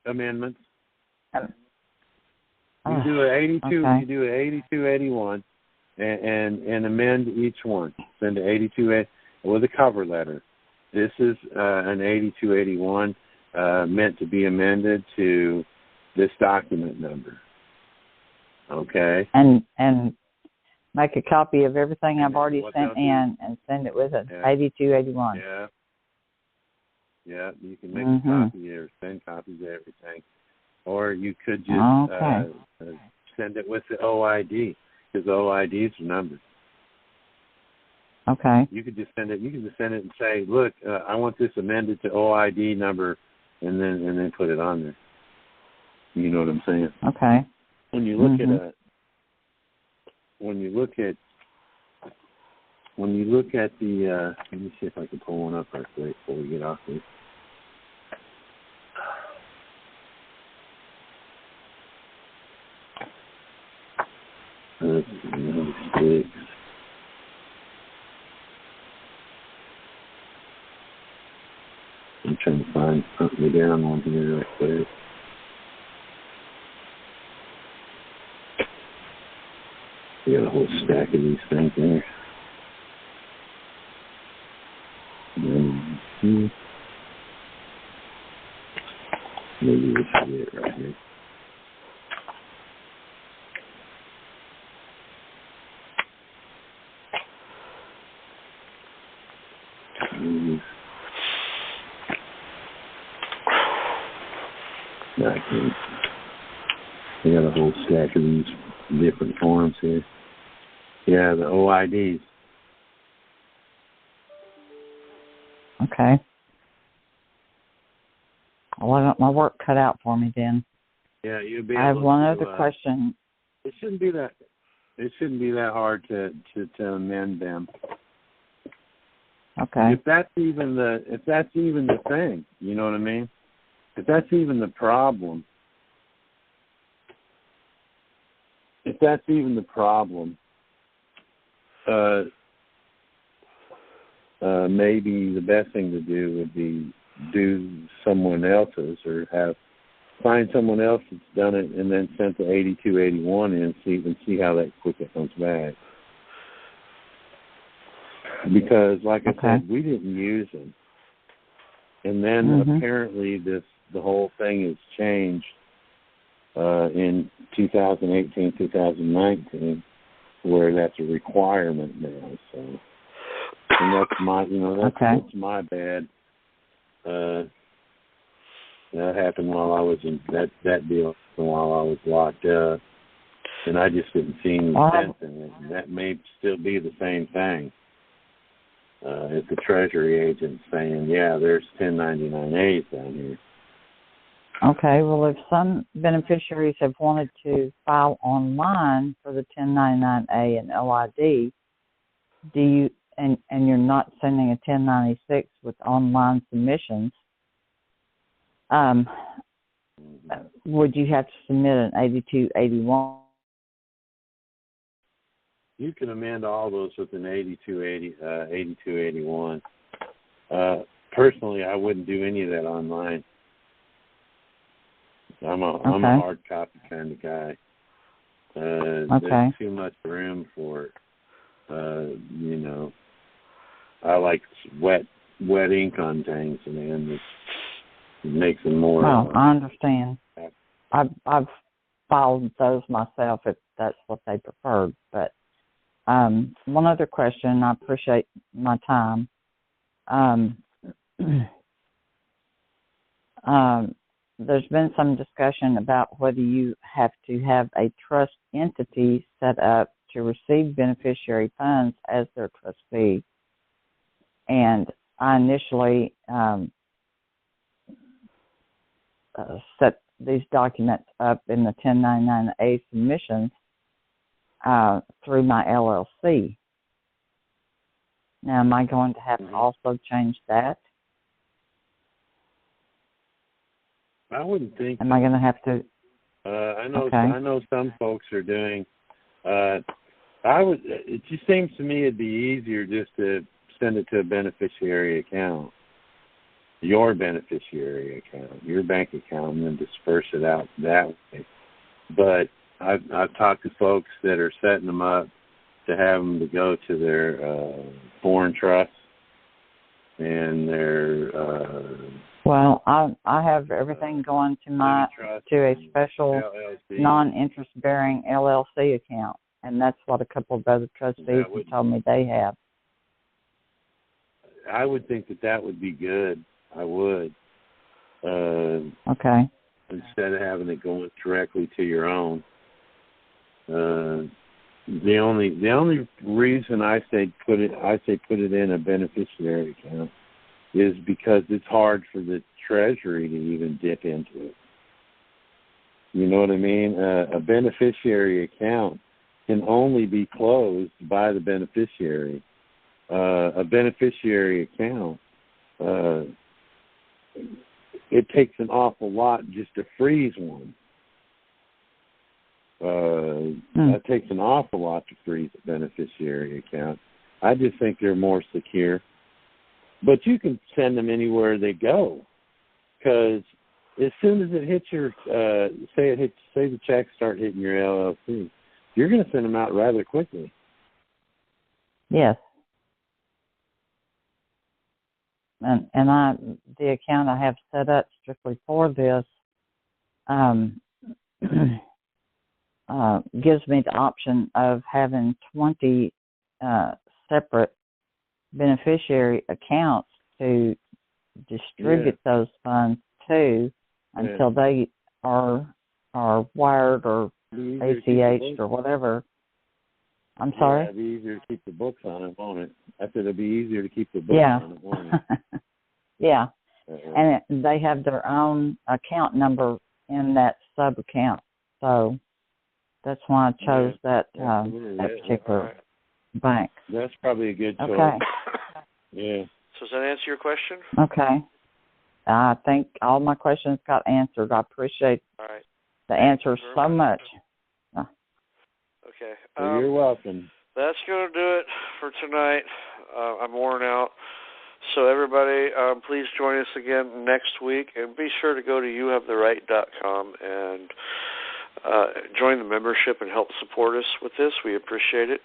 Amendments. You do an 82. You do an 8281, and amend each one. Send an 82 with a cover letter. This is an 8281 meant to be amended to this document number. Okay. And make a copy of everything I've already sent in and send it with it. 8281. Yeah, you can make a copy or send copies of everything. Or you could just send it with the OID, because OIDs are numbers. Okay. You could just send it. You can just send it and say, "Look, I want this amended to OID number," and then put it on there. You know what I'm saying? Okay. When you look at the, let me see if I can pull one up right quick before we get off this. Let's see, I'm trying to hunt me down one here right quick. We got a whole stack of these things there. Maybe this is it right here. We got a whole stack of these different forms here. Yeah, the OIDs. Okay. Well, I got my work cut out for me then. Yeah, you'll be. I have one other question. It shouldn't be that hard to amend them. Okay. If that's even the thing, you know what I mean? if that's even the problem, maybe the best thing to do would be do someone else's, or find someone else that's done it and then sent the 8281 in and see how that quickly comes back. Because, like I said, we didn't use them, and then apparently the whole thing has changed in 2018, 2019, where that's a requirement now. So, and that's my, that's my bad. That happened while I was in that deal while I was locked up, and I just didn't see any sense in it. And that may still be the same thing. If the Treasury agent's saying, yeah, there's 1099As down here. Okay, well, if some beneficiaries have wanted to file online for the 1099A and OID, do you, and you're not sending a 1096 with online submissions, would you have to submit an 8281? You can amend all those with an 8281. Personally, I wouldn't do any of that online. I'm a hard copy kind of guy. There's too much room for it. I like wet ink on things, and it makes them more. Oh, I understand. I've followed those myself if that's what they preferred. But one other question. I appreciate my time. There's been some discussion about whether you have to have a trust entity set up to receive beneficiary funds as their trustee. And I initially set these documents up in the 1099A submissions through my LLC. Now, am I going to have to also change that? I wouldn't think. Am I going to have to? I know some folks are doing. It just seems to me it'd be easier just to send it to a beneficiary account, your beneficiary account, your bank account, and then disperse it out that way. But I've talked to folks that are setting them up to have them to go to their foreign trusts and their. Well, I have everything going to a special LLC. Non-interest bearing LLC account, and that's what a couple of other trustees have told me they have. I would think that would be good. I would. Okay. Instead of having it going directly to your own. The only reason I say put it in a beneficiary account is because it's hard for the Treasury to even dip into it. You know what I mean? A beneficiary account can only be closed by the beneficiary. A beneficiary account, it takes an awful lot just to freeze one. That takes an awful lot to freeze a beneficiary account. I just think they're more secure. But you can send them anywhere they go, because as soon as it hits your, say the checks start hitting your LLC, you're going to send them out rather quickly. Yes. And the account I have set up strictly for this gives me the option of having 20 separate beneficiary accounts to distribute those funds to until they are wired or ACH'd or whatever. I'm sorry? It'll be easier to keep the books on it, won't it? I said it'll be easier to keep the books on it, won't it? Yeah. And they have their own account number in that sub-account. So that's why I chose that particular bank. That's probably a good choice. Okay. Yeah. So does that answer your question? Okay. I think all my questions got answered. I appreciate the answers so much. Okay. Well, you're welcome. That's going to do it for tonight. I'm worn out. So everybody, please join us again next week, and be sure to go to youhavetheright.com and join the membership and help support us with this. We appreciate it.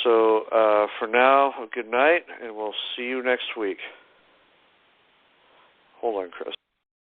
So for now, good night, and we'll see you next week. Hold on, Chris.